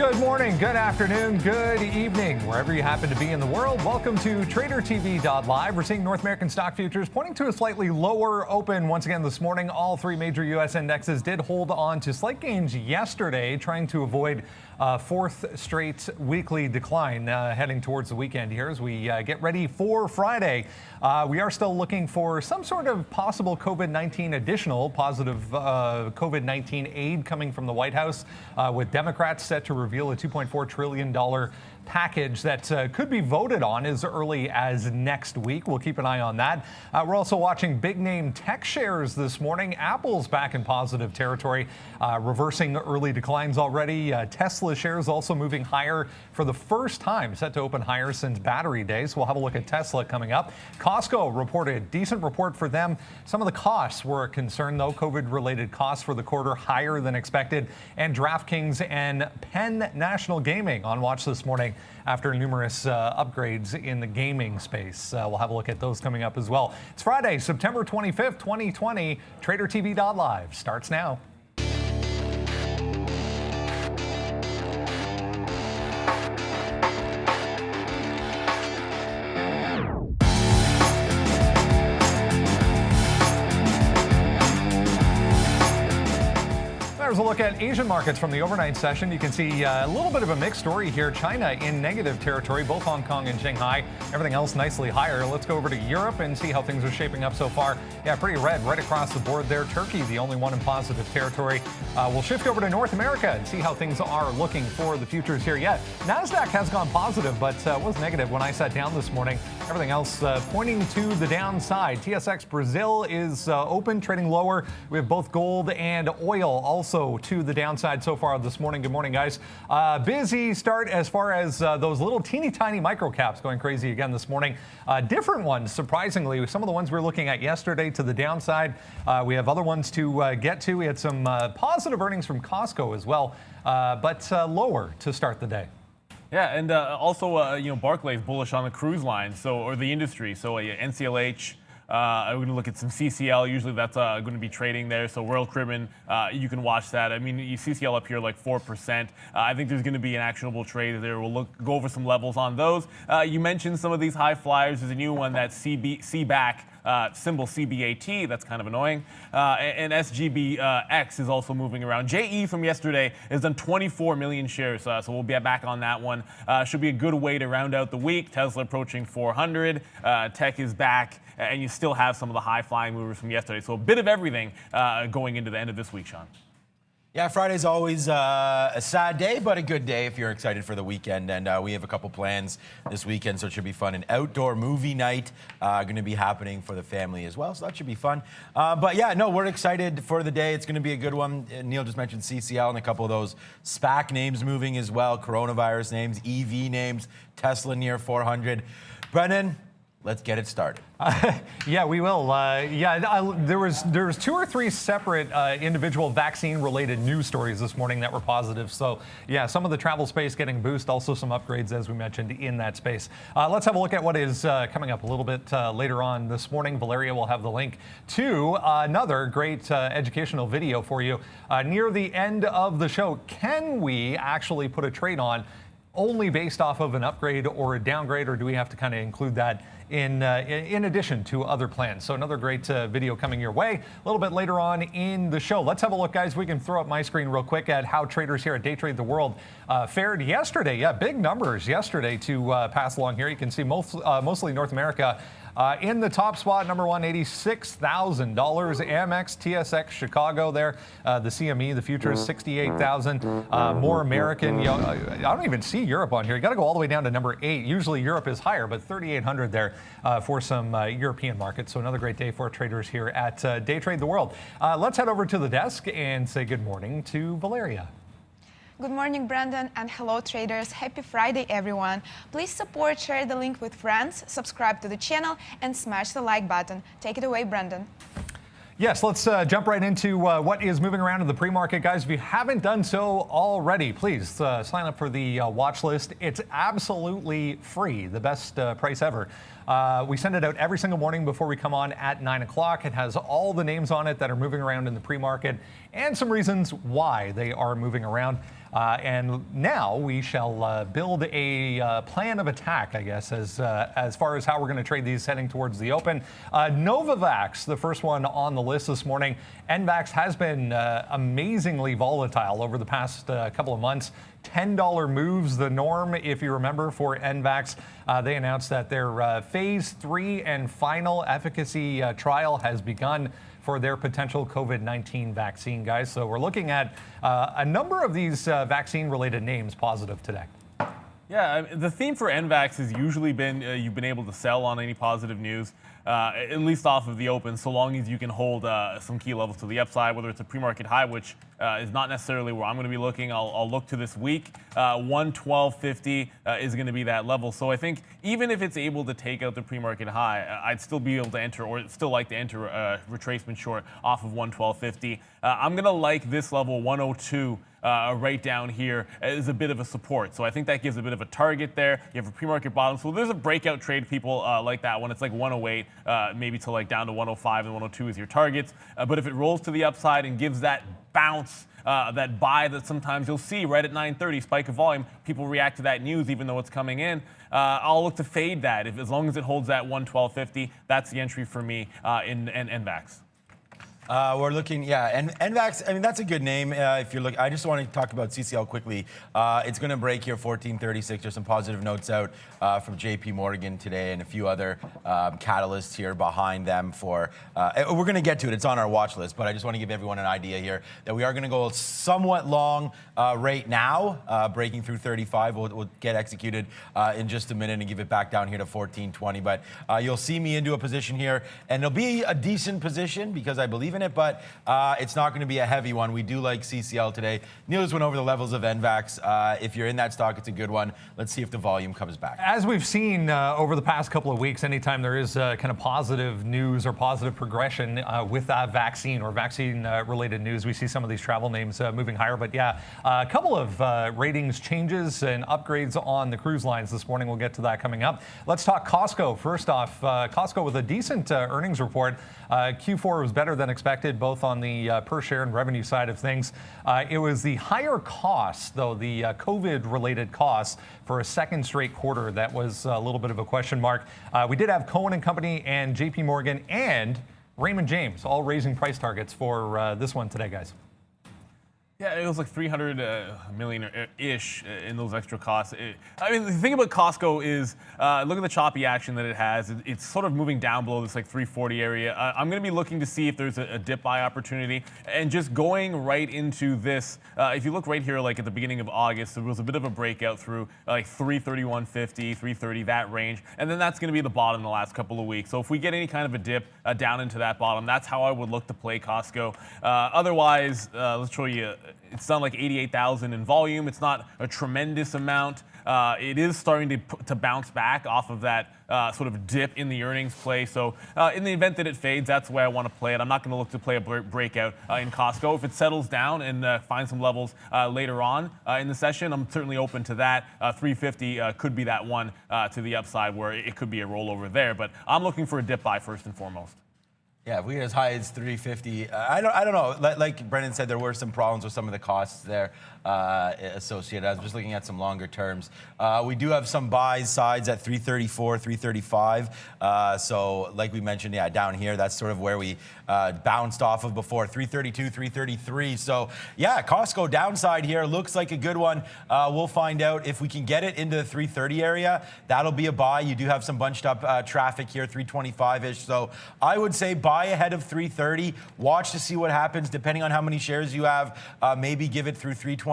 Good morning, good afternoon, good evening, wherever you happen to be in the world. Welcome to tradertv.live. We're seeing North American stock futures pointing to a slightly lower open once again this morning. All three major U.S. indexes did hold on to slight gains yesterday, trying to avoid fourth straight weekly decline heading towards the weekend here as we get ready for Friday. We are still looking for some sort of possible COVID-19 additional positive COVID-19 aid coming from the White House, with Democrats set to reveal a $2.4 trillion package that could be voted on as early as next week. We'll keep an eye on that. We're also watching big name tech shares this morning. Apple's back in positive territory, reversing early declines already. Tesla shares also moving higher for the first time, set to open higher since Battery Day. So we'll have a look at Tesla coming up. Costco reported decent report for them. Some of the costs were a concern, though. COVID-related costs for the quarter higher than expected. And DraftKings and Penn National Gaming on watch this morning after numerous upgrades in the gaming space. We'll have a look at those coming up as well. It's Friday, September 25th, 2020. TraderTV.live starts now. There's a look at Asian markets from the overnight session. You can see a little bit of a mixed story here. China in negative territory, both Hong Kong and Shanghai. Everything else nicely higher. Let's go over to Europe and see how things are shaping up so far. Yeah, pretty red right across the board there. Turkey, the only one in positive territory. We'll shift over to North America and see how things are looking for the futures here. Yeah, NASDAQ has gone positive, but was negative when I sat down this morning. Everything else pointing to the downside. TSX Brazil is open, trading lower. We have both gold and oil also to the downside so far this morning. Good morning, guys. Busy start as far as those little teeny tiny micro caps going crazy again this morning. Different ones, surprisingly. Some of the ones we were looking at yesterday to the downside. We have other ones to get to. We had some positive earnings from Costco as well, but lower to start the day. Yeah, and also, Barclays bullish on the cruise line, or the industry. So NCLH. We're going to look at some CCL. Usually that's going to be trading there. So Royal Caribbean, you can watch that. I mean, you CCL up here like 4%. I think there's going to be an actionable trade there. We'll go over some levels on those. You mentioned some of these high flyers. There's a new one that's CBAC. Symbol CBAT, that's kind of annoying. And SGBX is also moving around. JE from yesterday has done 24 million shares, so we'll be back on that one. Should be a good way to round out the week. Tesla approaching 400. Tech is back, and you still have some of the high-flying movers from yesterday. So a bit of everything going into the end of this week, Sean. Yeah, Friday's always a sad day, but a good day if you're excited for the weekend. And we have a couple plans this weekend, so it should be fun. An outdoor movie night going to be happening for the family as well, so that should be fun. But yeah, no, we're excited for the day. It's going to be a good one. Neil just mentioned CCL and a couple of those SPAC names moving as well, coronavirus names, EV names, Tesla near 400. Brendan, let's get it started. Yeah, we will. There was two or three separate individual vaccine-related news stories this morning that were positive. So, yeah, some of the travel space getting a boost, also some upgrades, as we mentioned, in that space. Let's have a look at what is coming up a little bit later on this morning. Valeria will have the link to another great educational video for you. Near the end of the show, can we actually put a trade on only based off of an upgrade or a downgrade, or do we have to kind of include that in addition to other plans? So another great video coming your way a little bit later on in the show. Let's have a look, guys. We can throw up my screen real quick at how traders here at Day Trade the World fared yesterday. Yeah, big numbers yesterday to pass along here. You can see mostly North America. In the top spot, number one, $86,000. Amex, TSX, Chicago there. The CME, the futures, $68,000. More American. I don't even see Europe on here. You got to go all the way down to number 8. Usually Europe is higher, but $3,800 there for some European markets. So another great day for traders here at Day Trade the World. Let's head over to the desk and say good morning to Valeria. Good morning, Brandon, and hello, traders. Happy Friday, everyone. Please support, share the link with friends, subscribe to the channel, and smash the like button. Take it away, Brandon. Yes, let's jump right into what is moving around in the pre-market. Guys, if you haven't done so already, please sign up for the watch list. It's absolutely free, the best price ever. We send it out every single morning before we come on at 9 o'clock. It has all the names on it that are moving around in the pre-market and some reasons why they are moving around. And now we shall build a plan of attack, I guess, as far as how we're going to trade these heading towards the open. Novavax, the first one on the list this morning. NVAX has been amazingly volatile over the past couple of months. $10 moves the norm, if you remember, for NVAX. They announced that their phase 3 and final efficacy trial has begun for their potential COVID-19 vaccine, guys. So we're looking at a number of these vaccine-related names positive today. Yeah, the theme for NVAX has usually been you've been able to sell on any positive news, at least off of the open, so long as you can hold some key levels to the upside, whether it's a pre-market high, which is not necessarily where I'm going to be looking. I'll look to this week. 112.50 is going to be that level. So I think even if it's able to take out the pre-market high, I'd still be able to enter, or still like to enter a retracement short off of 112.50. I'm going to like this level, 102. Right down here is a bit of a support. So I think that gives a bit of a target there. You have a pre-market bottom. So there's a breakout trade, people like that when it's like 108, maybe to like down to 105 and 102 is your targets. But if it rolls to the upside and gives that bounce, that buy that sometimes you'll see right at 9:30, spike of volume, people react to that news even though it's coming in. I'll look to fade that. As long as it holds that 112.50, that's the entry for me in NVAX. We're looking, and NVAX, I mean, that's a good name. If you're looking, I just want to talk about CCL quickly. It's going to break here, 1436. There's some positive notes out from JP Morgan today and a few other catalysts here behind them for, we're going to get to it. It's on our watch list, but I just want to give everyone an idea here that we are going to go somewhat long right now, breaking through 35. We'll get executed in just a minute and give it back down here to 1420. But you'll see me into a position here, and it'll be a decent position because I believe in it, but it's not going to be a heavy one. We do like CCL today. Neil just went over the levels of NVAX. If you're in that stock, it's a good one. Let's see if the volume comes back. As we've seen over the past couple of weeks, anytime there is kind of positive news or positive progression with vaccine or vaccine-related news, we see some of these travel names moving higher. But yeah, a couple of ratings changes and upgrades on the cruise lines this morning. We'll get to that coming up. Let's talk Costco. First off, Costco with a decent earnings report. Q4 was better than expected, both on the per share and revenue side of things. It was the higher costs, though, the COVID-related costs for a second straight quarter. That was a little bit of a question mark. We did have Cohen and Company and JP Morgan and Raymond James all raising price targets for this one today, guys. Yeah, it was like 300 million-ish in those extra costs. I mean, the thing about Costco is, look at the choppy action that it has. It's sort of moving down below this like 340 area. I'm going to be looking to see if there's a dip buy opportunity. And just going right into this, if you look right here, like at the beginning of August, there was a bit of a breakout through like 331.50, 330, that range. And then that's going to be the bottom the last couple of weeks. So if we get any kind of a dip down into that bottom, that's how I would look to play Costco. Otherwise, let's show you. It's done like 88,000 in volume. It's not a tremendous amount. It is starting to bounce back off of that sort of dip in the earnings play. So in the event that it fades, that's the way I want to play it. I'm not going to look to play a breakout in Costco. If it settles down and finds some levels later on in the session, I'm certainly open to that. 350 could be that one to the upside where it could be a rollover there. But I'm looking for a dip buy first and foremost. Yeah, if we get as high as 350, I don't know. Like Brendan said, there were some problems with some of the costs there associated. I was just looking at some longer terms. We do have some buys sides at 334, 335. So like we mentioned, yeah, down here, that's sort of where we bounced off of before, 332, 333. So yeah, Costco downside here looks like a good one. We'll find out if we can get it into the 330 area. That'll be a buy. You do have some bunched up traffic here, 325-ish. So I would say buy ahead of 330. Watch to see what happens depending on how many shares you have. Maybe give it through 325.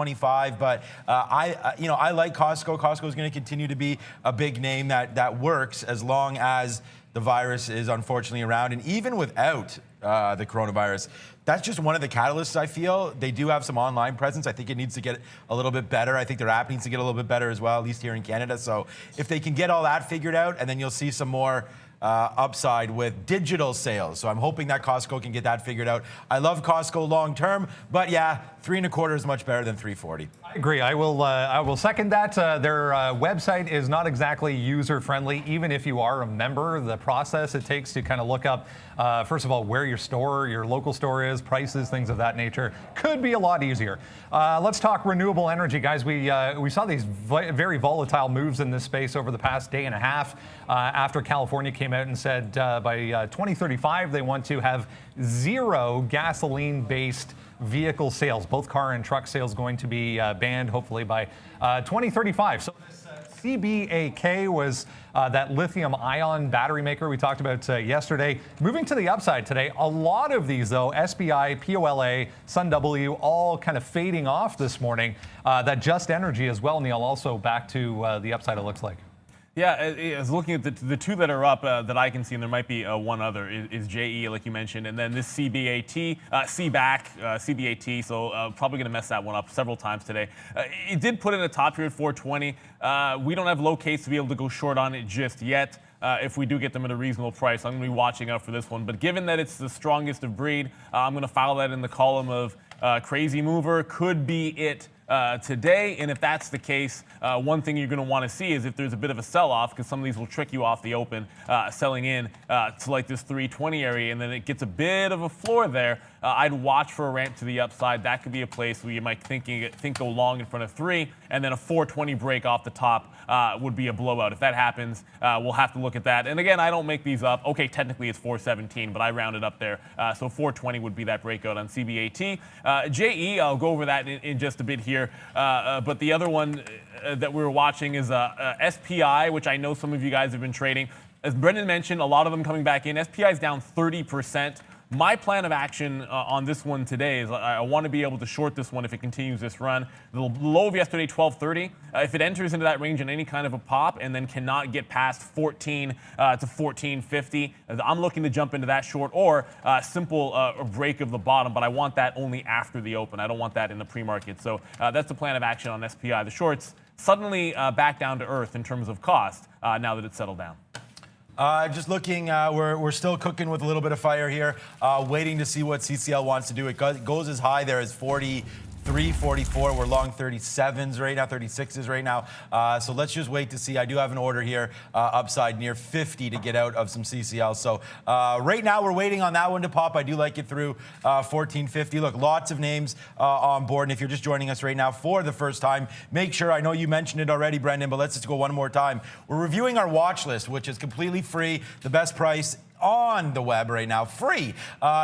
But I like Costco. Costco is going to continue to be a big name that works as long as the virus is unfortunately around. And even without the coronavirus, that's just one of the catalysts, I feel. They do have some online presence. I think it needs to get a little bit better. I think their app needs to get a little bit better as well, at least here in Canada. So if they can get all that figured out, and then you'll see some more upside with digital sales. So I'm hoping that Costco can get that figured out. I love Costco long term, but yeah, 3.25 is much better than 3.40. I agree. I will second that. Their website is not exactly user-friendly, even if you are a member. The process it takes to kind of look up, first of all, where your local store is, prices, things of that nature, could be a lot easier. Let's talk renewable energy, guys. We saw these very volatile moves in this space over the past day and a half after California came out and said by 2035 they want to have zero gasoline-based vehicle sales, both car and truck sales going to be banned hopefully by 2035. So this CBAK was that lithium-ion battery maker we talked about yesterday. Moving to the upside today, a lot of these though, SBI, POLA, Sun W, all kind of fading off this morning. That Just Energy as well, Neil, also back to the upside it looks like. Yeah, I was looking at the two that are up that I can see, and there might be one other, is JE, like you mentioned, and then this CBAT, CBAT, so probably going to mess that one up several times today. It did put in a top here at 420. We don't have low case to be able to go short on it just yet. If we do get them at a reasonable price, I'm going to be watching out for this one. But given that it's the strongest of breed, I'm going to file that in the column of crazy mover. Could be it today, and if that's the case, one thing you're going to want to see is if there's a bit of a sell-off, because some of these will trick you off the open, selling in to like this 320 area, and then it gets a bit of a floor there. I'd watch for a ramp to the upside. That could be a place where you might think go long in front of 3, and then a 420 break off the top would be a blowout. If that happens, we'll have to look at that. And again, I don't make these up. Okay, technically it's 417, but I rounded up there. So 420 would be that breakout on CBAT. JE, I'll go over that in just a bit here. But the other one that we were watching is SPI, which I know some of you guys have been trading. As Brendan mentioned, a lot of them coming back in. SPI is down 30%. My plan of action on this one today is I want to be able to short this one if it continues this run. The low of yesterday, 1230. If it enters into that range in any kind of a pop and then cannot get past 14 to 1450, I'm looking to jump into that short or simple break of the bottom, but I want that only after the open. I don't want that in the pre-market. So that's the plan of action on SPI. The shorts suddenly back down to earth in terms of cost now that it's settled down. Just looking, we're still cooking with a little bit of fire here, waiting to see what CCL wants to do. It goes as high there as 43, 44. We're long 37s right now, 36s right now. So let's just wait to see. I do have an order here, upside near 50 to get out of some CCL. So right now we're waiting on that one to pop. I do like it through 1450. Look, lots of names on board. And if you're just joining us right now for the first time, make sure, I know you mentioned it already, Brendan, but let's just go one more time. We're reviewing our watch list, which is completely free, the best price on the web right now, free.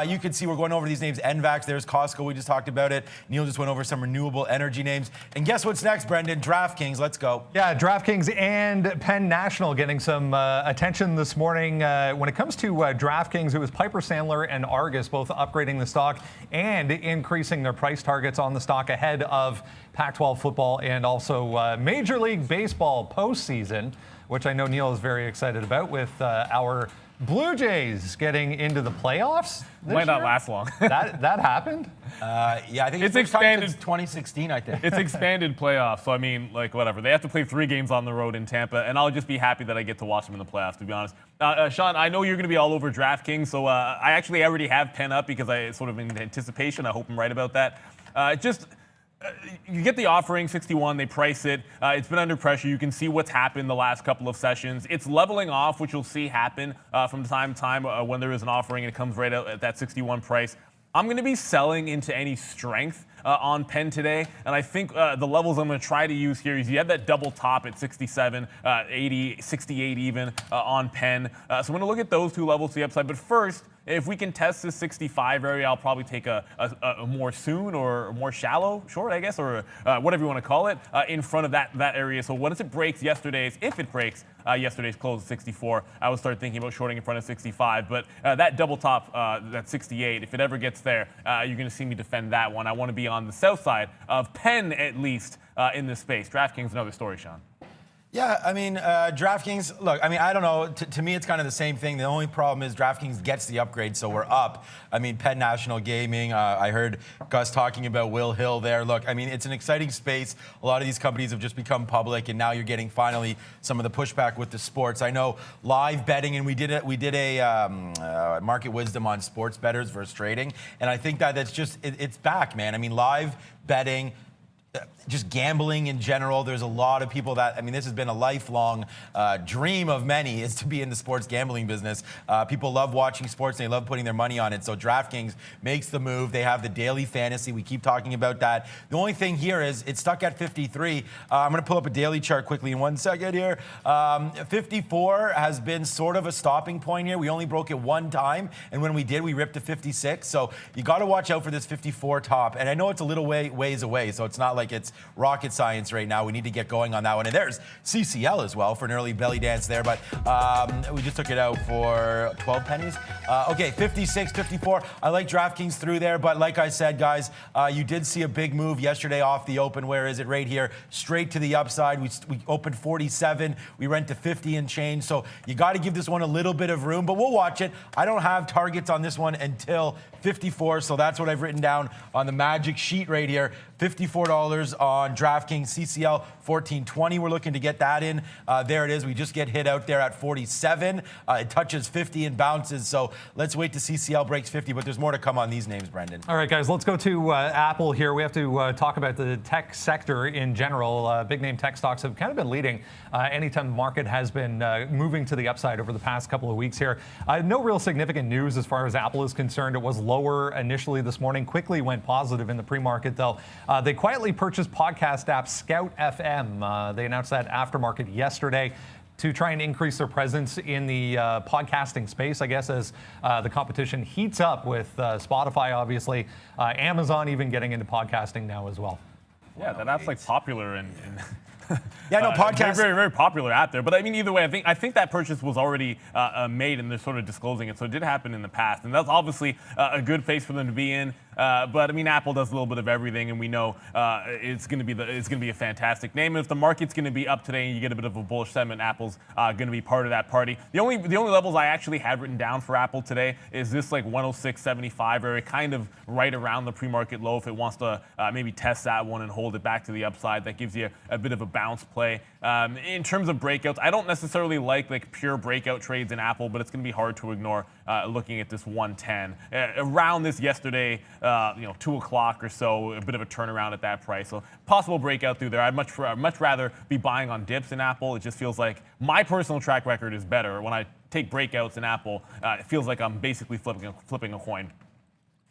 You can see we're going over these names. NVAX, there's Costco, we just talked about it. Neil just went over some renewable energy names. And guess what's next, Brendan? DraftKings, let's go. Yeah, DraftKings and Penn National getting some attention this morning. When it comes to DraftKings, it was Piper Sandler and Argus both upgrading the stock and increasing their price targets on the stock ahead of Pac-12 football and also Major League Baseball postseason, which I know Neil is very excited about with our Blue Jays getting into the playoffs. Might not last long. that happened? Yeah, I think it's expanded. 2016, I think. It's expanded playoffs. So I mean, like whatever. They have to play 3 games on the road in Tampa, and I'll just be happy that I get to watch them in the playoffs. To be honest, Sean, I know you're going to be all over DraftKings, so I actually already have Penn up because I sort of in anticipation. I hope I'm right about that. You get the offering, 61, they price it. It's been under pressure. You can see what's happened the last couple of sessions. It's leveling off, which you'll see happen from time to time when there is an offering and it comes right out at that 61 price. I'm going to be selling into any strength on Penn today, and I think the levels I'm going to try to use here is you have that double top at 67, 80, 68 even on Penn. So I'm going to look at those two levels to the upside, but first, if we can test this 65 area, I'll probably take a more soon or more shallow short, I guess, or whatever you want to call it, in front of that area. So once it breaks if it breaks yesterday's close at 64, I would start thinking about shorting in front of 65. But that double top, that 68, if it ever gets there, you're going to see me defend that one. I want to be on the south side of Penn at least in this space. DraftKings, another story, Sean. Yeah, I mean, DraftKings, look, I mean, I don't know. To me, it's kind of the same thing. The only problem is DraftKings gets the upgrade, so we're up. I mean, Penn National Gaming, I heard Gus talking about Will Hill there. Look, I mean, it's an exciting space. A lot of these companies have just become public, and now you're getting finally some of the pushback with the sports. I know live betting, and we did a market wisdom on sports bettors versus trading, and I think that's just, it's back, man. I mean, live betting, just gambling in general. There's a lot of people that, I mean, this has been a lifelong dream of many, is to be in the sports gambling business. People love watching sports, and they love putting their money on it. So DraftKings makes the move. They have the daily fantasy. We keep talking about that. The only thing here is it's stuck at 53. I'm going to pull up a daily chart quickly in 1 second here. 54 has been sort of a stopping point here. We only broke it one time, and when we did, we ripped to 56. So you got to watch out for this 54 top. And I know it's a little ways away, so it's not like it's rocket science right now. We need to get going on that one. And there's CCL as well for an early belly dance there, but we just took it out for 12 pennies. Okay, 56, 54. I like DraftKings through there, but like I said, guys, you did see a big move yesterday off the open. Where is it? Right here, straight to the upside. We opened 47. We went to 50 and change. So you got to give this one a little bit of room, but we'll watch it. I don't have targets on this one until 54, so that's what I've written down on the magic sheet right here. $54 on DraftKings. CCL 14.20. We're looking to get that in. There it is. We just get hit out there at 47. It touches 50 and bounces. So let's wait to CCL breaks 50. But there's more to come on these names, Brendan. All right, guys. Let's go to Apple here. We have to talk about the tech sector in general. Big name tech stocks have kind of been leading anytime the market has been moving to the upside over the past couple of weeks here. No real significant news as far as Apple is concerned. It was lower initially this morning. Quickly went positive in the pre-market, though. They quietly purchased podcast app Scout FM. They announced that aftermarket yesterday to try and increase their presence in the podcasting space, I guess, as the competition heats up with Spotify, obviously, Amazon even getting into podcasting now as well. Yeah, that app's like popular and yeah, no, podcast. Very, very popular app there. But I mean, either way, I think that purchase was already made, and they're sort of disclosing it. So it did happen in the past, and that's obviously a good phase for them to be in. But I mean, Apple does a little bit of everything, and we know it's going to be a fantastic name. And if the market's going to be up today, and you get a bit of a bullish sentiment, Apple's going to be part of that party. The only levels I actually had written down for Apple today is this like 106.75 area, kind of right around the pre-market low. If it wants to maybe test that one and hold it back to the upside, that gives you a bit of a bounce play. In terms of breakouts, I don't necessarily like pure breakout trades in Apple, but it's going to be hard to ignore looking at this 110 around this yesterday. 2 o'clock or so, a bit of a turnaround at that price. So possible breakout through there. I'd much rather be buying on dips in Apple. It just feels like my personal track record is better. When I take breakouts in Apple, it feels like I'm basically flipping a coin.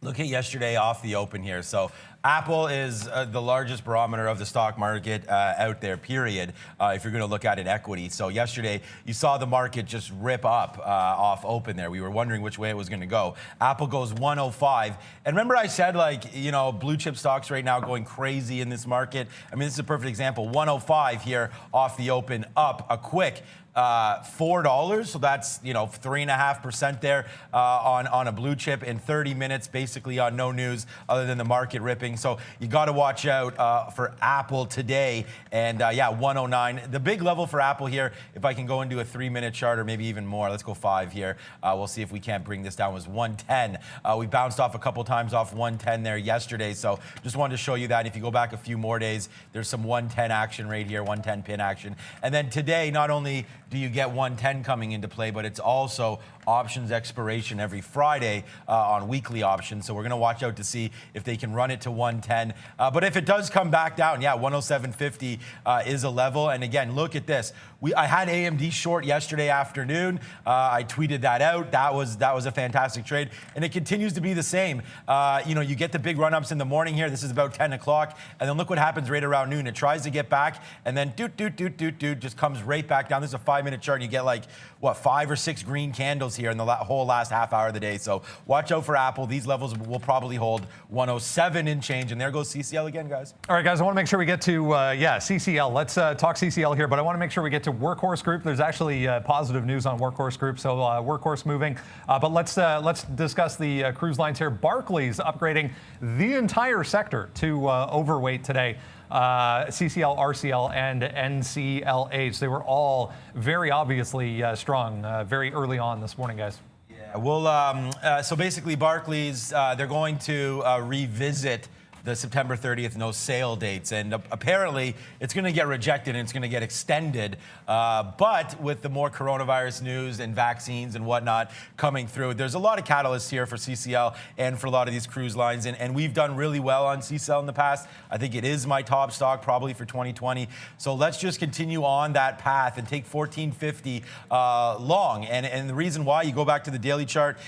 Look at yesterday off the open here. So Apple is the largest barometer of the stock market out there, period, if you're going to look at it equity. So yesterday, you saw the market just rip up off open there. We were wondering which way it was going to go. Apple goes 105. And remember I said, blue chip stocks right now going crazy in this market? I mean, this is a perfect example. 105 here off the open, up a quick $4, so that's 3.5% there on a blue chip in 30 minutes, basically on no news other than the market ripping. So you got to watch out for Apple today. And 109. The big level for Apple here, if I can go into a 3-minute chart or maybe even more, let's go 5 here. We'll see if we can't bring this down. Was 110. We bounced off a couple times off 110 there yesterday. So just wanted to show you that. If you go back a few more days, there's some 110 action right here, 110 pin action. And then today, not only do you get 110 coming into play, but it's also options expiration every Friday on weekly options. So we're going to watch out to see if they can run it to 110. But if it does come back down, 107.50 is a level. And again, look at this. I had AMD short yesterday afternoon. I tweeted that out. That was a fantastic trade, and it continues to be the same. You get the big run-ups in the morning here. This is about 10 o'clock, and then look what happens right around noon. It tries to get back, and then just comes right back down. This is a 5-minute chart, and you get 5 or 6 green candles here in the whole last half hour of the day. So watch out for Apple. These levels will probably hold 107 in change. change. And there goes CCL again, guys. All right, guys, I want to make sure we get to, CCL. Let's talk CCL here, but I want to make sure we get to Workhorse Group. There's actually positive news on Workhorse Group, so Workhorse moving. But let's discuss the cruise lines here. Barclays upgrading the entire sector to overweight today. CCL, RCL, and NCLH. They were all very obviously strong very early on this morning, guys. Yeah, well, so basically Barclays, they're going to revisit the September 30th no sale dates, and apparently it's going to get rejected and it's going to get extended. But with the more coronavirus news and vaccines and whatnot coming through, there's a lot of catalysts here for CCL and for a lot of these cruise lines, and we've done really well on CCL in the past. I think it is my top stock probably for 2020. So let's just continue on that path and take 1450 long. And the reason why, you go back to the daily chart.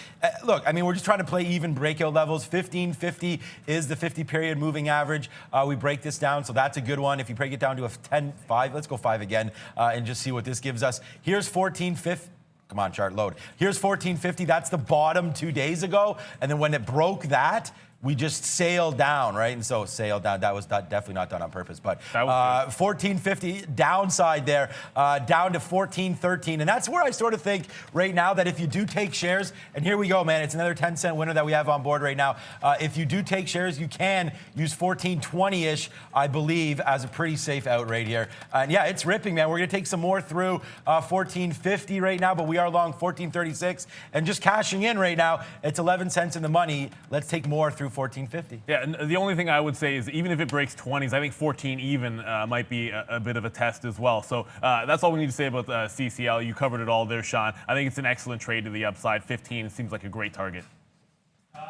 Look, I mean, we're just trying to play even breakout levels. 1550 is the 50 period moving average. We break this down, so that's a good one. If you break it down to a 10-5, let's go 5 again and just see what this gives us. Here's 1450. Come on, chart, load. Here's 1450. That's the bottom 2 days ago. And then when it broke that, we just sailed down, right? And so sailed down, that was definitely not done on purpose, but 1450 downside there, down to 1413. And that's where I sort of think right now that if you do take shares, and here we go, man, it's another 10-cent winner that we have on board right now. If you do take shares, you can use 1420-ish, I believe, as a pretty safe out right here. And yeah, it's ripping, man. We're gonna take some more through 1450 right now, but we are long 1436. And just cashing in right now, it's 11 cents in the money. Let's take more through 1450. Yeah, and the only thing I would say is even if it breaks 20s, I think 14 even might be a bit of a test as well. So that's all we need to say about CCL. You covered it all there, Sean. I think it's an excellent trade to the upside. 15 seems like a great target.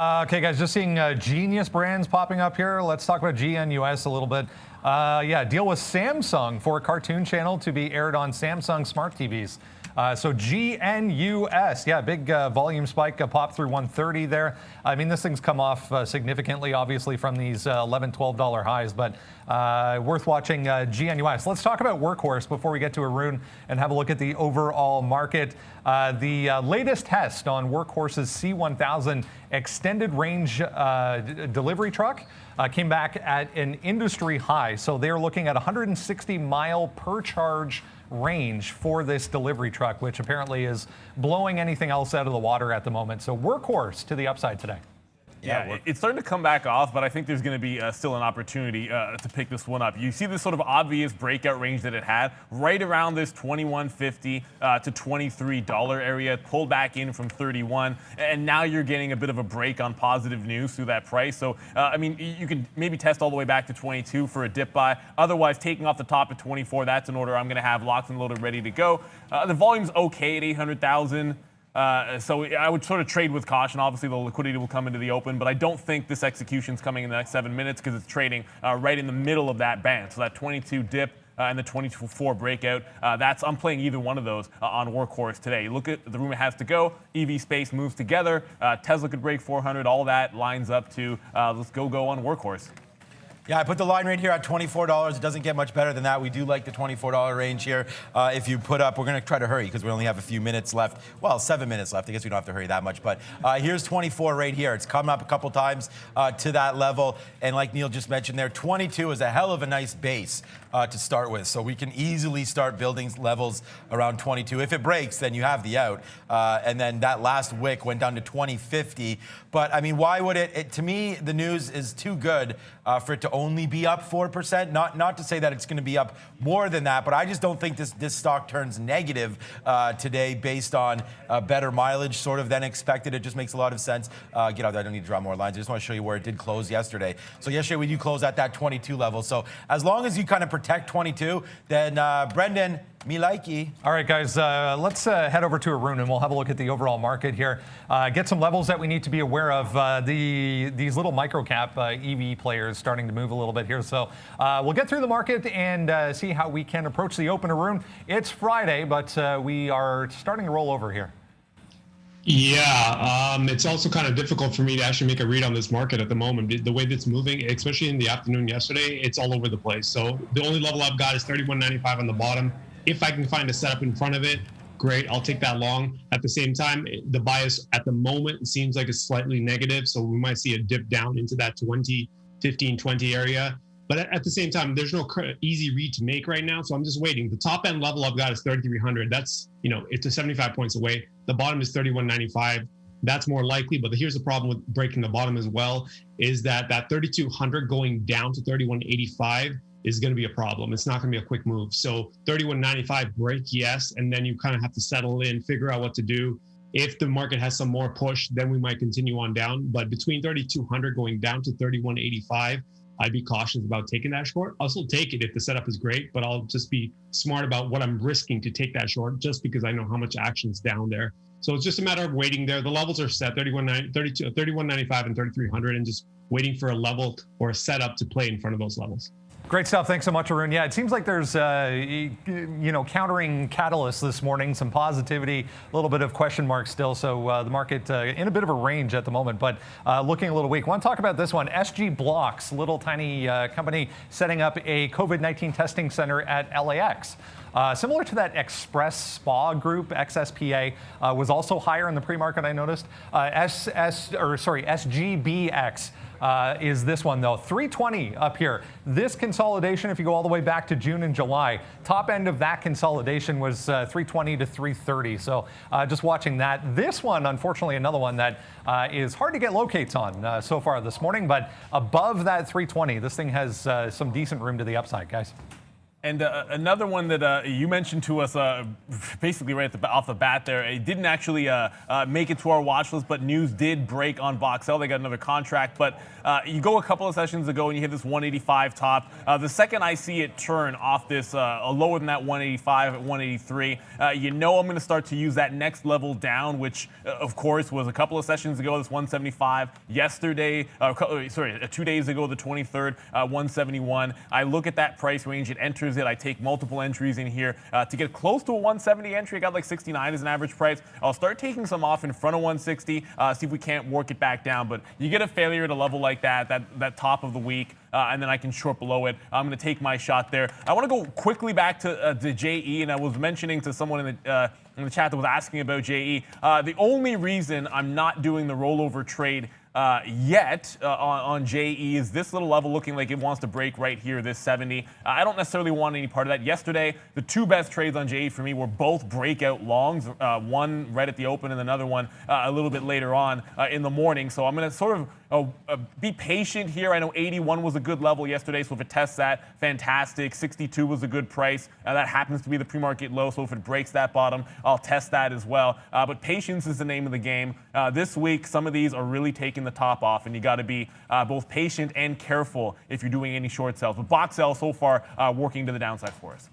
Okay, guys, just seeing Genius brands popping up here. Let's talk about GNUS a little bit. Deal with Samsung for a cartoon channel to be aired on Samsung smart TVs. So GNUS, yeah, big volume spike, pop through 130 there. I mean, this thing's come off significantly, obviously, from these $11, $12 highs, but worth watching GNUS. Let's talk about Workhorse before we get to Arun and have a look at the overall market. The latest test on Workhorse's C1000 extended range delivery truck came back at an industry high. So they're looking at 160 mile per charge range for this delivery truck, which apparently is blowing anything else out of the water at the moment. So Workhorse to the upside today. Yeah, it's starting to come back off, but I think there's going to be still an opportunity to pick this one up. You see this sort of obvious breakout range that it had right around this $21.50 to $23 area, pulled back in from 31, and now you're getting a bit of a break on positive news through that price. So, I mean, you can maybe test all the way back to 22 for a dip buy. Otherwise, taking off the top at 24, that's an order I'm going to have locked and loaded, ready to go. The volume's okay at 800,000. So I would sort of trade with caution. Obviously, the liquidity will come into the open, but I don't think this execution's coming in the next 7 minutes because it's trading right in the middle of that band. So that 22 dip and the 24 breakout, I'm playing either one of those on Workhorse today. You look at the room it has to go. EV space moves together. Tesla could break 400. All that lines up to let's go on Workhorse. Yeah, I put the line right here at $24. It doesn't get much better than that. We do like the $24 range here. If you put up, we're going to try to hurry because we only have a few minutes left. Well, 7 minutes left. I guess we don't have to hurry that much. But here's 24 right here. It's come up a couple times to that level. And like Neil just mentioned there, 22 is a hell of a nice base to start with. So we can easily start building levels around 22. If it breaks, then you have the out. And then that last wick went down to 20.50. But, I mean, why would it? To me, the news is too good for it to only be up 4%. Not to say that it's going to be up more than that, but I just don't think this stock turns negative today based on better mileage sort of than expected. It just makes a lot of sense. Get out there. I don't need to draw more lines. I just want to show you where it did close yesterday. So yesterday we do close at that 22 level. So as long as you kind of protect 22, then Brendan, me likey. All right, guys, let's head over to Arun and we'll have a look at the overall market here. Get some levels that we need to be aware of. These little micro-cap EV players starting to move a little bit here. So we'll get through the market and see how we can approach the open, Arun. It's Friday, but we are starting to roll over here. Yeah, it's also kind of difficult for me to actually make a read on this market at the moment. The way that's moving, especially in the afternoon yesterday, it's all over the place. So the only level I've got is 31.95 on the bottom. If I can find a setup in front of it, great, I'll take that long. At the same time, the bias at the moment seems like it's slightly negative, so we might see a dip down into that 20 1520 area. But at the same time, there's no easy read to make right now. So I'm just waiting. The top end level I've got is 3,300. That's, it's a 75 points away. The bottom is 3,195. That's more likely. But here's the problem with breaking the bottom as well, is that 3,200 going down to 3,185 is going to be a problem. It's not going to be a quick move. So 3,195 break, yes. And then you kind of have to settle in, figure out what to do. If the market has some more push, then we might continue on down. But between 3,200 going down to 3,185, I'd be cautious about taking that short. I'll still take it if the setup is great, but I'll just be smart about what I'm risking to take that short, just because I know how much action's down there. So it's just a matter of waiting there. The levels are set, 3,195 and 3,300, and just waiting for a level or a setup to play in front of those levels. Great stuff. Thanks so much, Arun. Yeah, it seems like there's, countering catalysts this morning, some positivity, a little bit of question marks still. So the market in a bit of a range at the moment, but looking a little weak. Want to talk about this one? SG Blocks, little tiny company setting up a COVID-19 testing center at LAX. Similar to that Express Spa Group, XSPA, was also higher in the pre-market, I noticed. SGBX is this one, though. 320 up here. This consolidation, if you go all the way back to June and July, top end of that consolidation was 320 to 330. So just watching that. This one, unfortunately, another one that is hard to get locates on so far this morning, but above that 320, this thing has some decent room to the upside, guys. And another one that you mentioned to us basically right off the bat there, it didn't actually make it to our watch list, but news did break on Voxel. They got another contract, but you go a couple of sessions ago and you hit this 185 top. The second I see it turn off this lower than that 185 at 183, I'm going to start to use that next level down, which of course was a couple of sessions ago, this 175. Yesterday, 2 days ago, the 23rd, 171. I look at that price range, it enters it. I take multiple entries in here to get close to a 170 entry. I got like 69 as an average price. I'll start taking some off in front of 160, see if we can't work it back down. But you get a failure at a level like that top of the week, and then I can short below it. I'm going to take my shot there. I want to go quickly back to JE, and I was mentioning to someone in the chat that was asking about JE. The only reason I'm not doing the rollover trade yet on JE is this little level looking like it wants to break right here, this 70. I don't necessarily want any part of that. Yesterday, the two best trades on JE for me were both breakout longs, one right at the open and another one a little bit later on in the morning. So I'm going to sort of be patient here. I know 81 was a good level yesterday, so if it tests that, fantastic. 62 was a good price. That happens to be the pre-market low, so if it breaks that bottom, I'll test that as well. But patience is the name of the game. This week, some of these are really taking the top off, and you got to be both patient and careful if you're doing any short sells. But box sell so far working to the downside for us.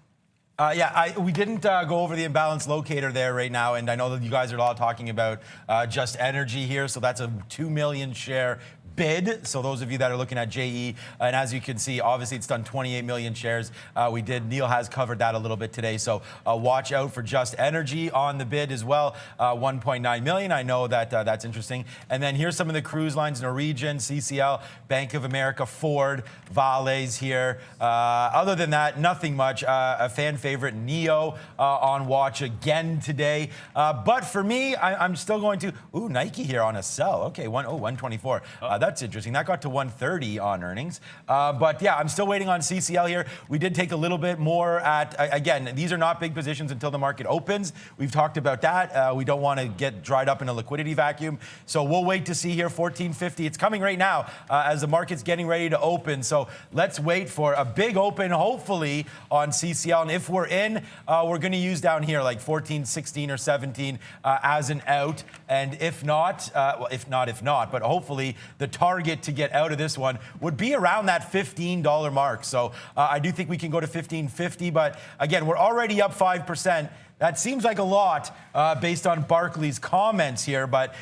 We didn't go over the imbalance locator there right now, and I know that you guys are all talking about Just Energy here, so that's a 2 million share bid. So those of you that are looking at JE, and as you can see, obviously it's done 28 million shares. Neil has covered that a little bit today. So watch out for Just Energy on the bid as well. 1.9 million. I know that that's interesting. And then here's some of the cruise lines: Norwegian, CCL, Bank of America, Ford, Vale's here. Other than that, nothing much. A fan favorite, Neo, on watch again today. But for me, I'm still going to, Nike here on a sell. Okay, 124. That's interesting. That got to 130 on earnings. But yeah, I'm still waiting on CCL here. We did take a little bit more at, again, these are not big positions until the market opens. We've talked about that. We don't want to get dried up in a liquidity vacuum. So we'll wait to see here, 1450. It's coming right now as the market's getting ready to open. So let's wait for a big open, hopefully, on CCL. And if we're in, we're going to use down here like 14, 16, or 17 as an out. And if not, but hopefully the target to get out of this one would be around that $15 mark. So I do think we can go to 15.50, but again, we're already up 5%. That seems like a lot based on Barclays' comments here, but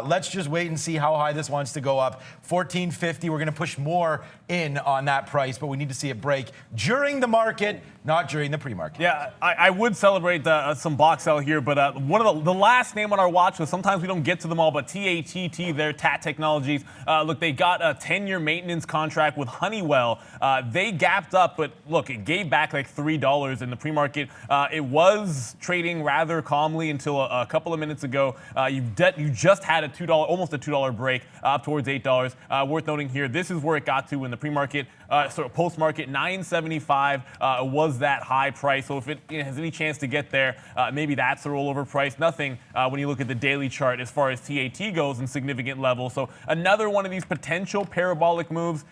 let's just wait and see how high this wants to go up. 14.50, we're going to push more in on that price, but we need to see it break during the market, not during the pre-market. Yeah, I would celebrate some box sell here, but one of the last name on our watch list, sometimes we don't get to them all, but TATT, their TAT Technologies, look, they got a 10-year maintenance contract with Honeywell. They gapped up, but look, it gave back like $3 in the pre-market. It was was trading rather calmly until a couple of minutes ago. You just had almost a $2 break up towards $8. Worth noting here, this is where it got to in the pre-market, post-market, $9.75 was that high price. So if it has any chance to get there, maybe that's a rollover price. Nothing when you look at the daily chart as far as TAT goes in significant levels. So another one of these potential parabolic movers.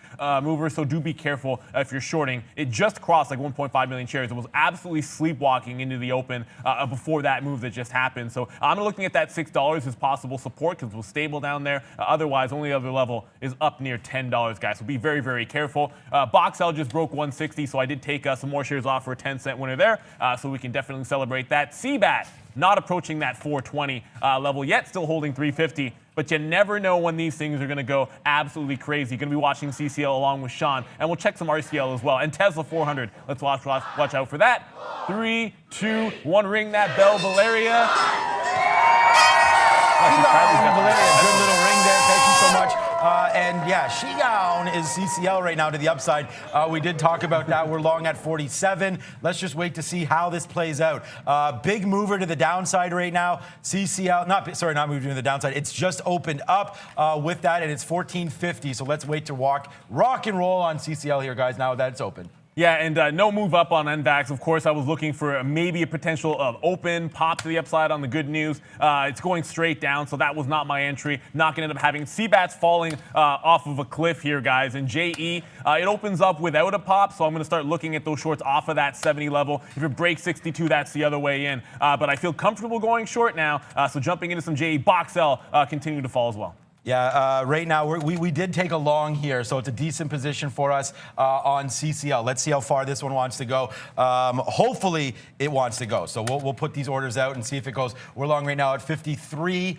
So do be careful if you're shorting. It just crossed like 1.5 million shares. It was absolutely sleepwalking into the open before that move that just happened. So I'm looking at that $6 as possible support because it was stable down there. Otherwise, only other level is up near $10, guys. So be very, very careful. BOXL just broke 160, so I did take some more shares off for a 10-cent winner there. So we can definitely celebrate that. CBAT not approaching that 420 level yet, still holding 350. But you never know when these things are going to go absolutely crazy. Going to be watching CCL along with Sean, and we'll check some RCL as well. And Tesla 400. Let's watch out for that. 3, 2, 1. Ring that bell, Valeria. Valeria, good little ring there. Thank you so much. And yeah, Shigown is CCL right now to the upside. We did talk about that. We're long at 47. Let's just wait to see how this plays out. Big mover to the downside right now. CCL, not moving to the downside. It's just opened up with that, and it's 14.50. So let's wait to rock and roll on CCL here, guys, now that it's open. Yeah, and no move up on NVAX. Of course, I was looking for maybe a potential open pop to the upside on the good news. It's going straight down, so that was not my entry. Not going to end up having CBAT's falling off of a cliff here, guys. And JE, it opens up without a pop, so I'm going to start looking at those shorts off of that 70 level. If it breaks 62, that's the other way in. But I feel comfortable going short now, so jumping into some JE. BOXL continue to fall as well. Yeah, right now we did take a long here, so it's a decent position for us on CCL. Let's see how far this one wants to go. Hopefully it wants to go. So we'll put these orders out and see if it goes. We're long right now at 53.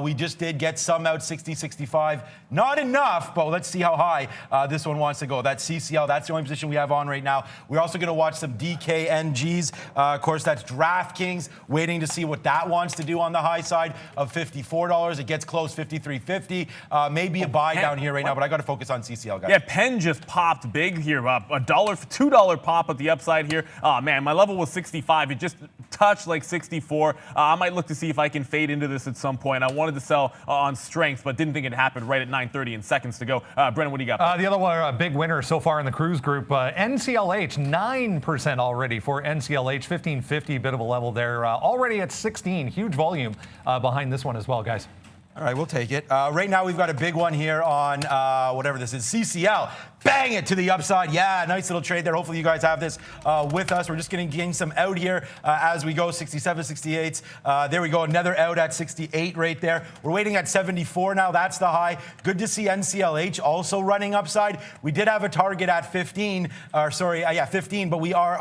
We just did get some out, 60, 65. Not enough, but let's see how high this one wants to go. That's CCL. That's the only position we have on right now. We're also going to watch some DKNGs. Of course, that's DraftKings, waiting to see what that wants to do on the high side of $54. It gets close, 53.50. Maybe a buy down here right now, but I got to focus on CCL, guys. Yeah, Penn just popped big here. $2 pop at the upside here. Oh, man, my level was 65. It just touched like 64. I might look to see if I can fade into this at some point. I wanted to sell on strength, but didn't think it happened right at 9:30 and seconds to go. Brennan, what do you got? The other one, big winner so far in the cruise group, NCLH, 9% already for NCLH, 15.50, bit of a level there. Already at 16, huge volume behind this one as well, guys. All right, we'll take it. Right now, we've got a big one here on whatever this is, CCL. Bang it to the upside. Yeah, nice little trade there. Hopefully you guys have this with us. We're just going to gain some out here as we go, 67, 68. There we go, another out at 68 right there. We're waiting at 74 now. That's the high. Good to see NCLH also running upside. We did have a target at 15, 15, but we are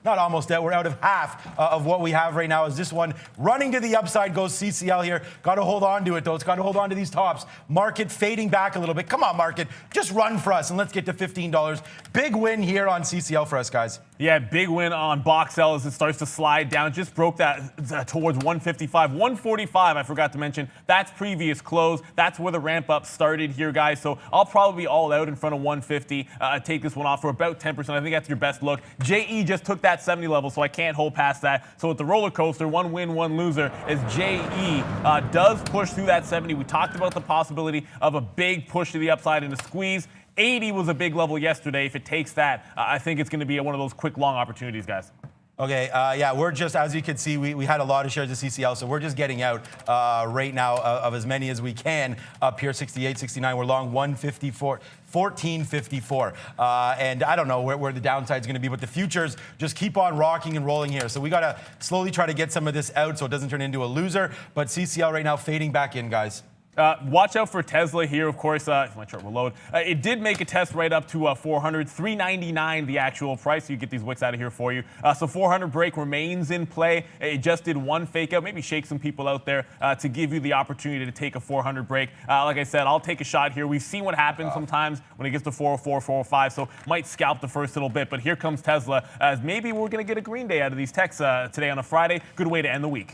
not almost out. We're out of half of what we have right now. Is this one running to the upside goes CCL here. Got to hold on to it, though. It's got to hold on to these tops. Market fading back a little bit. Come on, market. Just run for us, and let's get to $15. Big win here on CCL for us, guys. Yeah, big win on BOXL as it starts to slide down. Just broke that towards 155. 145, I forgot to mention. That's previous close. That's where the ramp up started here, guys. So I'll probably be all out in front of 150. Take this one off for about 10%. I think that's your best look. JE just took that 70 level, so I can't hold past that. So with the roller coaster, one win, one loser, as JE does push through that 70. We talked about the possibility of a big push to the upside and a squeeze. 80 was a big level yesterday. If it takes that, I think it's going to be one of those quick, long opportunities, guys. Okay, yeah, we're just, as you can see, we had a lot of shares of CCL, so we're just getting out right now of as many as we can up here, 68, 69. We're long 154. 14.54. And I don't know where the downside is going to be, but the futures just keep on rocking and rolling here. So we got to slowly try to get some of this out so it doesn't turn into a loser. But CCL right now fading back in, guys. Watch out for Tesla here, of course. If my chart will load. It did make a test right up to 400, 399 the actual price. So you get these wicks out of here for you. So 400 break remains in play. It just did one fake out, maybe shake some people out there to give you the opportunity to take a 400 break. Like I said, I'll take a shot here. We've seen what happens sometimes when it gets to 404, 405. So might scalp the first little bit. But here comes Tesla, as maybe we're going to get a green day out of these techs today on a Friday. Good way to end the week.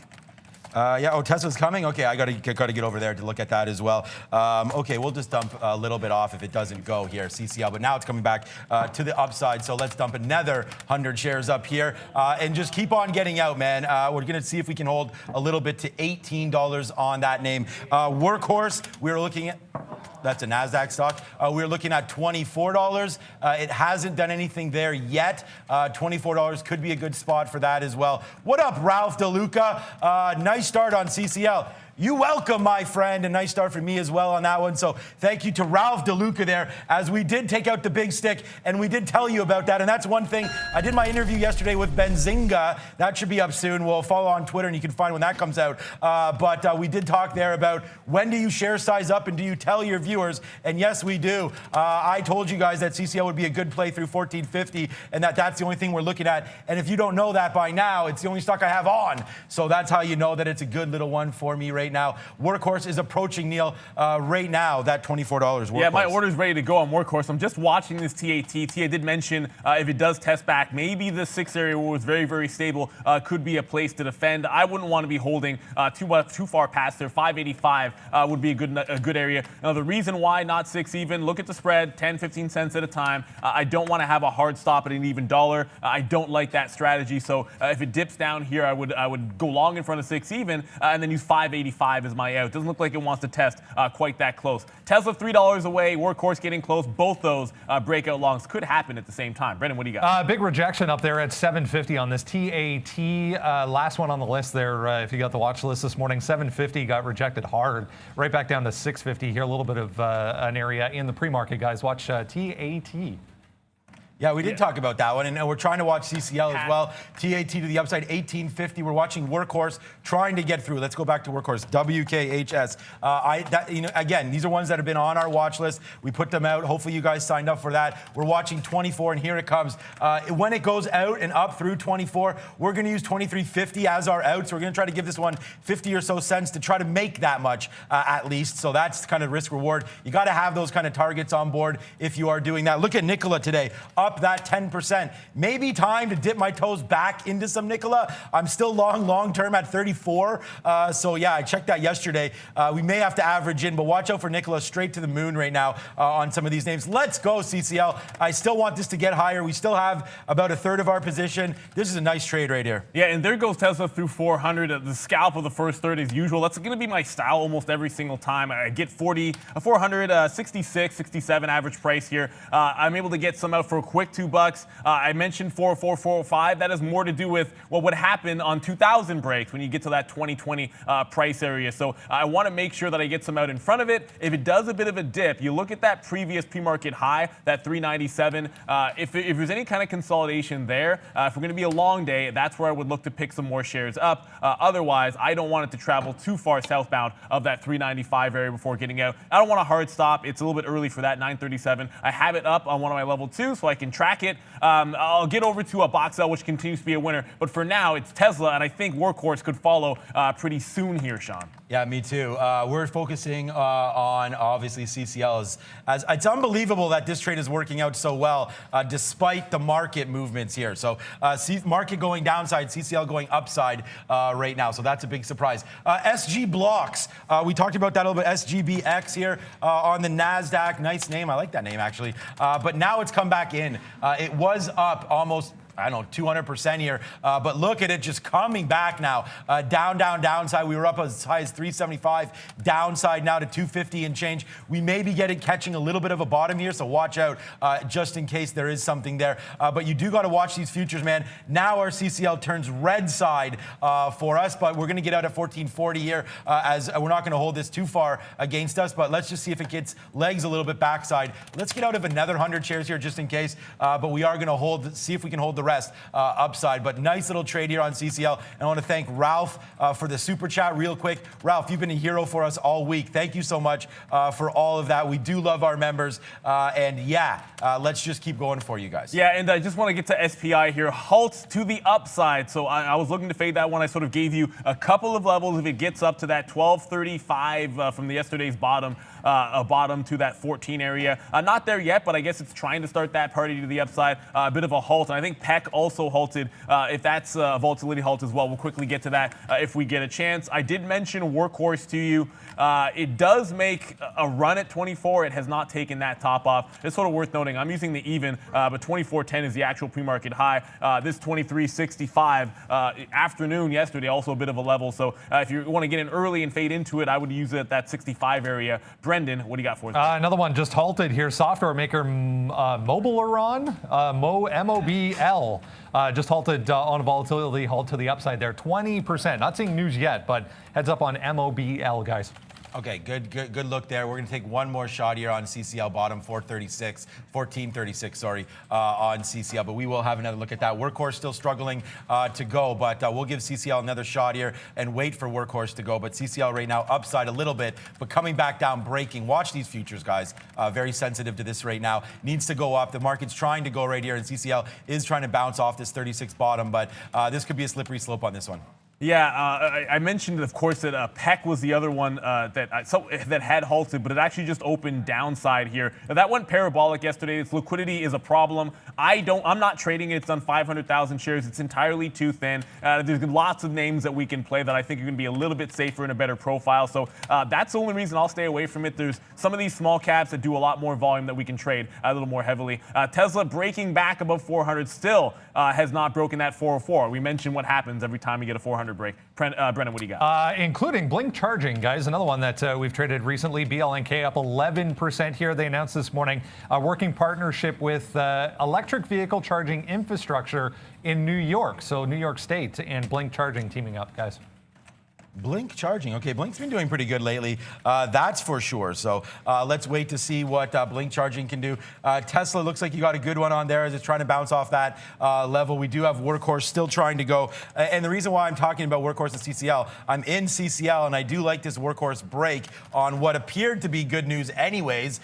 Tesla's coming. Okay, I gotta get over there to look at that as well. Okay, we'll just dump a little bit off if it doesn't go here, CCL. But now it's coming back to the upside. So let's dump another 100 shares up here and just keep on getting out, man. We're gonna see if we can hold a little bit to $18 on that name. Workhorse, we're looking at. That's a NASDAQ stock. We're looking at $24. It hasn't done anything there yet. $24 could be a good spot for that as well. What up, Ralph DeLuca? Nice start on CCL. You welcome, my friend, a nice start for me as well on that one. So thank you to Ralph DeLuca there, as we did take out the big stick, and we did tell you about that. And that's one thing. I did my interview yesterday with Benzinga. That should be up soon. We'll follow on Twitter, and you can find when that comes out. But we did talk there about when do you share size up, and do you tell your viewers? And yes, we do. I told you guys that CCL would be a good play through 1450, and that's the only thing we're looking at. And if you don't know that by now, it's the only stock I have on. So that's how you know that it's a good little one for me right now. Workhorse is approaching, Neil, right now, that $24 Workhorse. Yeah, my order's ready to go on Workhorse. I'm just watching this TAT. TA did mention if it does test back, maybe the 6 area where it was very, very stable could be a place to defend. I wouldn't want to be holding too far past there. 585 would be a good area. Now, the reason why not 6 even, look at the spread, 10, 15 cents at a time. I don't want to have a hard stop at an even dollar. I don't like that strategy. So if it dips down here, I would go long in front of 6 even, and then use 585 as my out. Doesn't look like it wants to test quite that close. Tesla $3 away, Workhorse getting close. Both those breakout longs could happen at the same time. Brendan, what do you got? Big rejection up there at 750 on this TAT. Last one on the list there, if you got the watch list this morning, 750 got rejected hard. Right back down to 650 here. A little bit of an area in the pre-market, guys. Watch TAT. Yeah, we did talk about that one, and we're trying to watch CCL as well. TAT to the upside, 1850. We're watching Workhorse trying to get through. Let's go back to Workhorse, WKHS. Again, these are ones that have been on our watch list. We put them out. Hopefully, you guys signed up for that. We're watching 24, and here it comes. When it goes out and up through 24, we're going to use 23.50 as our out. So we're going to try to give this one 50 or so cents to try to make that much at least. So that's kind of risk reward. You got to have those kind of targets on board if you are doing that. Look at Nikola today. Up that 10%. Maybe time to dip my toes back into some Nikola. I'm still long term at 34. So yeah, I checked that yesterday. We may have to average in, but watch out for Nikola straight to the moon right now on some of these names. Let's go, CCL. I still want this to get higher. We still have about a third of our position. This is a nice trade right here. Yeah, and there goes Tesla through 400. The scalp of the first third as usual. That's going to be my style almost every single time. I get 466, 67 average price here. I'm able to get some out for a quick $2. I mentioned 404, 405. That has more to do with what would happen on 2000 breaks when you get to that 2020 price area. So I want to make sure that I get some out in front of it. If it does a bit of a dip, you look at that previous pre-market high, that 397. If there's any kind of consolidation there, if we're going to be a long day, that's where I would look to pick some more shares up. Otherwise, I don't want it to travel too far southbound of that 395 area before getting out. I don't want a hard stop. It's a little bit early for that 937. I have it up on one of my level 2, so I can track it. I'll get over to a box L, which continues to be a winner. But for now, it's Tesla, and I think Workhorse could follow pretty soon here, Sean. Yeah, me too. We're focusing on, obviously, CCL. As it's unbelievable that this trade is working out so well, despite the market movements here. So market going downside, CCL going upside right now. So that's a big surprise. SG Blocks, we talked about that a little bit. SGBX here on the NASDAQ. Nice name. I like that name, actually. But now it's come back in. It was up almost, I don't know, 200% here. But look at it just coming back now. Downside. We were up as high as 375. Downside now to 250 and change. We may be catching a little bit of a bottom here, so watch out just in case there is something there. But you do got to watch these futures, man. Now our CCL turns red side for us, but we're going to get out at 1440 here as we're not going to hold this too far against us. But let's just see if it gets legs a little bit backside. Let's get out of another 100 shares here just in case. But we are going to see if we can hold the rest upside. But nice little trade here on CCL. And I want to thank Ralph for the super chat real quick. Ralph, you've been a hero for us all week. Thank you so much for all of that. We do love our members. Let's just keep going for you guys. Yeah, and I just want to get to SPI here. Halt to the upside. So I was looking to fade that one. I sort of gave you a couple of levels. If it gets up to that 1235 from yesterday's bottom, a bottom to that 14 area. Not there yet, but I guess it's trying to start that party to the upside. A bit of a halt. And I think PEC Peck also halted. If that's a volatility halt as well, we'll quickly get to that if we get a chance. I did mention Workhorse to you. It does make a run at 24. It has not taken that top off. It's sort of worth noting. I'm using the even, but 24.10 is the actual pre-market high. This 23.65 afternoon yesterday, also a bit of a level. So if you want to get in early and fade into it, I would use it at that 65 area. Brendan, what do you got for us? Another one just halted here. Software maker Mobileron, MOBL, just halted on a volatility halt to the upside there. 20%. Not seeing news yet, but heads up on MOBL, guys. Okay, good look there. We're going to take one more shot here on CCL bottom, 1436, sorry, on CCL. But we will have another look at that. Workhorse still struggling to go, but we'll give CCL another shot here and wait for Workhorse to go. But CCL right now upside a little bit, but coming back down, breaking. Watch these futures, guys. Very sensitive to this right now. Needs to go up. The market's trying to go right here, and CCL is trying to bounce off this 36 bottom, but this could be a slippery slope on this one. Yeah, I mentioned, of course, that Peck was the other one that had halted, but it actually just opened downside here. Now, that went parabolic yesterday. Its liquidity is a problem. I'm not trading it. It's on 500,000 shares. It's entirely too thin. There's lots of names that we can play that I think are going to be a little bit safer and a better profile. So that's the only reason I'll stay away from it. There's some of these small caps that do a lot more volume that we can trade a little more heavily. Tesla breaking back above 400 still has not broken that 404. We mentioned what happens every time you get a 400 break. Brennan, what do you got? Including Blink Charging, guys. Another one that we've traded recently. BLNK up 11% here. They announced this morning a working partnership with electric vehicle charging infrastructure in New York. So New York State and Blink Charging teaming up, guys. Blink charging. Okay, Blink's been doing pretty good lately. That's for sure. So let's wait to see what Blink charging can do. Tesla looks like you got a good one on there as it's trying to bounce off that level. We do have Workhorse still trying to go. And the reason why I'm talking about Workhorse and CCL, I'm in CCL and I do like this Workhorse break on what appeared to be good news anyways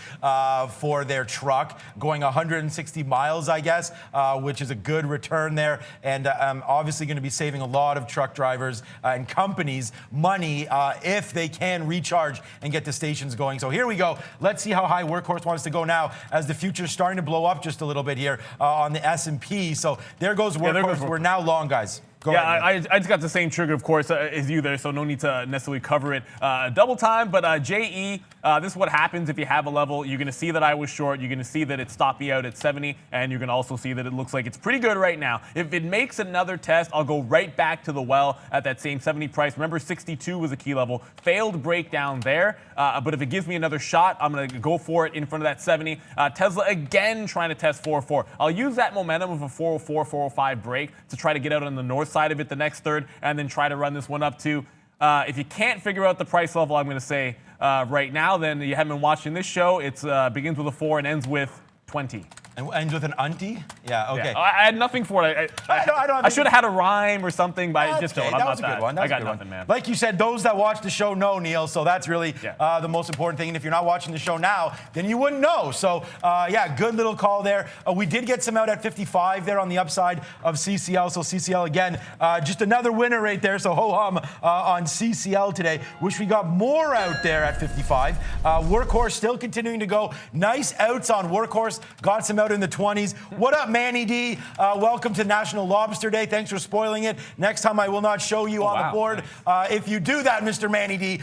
for their truck going 160 miles, I guess, which is a good return there. And I'm obviously going to be saving a lot of truck drivers and companies money if they can recharge and get the stations going. So here we go. Let's see how high Workhorse wants to go now as the future's starting to blow up just a little bit here on the S&P. So there goes Workhorse. Yeah, there goes We're now long, guys. I just got the same trigger, of course, as you there, so no need to necessarily cover it double time. But JE, this is what happens if you have a level. You're going to see that I was short. You're going to see that it stopped me out at 70, and you're going to also see that it looks like it's pretty good right now. If it makes another test, I'll go right back to the well at that same 70 price. Remember, 62 was a key level. Failed breakdown there, but if it gives me another shot, I'm going to go for it in front of that 70. Tesla again trying to test 404. I'll use that momentum of a 404, 405 break to try to get out on the north side of it the next third, and then try to run this one up to. If you can't figure out the price level, I'm going to say right now, then you haven't been watching this show. It begins with a 4 and ends with 20. And ends with an unti? Yeah, okay. Yeah. I had nothing for it. I should have had a rhyme or something, but I just don't. That was a good one. I got nothing, man. Like you said, those that watch the show know, Neil, so that's really the most important thing. And if you're not watching the show now, then you wouldn't know. So, yeah, good little call there. We did get some out at 55 there on the upside of CCL. So CCL, again, just another winner right there. So ho-hum on CCL today. Wish we got more out there at 55. Workhorse still continuing to go. Nice outs on Workhorse. Got some out in the 20s. What up, Manny D? Welcome to National Lobster Day. Thanks for spoiling it. Next time I will not show you on the board if you do that, Mr. Manny D,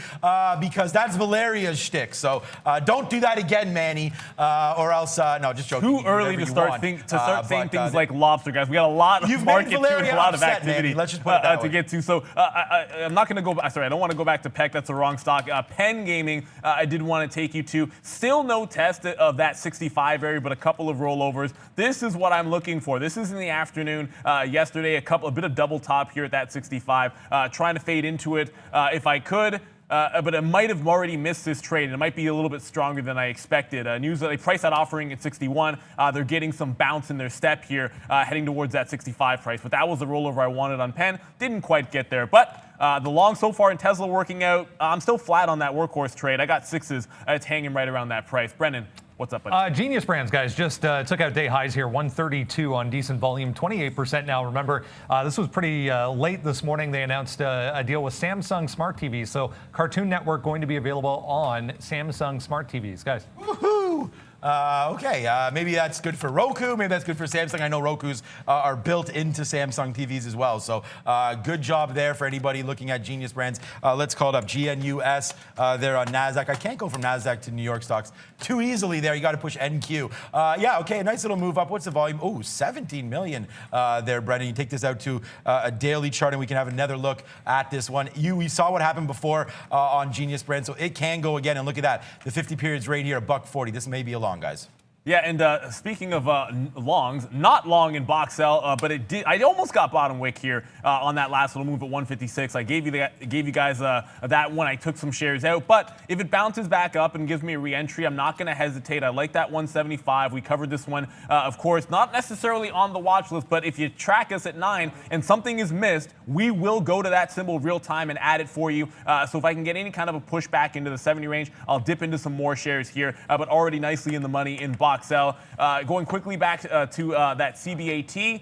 because that's Valeria's shtick. So don't do that again, Manny, or else, no, just joking. Too early to start saying things like lobster, guys. We got a lot of market to and a lot of activity Let's just put it that way. To get to. So I'm not going to go. Sorry, I don't want to go back to Peck. That's the wrong stock. Penn Gaming, I did want to take you to. Still no test of that 65 area, but a couple of rollovers. This is what I'm looking for. This is in the afternoon. Yesterday, a bit of double top here at that 65. Trying to fade into it if I could. But I might have already missed this trade. It might be a little bit stronger than I expected. News that they priced that offering at 61. They're getting some bounce in their step here, heading towards that 65 price. But that was the rollover I wanted on Penn. Didn't quite get there. But the long so far in Tesla working out. I'm still flat on that Workhorse trade. I got sixes. It's hanging right around that price. Brennan, what's up, buddy? Genius Brands, guys, just took out day highs here, 132 on decent volume, 28% now. Remember, this was pretty late this morning. They announced a deal with Samsung Smart TVs. So Cartoon Network going to be available on Samsung Smart TVs, guys. Woohoo! Okay, maybe that's good for Roku. Maybe that's good for Samsung. I know Rokus are built into Samsung TVs as well. So good job there for anybody looking at Genius Brands. Let's call it up. GNUS. They're on NASDAQ. I can't go from NASDAQ to New York stocks too easily there. You got to push NQ. Yeah, okay, a nice little move up. What's the volume? Oh, 17 million there, Brendan. You take this out to a daily chart and we can have another look at this one. We saw what happened before on Genius Brands, so it can go again. And look at that. The 50 periods right here, $1.40. This may be a long, guys. Yeah, and speaking of longs, not long in box sell, but it did. I almost got bottom wick here on that last little move at 156. I gave you guys that one. I took some shares out, but if it bounces back up and gives me a re-entry, I'm not going to hesitate. I like that 175. We covered this one, of course, not necessarily on the watch list, but if you track us at 9 and something is missed, we will go to that symbol real time and add it for you. So if I can get any kind of a push back into the 70 range, I'll dip into some more shares here, but already nicely in the money in box sell. Going quickly back to that CBAT,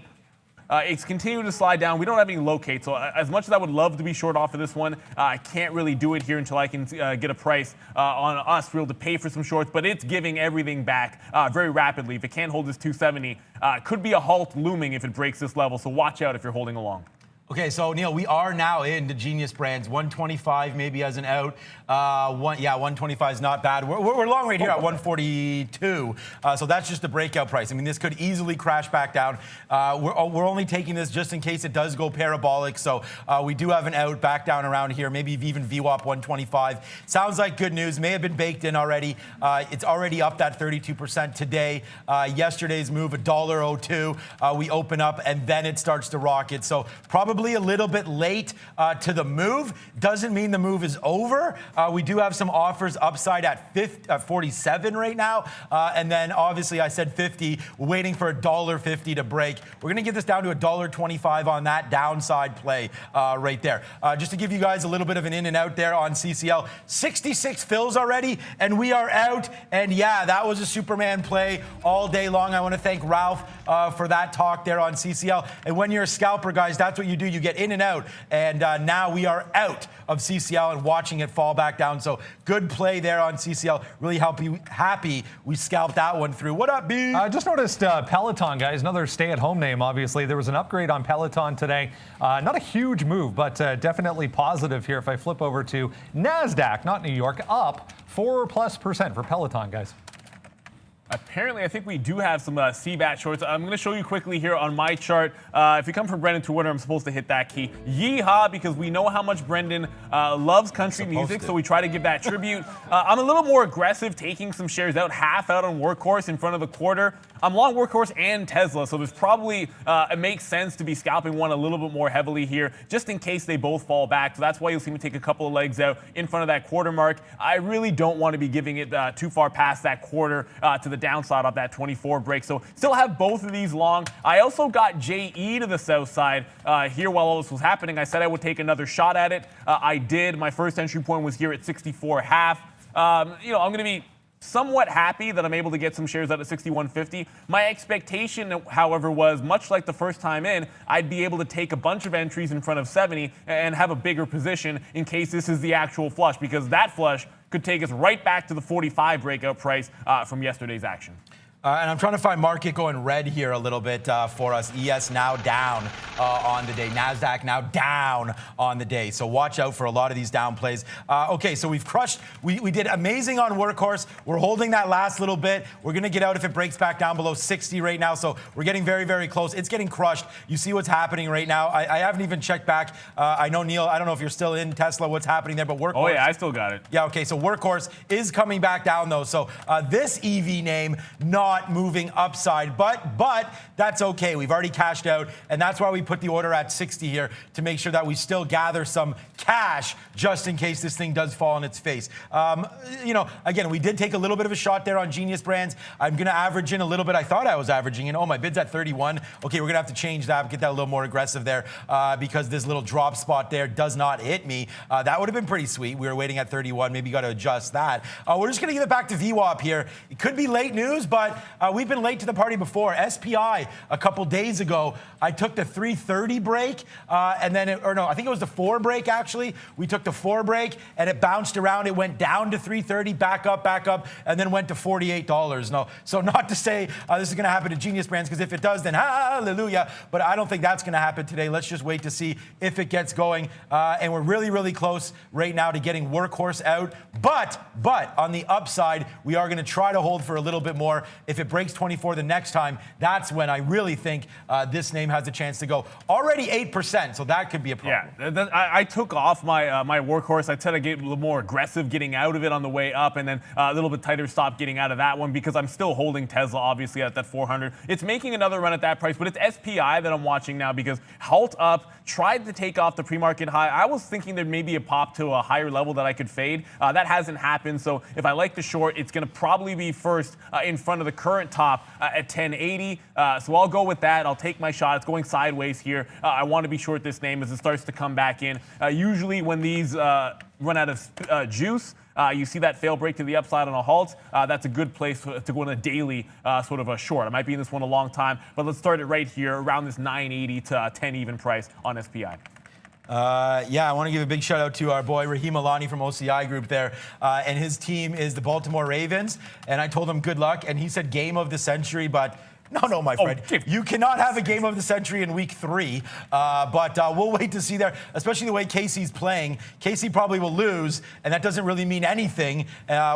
it's continuing to slide down. We don't have any locate, so as much as I would love to be short off of this one, I can't really do it here until I can get a price on us to be able to pay for some shorts, but it's giving everything back very rapidly. If it can't hold this 270, could be a halt looming if it breaks this level, so watch out if you're holding along. Okay, so Neil, we are now into Genius Brands. 125 maybe as an out. 125 is not bad. We're long right here at 142. So that's just the breakout price. I mean, this could easily crash back down. We're only taking this just in case it does go parabolic. So we do have an out back down around here. Maybe even VWAP 125. Sounds like good news. May have been baked in already. It's already up that 32% today. Yesterday's move, $1.02. We open up and then it starts to rocket. So probably a little bit late to the move. Doesn't mean the move is over. We do have some offers upside at 47 right now. And then obviously I said 50. We're waiting for $1.50 to break. We're going to get this down to $1.25 on that downside play right there. Just to give you guys a little bit of an in and out there on CCL. 66 fills already and we are out. And yeah, that was a Superman play all day long. I want to thank Ralph for that talk there on CCL. And when you're a scalper, guys, that's what you do. You get in and out, and now we are out of CCL and watching it fall back down. So good play there on CCL. Really happy we scalped that one through. What up, B? I just noticed Peloton, guys, another stay-at-home name, obviously. There was an upgrade on Peloton today. Not a huge move, but definitely positive here. If I flip over to NASDAQ, not New York, up 4+% for Peloton, guys. Apparently, I think we do have some CBAT shorts. I'm going to show you quickly here on my chart. If you come from Brendan Twitter, I'm supposed to hit that key. Yeehaw, because we know how much Brendan loves country music, so we try to give that tribute. I'm a little more aggressive, taking some shares out, half out on Workhorse in front of the quarter. I'm long Workhorse and Tesla, so there's probably, it makes sense to be scalping one a little bit more heavily here, just in case they both fall back. So that's why you'll see me take a couple of legs out in front of that quarter mark. I really don't want to be giving it too far past that quarter to the downside of that 24 break. So still have both of these long. I also got JE to the south side here while all this was happening. I said I would take another shot at it. I did. My first entry point was here at 64.5. I'm going to be somewhat happy that I'm able to get some shares out at 61.50. My expectation, however, was much like the first time in, I'd be able to take a bunch of entries in front of 70 and have a bigger position in case this is the actual flush, because that flush could take us right back to the 45 breakout price from yesterday's action. And I'm trying to find market going red here a little bit for us. ES now down on the day. NASDAQ now down on the day. So watch out for a lot of these down plays. Okay, so we've crushed. We did amazing on Workhorse. We're holding that last little bit. We're going to get out if it breaks back down below 60 right now. So we're getting very, very close. It's getting crushed. You see what's happening right now. I haven't even checked back. I know, Neil, I don't know if you're still in Tesla, what's happening there, but Workhorse. Oh, yeah, I still got it. Yeah, okay, so Workhorse is coming back down, though. So this EV name, not moving upside, but that's okay. We've already cashed out, and that's why we put the order at 60 here to make sure that we still gather some cash just in case this thing does fall on its face. Again, we did take a little bit of a shot there on Genius Brands. I'm going to average in a little bit. I thought I was averaging in. Oh, my bid's at 31. Okay, we're going to have to change that, get that a little more aggressive there because this little drop spot there does not hit me. That would have been pretty sweet. We were waiting at 31. Maybe you got to adjust that. We're just going to give it back to VWAP here. It could be late news, but we've been late to the party before. SPI, a couple days ago, I took the 330 break, and then, I think it was the 4 break, actually. We took the 4 break, and it bounced around. It went down to 330, back up, and then went to $48. No, so not to say this is going to happen to Genius Brands, because if it does, then hallelujah. But I don't think that's going to happen today. Let's just wait to see if it gets going. And we're really, really close right now to getting Workhorse out. But on the upside, we are going to try to hold for a little bit more. If it breaks 24 the next time, that's when I really think this name has a chance to go. Already 8%, so that could be a problem. Yeah, I took off my Workhorse. I said I'd get a little more aggressive getting out of it on the way up, and then a little bit tighter stop getting out of that one, because I'm still holding Tesla, obviously, at that 400. It's making another run at that price, but it's SPI that I'm watching now, because halt up, tried to take off the pre-market high. I was thinking there may be a pop to a higher level that I could fade. That hasn't happened, so if I like the short, it's going to probably be first in front of the current top at 1080. So I'll go with that. I'll take my shot. It's going sideways here. I want to be short this name as it starts to come back in. Usually when these run out of juice, you see that fail break to the upside on a halt. That's a good place to go on a daily sort of a short. I might be in this one a long time, but let's start it right here around this 980 to 10 even price on SPI. Yeah, I want to give a big shout out to our boy Raheem Alani from OCI Group there, and his team is the Baltimore Ravens, and I told him good luck, and he said game of the century, but no, my friend. You cannot have a game of the century in week 3, but we'll wait to see there, especially the way Casey's playing. Casey probably will lose, and that doesn't really mean anything.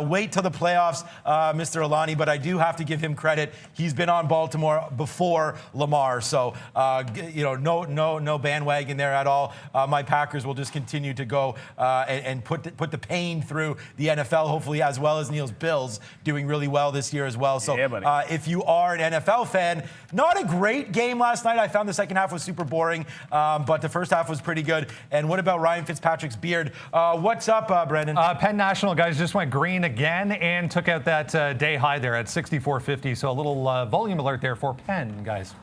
Wait till the playoffs, Mr. Alani, but I do have to give him credit. He's been on Baltimore before Lamar, so no bandwagon there at all. My Packers will just continue to go and put the pain through the NFL, hopefully, as well as Neil's Bills doing really well this year as well. So yeah, if you are an NFL fan, not a great game last night. I found the second half was super boring, but the first half was pretty good. And what about Ryan Fitzpatrick's beard? What's up, Brendan? Penn National, guys, just went green again and took out that day high there at 64.50. So a little volume alert there for Penn, guys.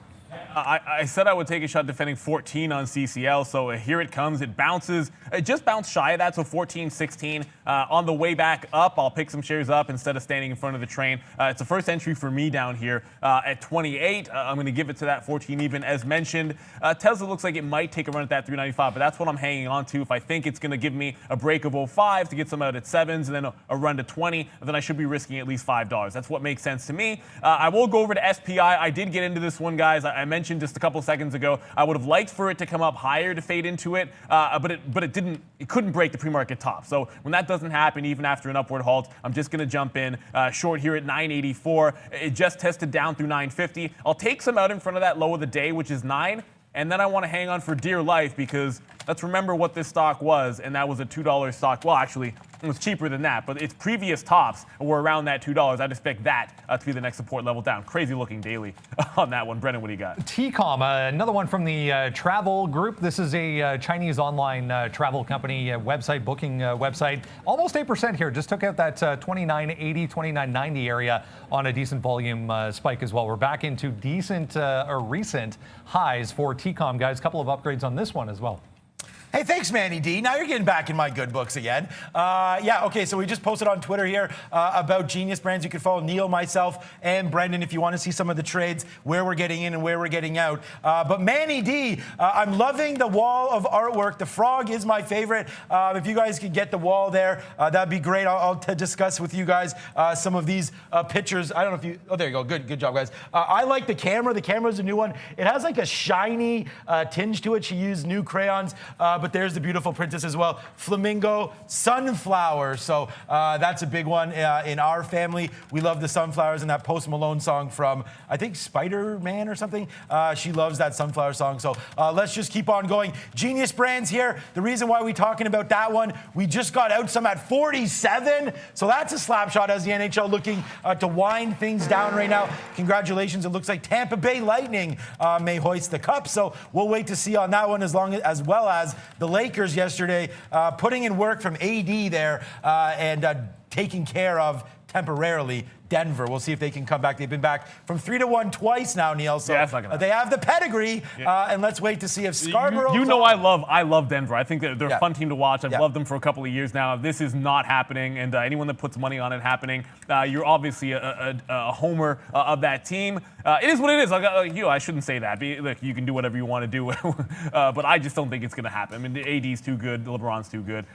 I said I would take a shot defending 14 on CCL, so here it comes. It bounces. It just bounced shy of that, so 14, 16. On the way back up, I'll pick some shares up instead of standing in front of the train. It's the first entry for me down here at 28. I'm going to give it to that 14 even. As mentioned, Tesla looks like it might take a run at that 395, but that's what I'm hanging on to. If I think it's going to give me a break of 05 to get some out at 7s and then a run to 20, then I should be risking at least $5. That's what makes sense to me. I will go over to SPI. I did get into this one, guys. I mentioned just a couple seconds ago, I would have liked for it to come up higher to fade into it, but it didn't. It couldn't break the pre-market top. So when that doesn't happen, even after an upward halt, I'm just going to jump in short here at 984. It just tested down through 950. I'll take some out in front of that low of the day, which is 9. And then I want to hang on for dear life, because let's remember what this stock was, and that was a $2 stock. Well, actually, it was cheaper than that, but its previous tops were around that $2. I'd expect that to be the next support level down. Crazy looking daily on that one. Brendan, what do you got? TCOM, another one from the travel group. This is a Chinese online travel company website, booking website. Almost 8% here. Just took out that 29.80, 29.90 area on a decent volume spike as well. We're back into decent or recent highs for TCOM, guys. A couple of upgrades on this one as well. Hey, thanks, Manny D. Now you're getting back in my good books again. Okay, so we just posted on Twitter here about Genius Brands. You can follow Neil, myself, and Brendan if you want to see some of the trades, where we're getting in and where we're getting out. But Manny D, I'm loving the wall of artwork. The frog is my favorite. If you guys could get the wall there, that'd be great. I'll discuss with you guys some of these pictures. I don't know if you... Oh, there you go. Good job, guys. I like the camera. The camera's a new one. It has like a shiny tinge to it. She used new crayons. But there's the beautiful princess as well. Flamingo, sunflower. So that's a big one in our family. We love the sunflowers and that Post Malone song from, I think, Spider-Man or something. She loves that sunflower song. So let's just keep on going. Genius Brands here. The reason why we're talking about that one, we just got out some at 47. So that's a slap shot as the NHL looking to wind things down right now. Congratulations. It looks like Tampa Bay Lightning may hoist the cup. So we'll wait to see on that one as well as the Lakers yesterday putting in work from AD there and taking care of temporarily Denver. We'll see if they can come back. They've been back from 3-1 twice now, Neil. So that's not gonna they have the pedigree, and let's wait to see if Scarborough. You know, I love Denver. I think that they're a fun team to watch. I've loved them for a couple of years now. This is not happening, and anyone that puts money on it happening, you're obviously a homer of that team. It is what it is. I shouldn't say that. Look, you can do whatever you want to do, but I just don't think it's going to happen. I mean, the AD's too good, LeBron's too good.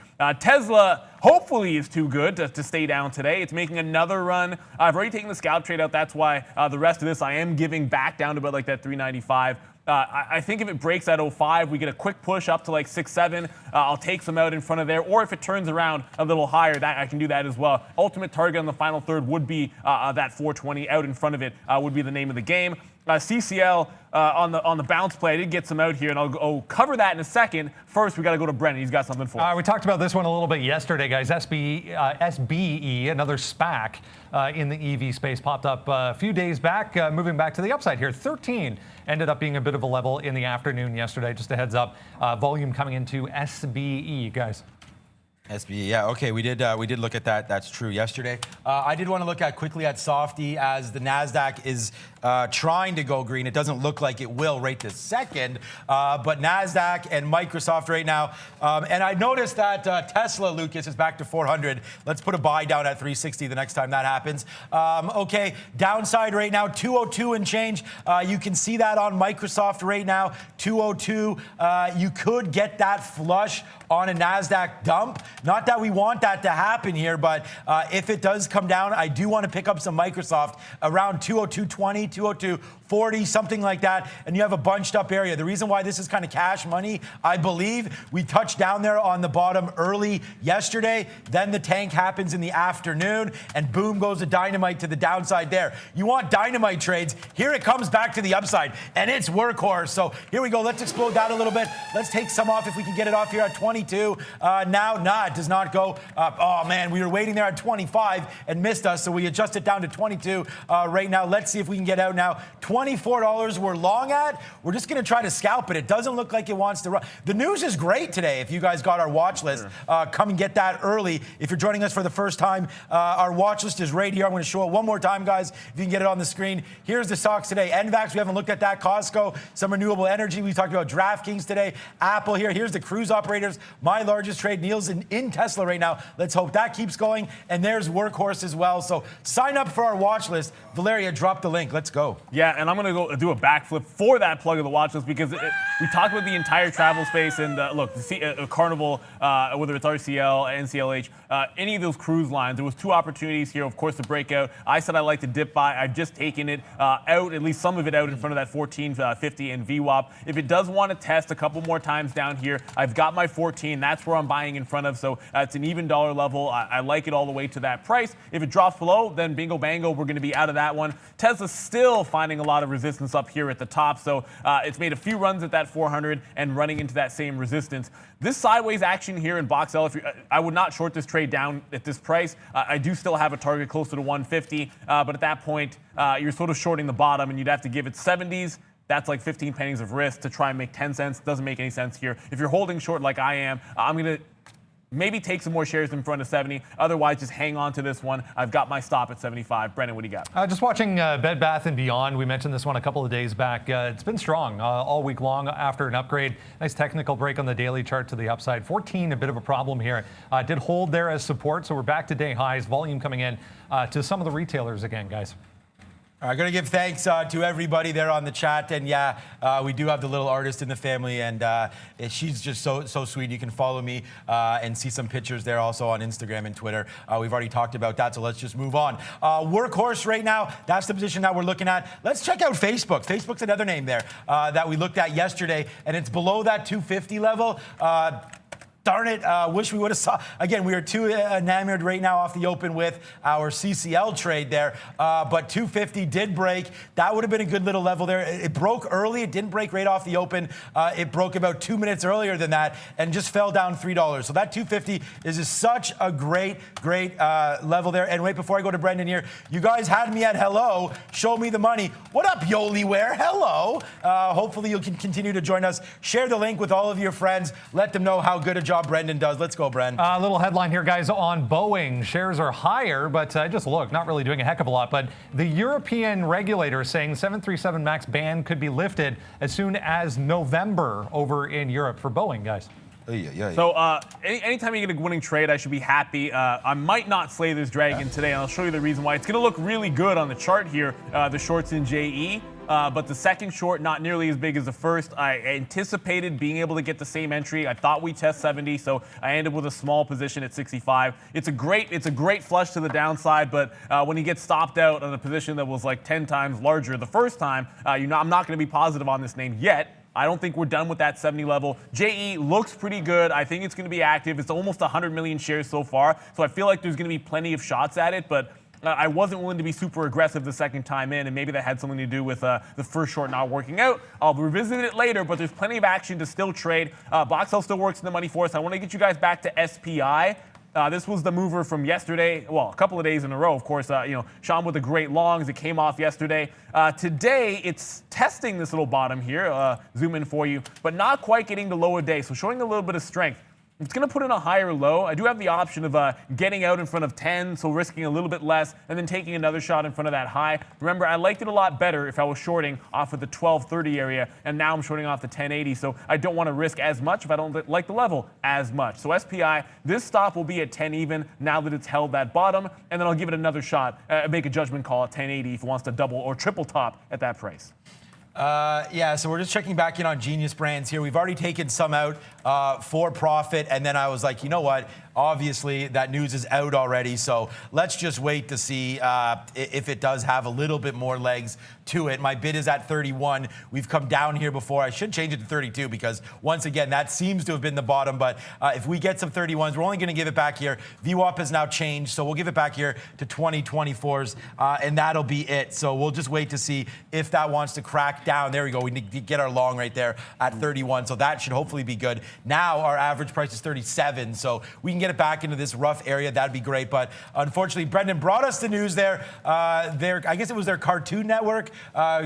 Tesla hopefully is too good to stay down today. It's making another run. I've already taken the scalp trade out. That's why the rest of this I am giving back down to about like that 395. I think if it breaks at 05, we get a quick push up to like 6-7. I'll take some out in front of there. Or if it turns around a little higher, that I can do that as well. Ultimate target on the final third would be that 420. Out in front of it would be the name of the game. CCL on the bounce play. I did get some out here, and I'll cover that in a second. First, we got to go to Brennan. He's got something for us. We talked about this one a little bit yesterday, guys. SBE, another SPAC in the EV space, popped up a few days back, moving back to the upside here. 13 ended up being a bit of a level in the afternoon yesterday. Just a heads up, volume coming into SBE, guys. SBE, yeah, okay, we did look at that. That's true yesterday. I did want to look quickly at Softy as the NASDAQ is trying to go green. It doesn't look like it will right this second, but NASDAQ and Microsoft right now. And I noticed that Tesla, Lucas, is back to 400. Let's put a buy down at 360 the next time that happens. Okay, downside right now, 202 and change. You can see that on Microsoft right now, 202. You could get that flush on a NASDAQ dump. Not that we want that to happen here, but if it does come down, I do want to pick up some Microsoft around 202.20, 202.40, something like that, and you have a bunched up area. The reason why this is kind of cash money, I believe, we touched down there on the bottom early yesterday, then the tank happens in the afternoon, and boom goes the dynamite to the downside there. You want dynamite trades, here it comes back to the upside, and it's workhorse. So here we go, let's explode that a little bit. Let's take some off if we can get it off here at 22. It does not go. Oh man, we were waiting there at 25 and missed us, so we adjust it down to 22 right now. Let's see if we can get out now. $24 we're long at. We're just going to try to scalp it. It doesn't look like it wants to run. The news is great today. If you guys got our watch list, come and get that early. If you're joining us for the first time, our watch list is right here. I'm going to show it one more time, guys, if you can get it on the screen. Here's the stocks today. NVAX, we haven't looked at that. Costco, some renewable energy. We talked about DraftKings today. Apple here. Here's the cruise operators. My largest trade. Neil's in Tesla right now. Let's hope that keeps going. And there's Workhorse as well. So sign up for our watch list. Valeria, drop the link. Let's go. Yeah, and I'm going to go do a backflip for that plug of the watch list because we talked about the entire travel space. And look, Carnival, whether it's RCL, NCLH, any of those cruise lines, there was two opportunities here, of course, to break out. I said I like to dip buy. I've just taken it out, at least some of it out in front of that 1450 in VWAP. If it does want to test a couple more times down here, I've got my 14. That's where I'm buying in front of. So it's an even dollar level. I like it all the way to that price. If it drops below, then bingo bango, we're going to be out of that one. Tesla's still finding a lot of resistance up here at the top. So it's made a few runs at that 400 and running into that same resistance. This sideways action here in Box L, I would not short this trade down at this price. I do still have a target closer to 150, but at that point, you're sort of shorting the bottom, and you'd have to give it 70s. That's like 15 pennies of risk to try and make 10 cents. Doesn't make any sense here. If you're holding short like I am, I'm going to maybe take some more shares in front of 70. Otherwise, just hang on to this one. I've got my stop at 75. Brennan, what do you got? Just watching Bed Bath & Beyond. We mentioned this one a couple of days back. It's been strong all week long after an upgrade. Nice technical break on the daily chart to the upside. 14, a bit of a problem here. Did hold there as support, so we're back to day highs. Volume coming in to some of the retailers again, guys. I'm going to give thanks to everybody there on the chat. And yeah, we do have the little artist in the family, and she's just so sweet. You can follow me and see some pictures there also on Instagram and Twitter. We've already talked about that, so let's just move on. Workhorse right now, that's the position that we're looking at. Let's check out Facebook. Facebook's another name there that we looked at yesterday, and it's below that 250 level. Darn it, wish we would have saw. Again, we are too enamored right now off the open with our CCL trade there. But 250 did break. That would have been a good little level there. It broke early. It didn't break right off the open. It broke about 2 minutes earlier than that and just fell down $3. So that 250 is just such a great level there. And wait, before I go to Brendan here, you guys had me at hello. Show me the money. What up, Yoliware? Hello. Hopefully you can continue to join us. Share the link with all of your friends. Let them know how good a job Brendan does. Let's go, Bren. A little headline here, guys, on Boeing. Shares are higher, but just look, not really doing a heck of a lot. But the European regulator is saying 737 MAX ban could be lifted as soon as November over in Europe for Boeing, guys. So anytime you get a winning trade, I should be happy. I might not slay this dragon today, and I'll show you the reason why. It's going to look really good on the chart here, the shorts in JE. But the second short, not nearly as big as the first. I anticipated being able to get the same entry. I thought we'd test 70, so I ended with a small position at 65. It's a great flush to the downside, but when you get stopped out on a position that was like 10 times larger the first time, I'm not going to be positive on this name yet. I don't think we're done with that 70 level. JE looks pretty good. I think it's going to be active. It's almost 100 million shares so far, so I feel like there's going to be plenty of shots at it, but I wasn't willing to be super aggressive the second time in, and maybe that had something to do with the first short not working out. I'll revisit it later, but there's plenty of action to still trade. Box sell still works in the money for us. I want to get you guys back to SPI. This was the mover from yesterday. Well, a couple of days in a row, of course. Sean with the great longs. It came off yesterday. Today, it's testing this little bottom here. Zoom in for you, but not quite getting the lower day. So showing a little bit of strength. It's going to put in a higher low. I do have the option of getting out in front of 10, so risking a little bit less, and then taking another shot in front of that high. Remember, I liked it a lot better if I was shorting off of the 1230 area, and now I'm shorting off the 1080, so I don't want to risk as much if I don't like the level as much. So SPI, this stop will be at 10 even now that it's held that bottom, and then I'll give it another shot, make a judgment call at 1080 if it wants to double or triple top at that price. So we're just checking back in on Genius Brands here. We've already taken some out for profit, and then I was like, you know what? Obviously, that news is out already, so let's just wait to see if it does have a little bit more legs to it. My bid is at 31. We've come down here before. I should change it to 32 because, once again, that seems to have been the bottom, but if we get some 31s, we're only going to give it back here. VWAP has now changed, so we'll give it back here to 2024s, and that'll be it. So we'll just wait to see if that wants to crack down. There we go. We need to get our long right there at 31, so that should hopefully be good. Now our average price is 37, so we can get it back into this rough area. That'd be great, but unfortunately, Brendan brought us the news there. I guess it was their Cartoon Network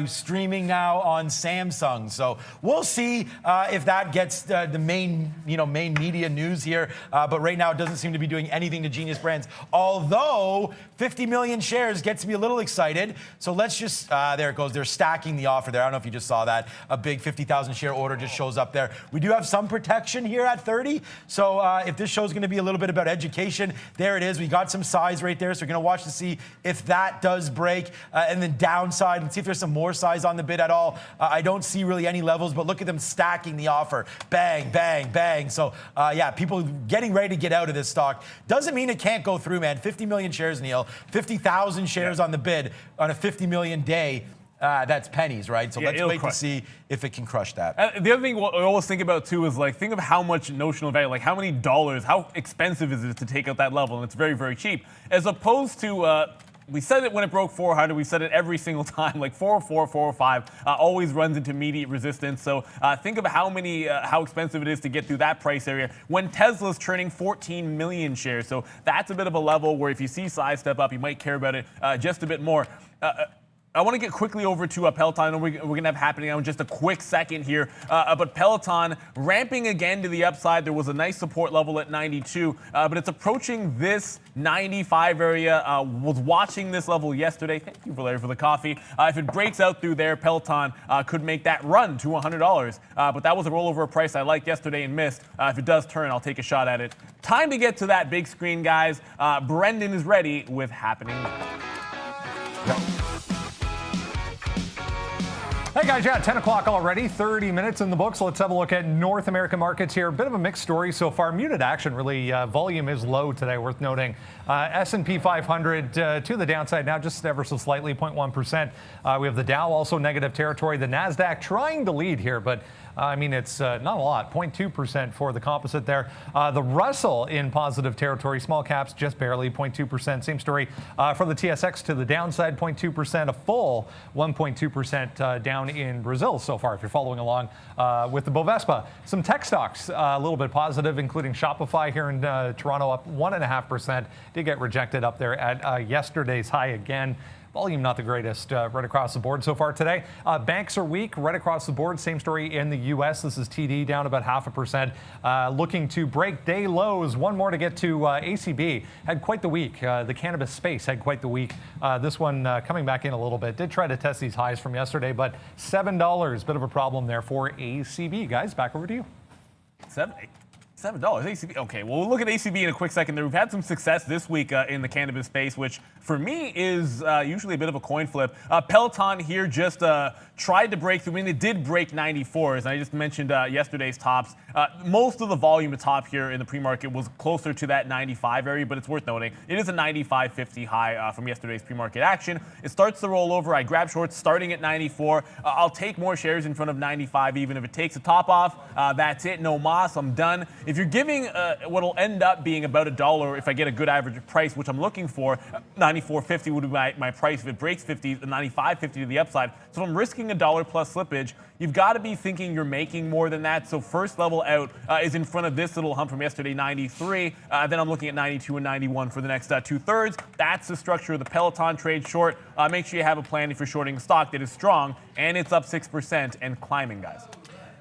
streaming now on Samsung, so we'll see if that gets the main media news here, but right now it doesn't seem to be doing anything to Genius Brands, although 50 million shares gets me a little excited. So let's just, there it goes. They're stacking the offer there. I don't know if you just saw that. A big 50,000 share order just shows up there. We do have some protection here at 30. So if this show is going to be a little bit about education, there it is. We got some size right there. So we're going to watch to see if that does break. And then downside, and see if there's some more size on the bid at all. I don't see really any levels, but look at them stacking the offer. Bang, bang, bang. So people getting ready to get out of this stock. Doesn't mean it can't go through, man. 50 million shares, Neil. 50,000 shares on the bid on a 50 million day. That's pennies, right? So let's wait to see if it can crush that. The other thing I always think about too is think of how much notional value, like how many dollars, how expensive is it to take out that level, and it's very, very cheap. As opposed to, we said it when it broke 400, we said it every single time, like 404, 405, always runs into immediate resistance. So think of how expensive it is to get through that price area when Tesla's turning 14 million shares. So that's a bit of a level where if you see size step up, you might care about it just a bit more. I want to get quickly over to Peloton. I know we're going to have happening in just a quick second here. But Peloton ramping again to the upside. There was a nice support level at 92, but it's approaching this 95 area. Was watching this level yesterday. Thank you, Valerie, for the coffee. If it breaks out through there, Peloton could make that run to $100. But that was a rollover price I liked yesterday and missed. If it does turn, I'll take a shot at it. Time to get to that big screen, guys. Brendan is ready with happening now. Hey guys, 10 o'clock already, 30 minutes in the books. Let's have a look at North American markets here. A bit of a mixed story so far. Muted action, really. Volume is low today, worth noting. S&P 500 to the downside now, just ever so slightly, 0.1%. We have the Dow also negative territory. The NASDAQ trying to lead here, but it's not a lot, 0.2% for the composite there. The Russell in positive territory, small caps just barely 0.2%. Same story for the TSX to the downside, 0.2%, a full 1.2% down in Brazil so far, if you're following along with the BOVESPA. Some tech stocks a little bit positive, including Shopify here in Toronto, up 1.5%. Did get rejected up there at yesterday's high again. volume not the greatest right across the board so far today. Banks are weak right across the board. Same story in the U.S. This is TD down about 0.5%, looking to break day lows. One more to get to. ACB had quite the week. The cannabis space had quite the week. This one coming back in a little bit. Did try to test these highs from yesterday, but $7, bit of a problem there for ACB. Guys, back over to you. $7 ACB. Okay, well, we'll look at ACB in a quick second there. We've had some success this week in the cannabis space, which for me is usually a bit of a coin flip. Peloton here just tried to break through. I mean, it did break 94s, and I just mentioned yesterday's tops. Most of the volume at top here in the pre-market was closer to that 95 area, but it's worth noting it is a 95.50 high from yesterday's pre-market action. It starts to roll over. I grab shorts starting at 94. I'll take more shares in front of 95, even if it takes a top off. That's it. No mas. I'm done. If you're giving what'll end up being about $1, if I get a good average price, which I'm looking for, 94.50 would be my price. If it breaks 50, 95.50 to the upside. So if I'm risking $1 plus slippage, you've got to be thinking you're making more than that. So first level out is in front of this little hump from yesterday, 93. Then I'm looking at 92 and 91 for the next 2/3. That's the structure of the Peloton trade short. Make sure you have a plan if you're shorting a stock that is strong and it's up 6% and climbing, guys.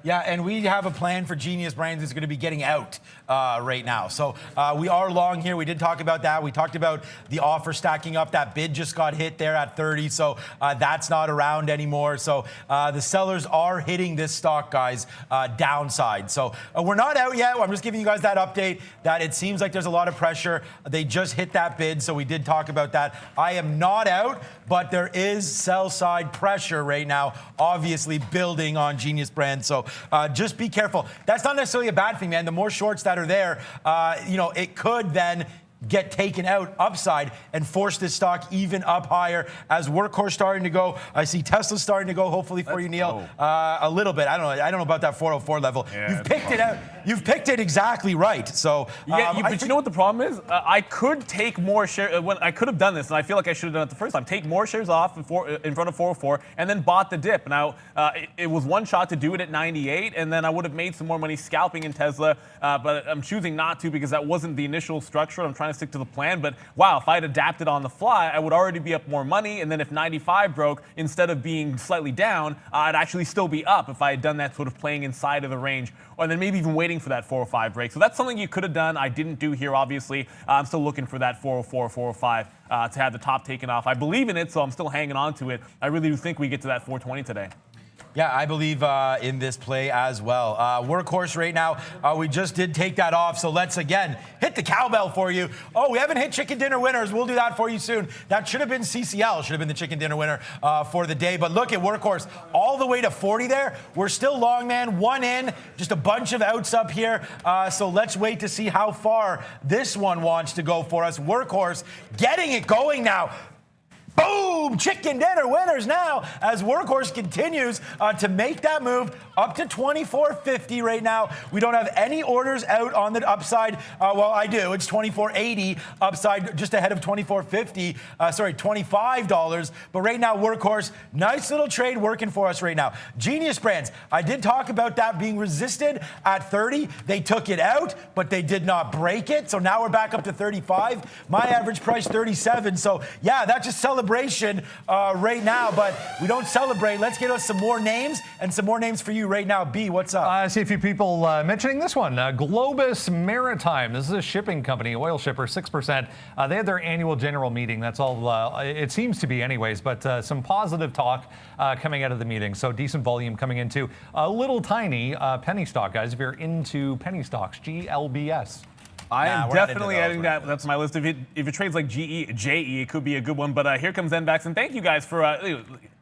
Yeah, and we have a plan for Genius Brands that's going to be getting out right now. So we are long here. We did talk about that. We talked about the offer stacking up. That bid just got hit there at 30, so that's not around anymore. So the sellers are hitting this stock, guys, downside. So we're not out yet. I'm just giving you guys that update that it seems like there's a lot of pressure. They just hit that bid, so we did talk about that. I am not out, but there is sell-side pressure right now, obviously building on Genius Brands. So just be careful. That's not necessarily a bad thing, man. The more shorts that are there, it could then get taken out upside and force this stock even up higher as Workhorse starting to go. I see Tesla starting to go, hopefully for you, Neil, a little bit. I don't know about that 404 level. Yeah, you've picked it out. You've picked it exactly right. So but you know what the problem is? I could take more shares. When I could have done this, and I feel like I should have done it the first time. Take more shares off in front of 404, and then bought the dip. Now it was one shot to do it at 98, and then I would have made some more money scalping in Tesla. But I'm choosing not to because that wasn't the initial structure. I'm trying to stick to the plan. But wow, if I had adapted on the fly, I would already be up more money. And then if 95 broke, instead of being slightly down, I'd actually still be up if I had done that sort of playing inside of the range, or then maybe even waiting for that 405 break. So that's something you could have done. I didn't do here, obviously. I'm still looking for that 404, 405 to have the top taken off. I believe in it, so I'm still hanging on to it. I really do think we get to that 420 today. Yeah, I believe in this play as well. Workhorse right now, we just did take that off, so let's again hit the cowbell for you. Oh, we haven't hit chicken dinner winners. We'll do that for you soon. That should have been CCL, should have been the chicken dinner winner for the day. But look at Workhorse, all the way to 40 there. We're still long, man. One in, just a bunch of outs up here. So let's wait to see how far this one wants to go for us. Workhorse getting it going now. Boom! Chicken dinner winners now as Workhorse continues to make that move up to 24.50 right now. We don't have any orders out on the upside. Well, I do. It's 24.80 upside, just ahead of 24.50. $25. But right now, Workhorse, nice little trade working for us right now. Genius Brands, I did talk about that being resisted at 30. They took it out, but they did not break it. So now we're back up to 35. My average price, 37. So yeah, that's just celebration right now, but we don't celebrate. Let's get us some more names and some more names for you right now. B, what's up? I see a few people mentioning this one. Globus Maritime. This is a shipping company, oil shipper, 6%. They had their annual general meeting. That's all it seems to be anyways, but some positive talk coming out of the meeting. So decent volume coming into a little tiny penny stock, guys. If you're into penny stocks, GLBS. I am definitely adding that. That's my list. If it trades like JE, it could be a good one. But here comes NVAX, and thank you guys for.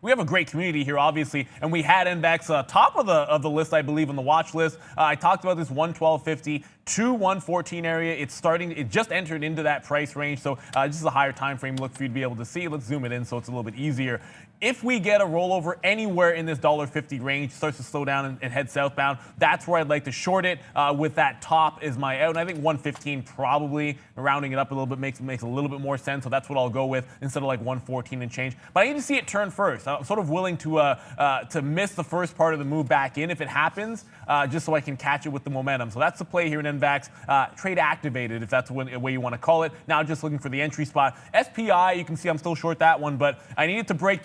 We have a great community here, obviously, and we had NVAX top of the list, I believe, on the watch list. I talked about this 112.50 to 114 area. It just entered into that price range, so this is a higher time frame look for you to be able to see. Let's zoom it in so it's a little bit easier. If we get a rollover anywhere in this $1.50 range, starts to slow down and head southbound, that's where I'd like to short it with that top is my out. And I think 115 probably, rounding it up a little bit, makes a little bit more sense. So that's what I'll go with instead of like 114 and change. But I need to see it turn first. I'm sort of willing to miss the first part of the move back in if it happens, just so I can catch it with the momentum. So that's the play here in NVAX. Trade activated, if that's the way you want to call it. Now just looking for the entry spot. SPI, you can see I'm still short that one, but I need it to break.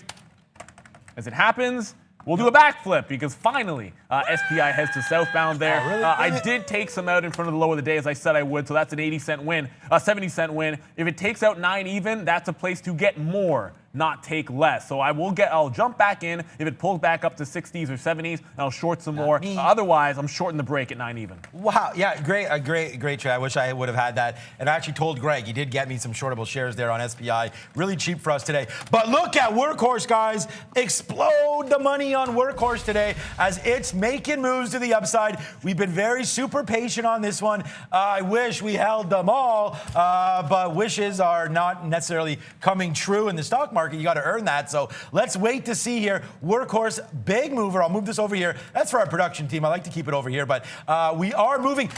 As it happens, we'll do a backflip because finally SPI heads to southbound there. Oh, really? I did take some out in front of the low of the day as I said I would, so that's an 80-cent win, 70-cent win. If it takes out 9 even, that's a place to get more, not take less. So I'll jump back in if it pulls back up to 60s or 70s, and I'll short some more. Otherwise, I'm shorting the break at 9 even. Wow, yeah, great trade. I wish I would have had that. And I actually told Greg, he did get me some shortable shares there on SPI. Really cheap for us today. But look at Workhorse, guys. Explode the money on Workhorse today as it's making moves to the upside. We've been very super patient on this one. I wish we held them all, but wishes are not necessarily coming true in the stock market. You got to earn that. So let's wait to see here. Workhorse, big mover. I'll move this over here. That's for our production team. I like to keep it over here, but we are moving.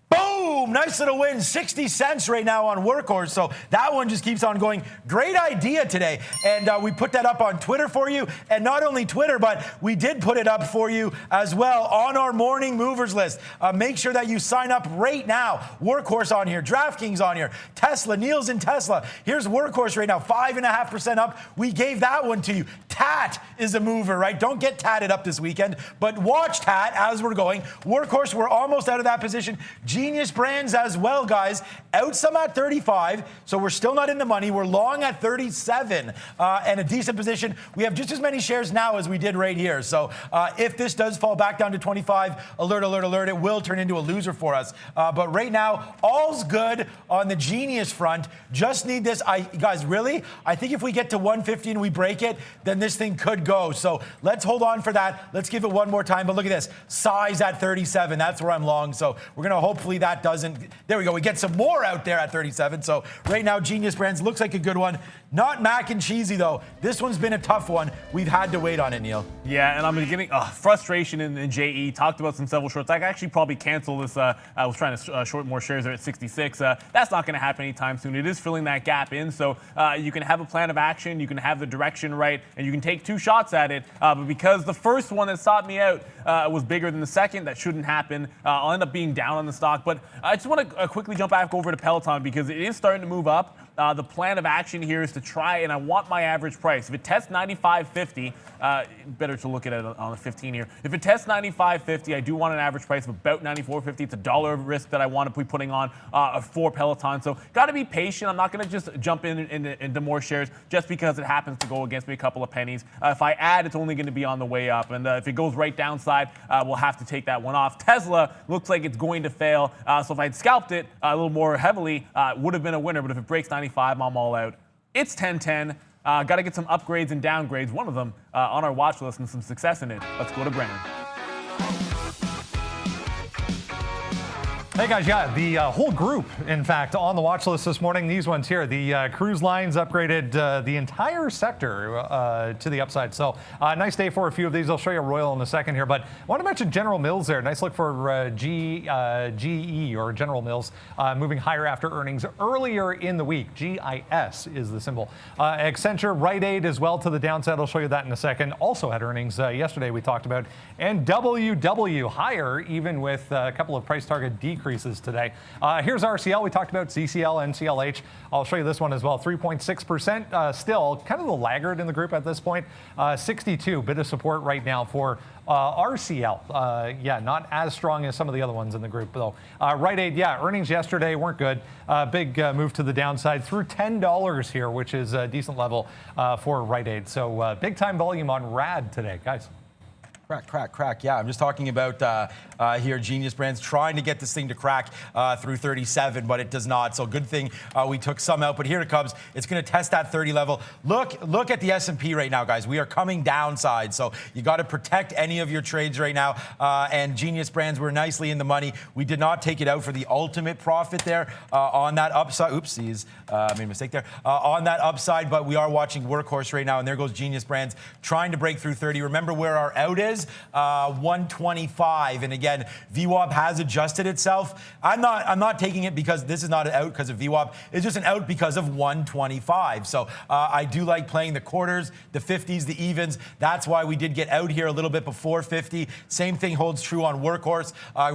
Boom! Nice little win, 60 cents right now on Workhorse. So that one just keeps on going. Great idea today. And we put that up on Twitter for you. And not only Twitter, but we did put it up for you as well on our morning movers list. Make sure that you sign up right now. Workhorse on here, DraftKings on here, Tesla, Neil's in Tesla. Here's Workhorse right now, 5.5% up. We gave that one to you. TAT is a mover, right? Don't get tatted up this weekend, but watch TAT as we're going. Workhorse, we're almost out of that position. Genius Brands as well, guys. Out some at 35, so we're still not in the money. We're long at 37 and a decent position. We have just as many shares now as we did right here. So if this does fall back down to 25, alert, it will turn into a loser for us. But right now, all's good on the Genius front. Just need this. Guys, really? I think if we get to 150 and we break it, then this thing could go. So let's hold on for that. Let's give it one more time. But look at this. Size at 37. That's where I'm long. So we're going to hopefully that doesn't. There we go. We get some more out there at 37. So right now, Genius Brands looks like a good one. Not mac and cheesy, though. This one's been a tough one. We've had to wait on it, Neil. Yeah, and I'm getting frustration in JE. Talked about some several shorts. I could actually probably cancel this. I was trying to short more shares there at 66. That's not going to happen anytime soon. It is filling that gap in. So you can have a plan of action. You can have the direction right. And you can take 2 shots at it. But because the first one that stopped me out was bigger than the second, that shouldn't happen. I'll end up being down on the stock. But I just want to quickly jump back over to Peloton because it is starting to move up. The plan of action here is to try, and I want my average price. If it tests 95.50, better to look at it on the 15 here. If it tests 95.50, I do want an average price of about 94.50. It's $1 of risk that I want to be putting on for Peloton. So got to be patient. I'm not going to just jump into more shares just because it happens to go against me a couple of pennies. If I add, it's only going to be on the way up. And if it goes right downside, we'll have to take that one off. Tesla looks like it's going to fail. So if I'd scalped it a little more heavily, would have been a winner. But if it breaks 95, I'm all out. It's 10-10. Got to get some upgrades and downgrades, one of them on our watch list and some success in it. Let's go to Brennan. Hey guys, yeah, the whole group, in fact, on the watch list this morning. These ones here, the cruise lines upgraded the entire sector to the upside. So nice day for a few of these. I'll show you Royal in a second here, but I want to mention General Mills there. Nice look for GE or General Mills moving higher after earnings earlier in the week. GIS is the symbol. Accenture, Rite Aid as well to the downside. I'll show you that in a second. Also had earnings yesterday we talked about. And WW higher even with a couple of price target decreases today. Here's RCL. We talked about CCL and CLH. I'll show you this one as well. 3.6%. Still kind of the laggard in the group at this point. 62. Bit of support right now for RCL. Yeah, not as strong as some of the other ones in the group, though. Rite Aid, yeah, earnings yesterday weren't good. Big move to the downside through $10 here, which is a decent level for Rite Aid. So big time volume on RAD today, guys. Crack. Yeah, I'm just talking about here, Genius Brands trying to get this thing to crack through 37, but it does not. So good thing we took some out, but here it comes. It's going to test that 30 level. Look at the S&P right now, guys. We are coming downside, so you got to protect any of your trades right now. And Genius Brands, we're nicely in the money. We did not take it out for the ultimate profit there on that upside. Oopsies, made a mistake there. On that upside, but we are watching Workhorse right now, and there goes Genius Brands trying to break through 30. Remember where our out is? 125, and again, VWAP has adjusted itself. I'm not taking it because this is not an out because of VWAP. It's just an out because of 125. So I do like playing the quarters, the 50s, the evens. That's why we did get out here a little bit before 50. Same thing holds true on Workhorse.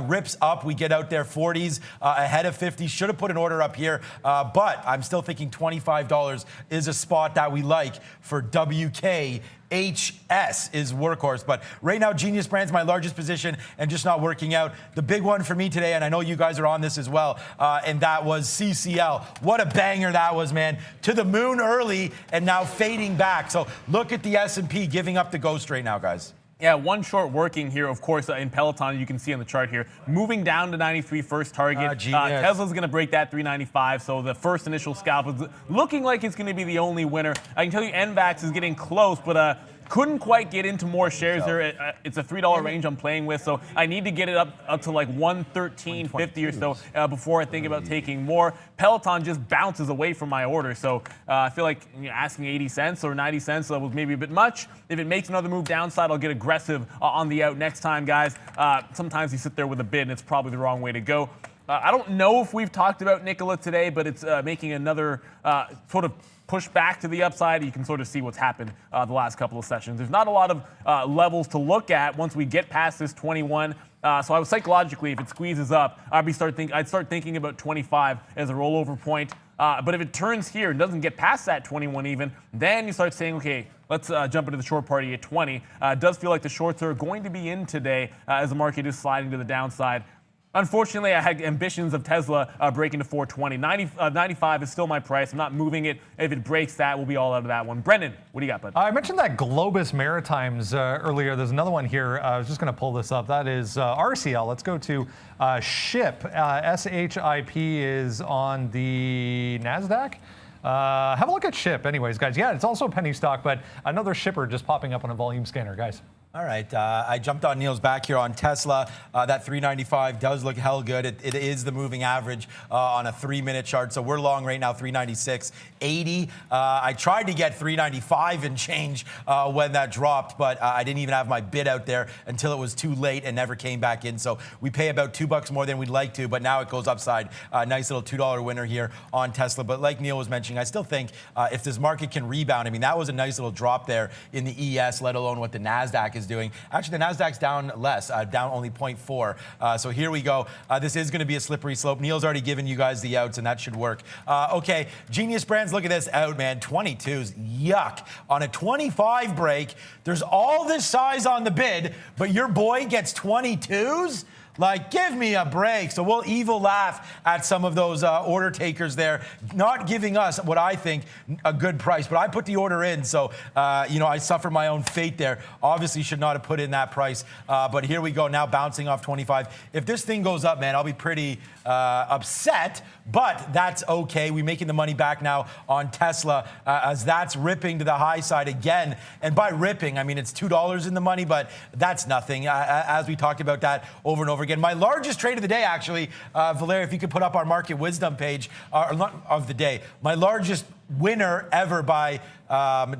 Rips up, we get out there 40s ahead of 50. Should have put an order up here, but I'm still thinking $25 is a spot that we like for WK. HS is Workhorse, but right now Genius Brands my largest position and just not working out. The big one for me today, and I know you guys are on this as well, and that was CCL. What a banger that was, man. To the moon early and now fading back. So look at the S&P giving up the ghost right now, guys. Yeah, one short working here, of course, in Peloton, you can see on the chart here, moving down to 93 first target. Tesla's going to break that 395, so the first initial scalp is looking like it's going to be the only winner. I can tell you NVAX is getting close, but couldn't quite get into more shares there. It's a $3 range I'm playing with, so I need to get it up to like 113.50 or so before I think about taking more. Peloton just bounces away from my order, so I feel like asking 80 cents or 90 cents was maybe a bit much. If it makes another move downside, I'll get aggressive on the out next time, guys. Sometimes you sit there with a bid, and it's probably the wrong way to go. I don't know if we've talked about Nikola today, but it's making another sort of push back to the upside. You can sort of see what's happened the last couple of sessions. There's not a lot of levels to look at once we get past this 21. So I was psychologically, if it squeezes up, I'd start thinking about 25 as a rollover point. But if it turns here and doesn't get past that 21 even, then you start saying, okay, let's jump into the short party at 20. It does feel like the shorts are going to be in today as the market is sliding to the downside. Unfortunately, I had ambitions of Tesla breaking to 420. 95 is still my price. I'm not moving it. If it breaks that, we'll be all out of that one. Brendan, what do you got, bud? I mentioned that Globus Maritimes earlier. There's another one here. I was just going to pull this up. That is RCL. Let's go to SHIP. SHIP is on the NASDAQ. Have a look at SHIP anyways, guys. Yeah, it's also a penny stock, but another shipper just popping up on a volume scanner, guys. All right, I jumped on Neil's back here on Tesla. That 395 does look hell good. It is the moving average on a 3-minute chart. So we're long right now, 396.80. I tried to get 395 and change when that dropped, but I didn't even have my bid out there until it was too late and never came back in. So we pay about $2 more than we'd like to, but now it goes upside. Nice little $2 winner here on Tesla. But like Neil was mentioning, I still think if this market can rebound, I mean, that was a nice little drop there in the ES, let alone what the NASDAQ is doing. Actually, the NASDAQ's down less, down only 0.4. So here we go. This is going to be a slippery slope. Neil's already given you guys the outs, and that should work. Okay, Genius Brands, look at this out, man. 22s, yuck. On a 25 break, there's all this size on the bid, but your boy gets 22s? Like, give me a break. So we'll evil laugh at some of those order takers there, not giving us what I think a good price. But I put the order in, so I suffer my own fate there. Obviously, should not have put in that price. But here we go, now bouncing off 25. If this thing goes up, man, I'll be pretty upset. But that's okay. We're making the money back now on Tesla as that's ripping to the high side again. And by ripping, I mean it's $2 in the money, but that's nothing. As we talked about that over and over again. My largest trade of the day, actually, Valeria, if you could put up our market wisdom page of the day. My largest winner ever by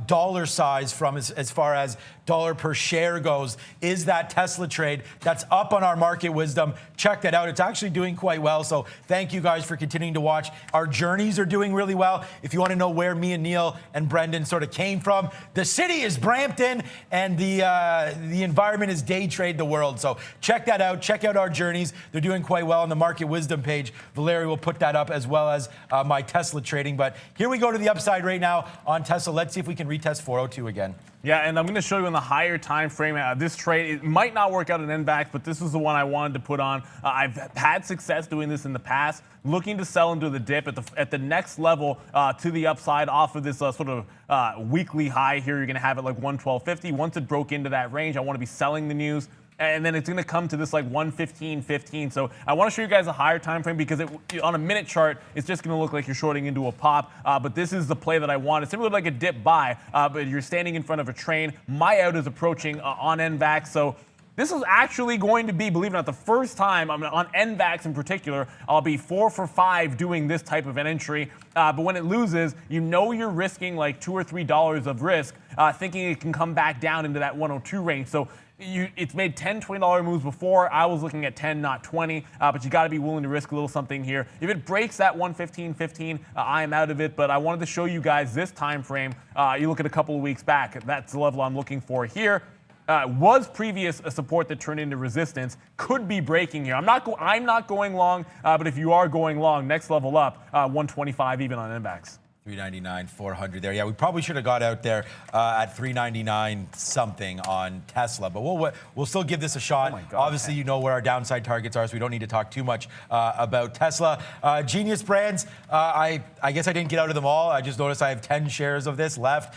dollar size from as far as dollar per share goes is that Tesla trade. That's up on our market wisdom. Check that out. It's actually doing quite well. So thank you guys for continuing to watch. Our journeys are doing really well. If you want to know where me and Neil and Brendan sort of came from, the city is Brampton and the environment is day trade the world. So check that out. Check out our journeys. They're doing quite well on the market wisdom page. Valeria will put that up as well as my Tesla trading. But here we go to to the upside right now on Tesla. Let's see if we can retest 402 again. Yeah, and I'm going to show you in the higher time frame. This trade, it might not work out in NVAX, but this is the one I wanted to put on. I've had success doing this in the past, looking to sell into the dip at the next level to the upside off of this sort of weekly high here. You're going to have it like 112.50. Once it broke into that range, I want to be selling the news. And then it's going to come to this like 115.15. So I want to show you guys a higher time frame because on a minute chart, it's just going to look like you're shorting into a pop. But this is the play that I want. It's similar to like a dip buy, but you're standing in front of a train. My out is approaching on NVAX. So this is actually going to be, believe it or not, the first time on NVAX in particular, I'll be 4 for 5 doing this type of an entry. But when it loses, you know you're risking like $2 or $3 of risk, thinking it can come back down into that 102 range. So it's made $10, $20 moves before. I was looking at 10, not 20, but you got to be willing to risk a little something here. If it breaks that 115.15, I am out of it, but I wanted to show you guys this time frame. You look at a couple of weeks back, that's the level I'm looking for here. Was previous a support that turned into resistance, could be breaking here. I'm not going long, but if you are going long, next level up, 125 even on NVAX. 399, 400 there. Yeah, we probably should have got out there at 399 something on Tesla, but we'll still give this a shot. Oh my God, obviously, you know where our downside targets are, so we don't need to talk too much about Tesla. Genius Brands, I guess I didn't get out of them all. I just noticed I have 10 shares of this left.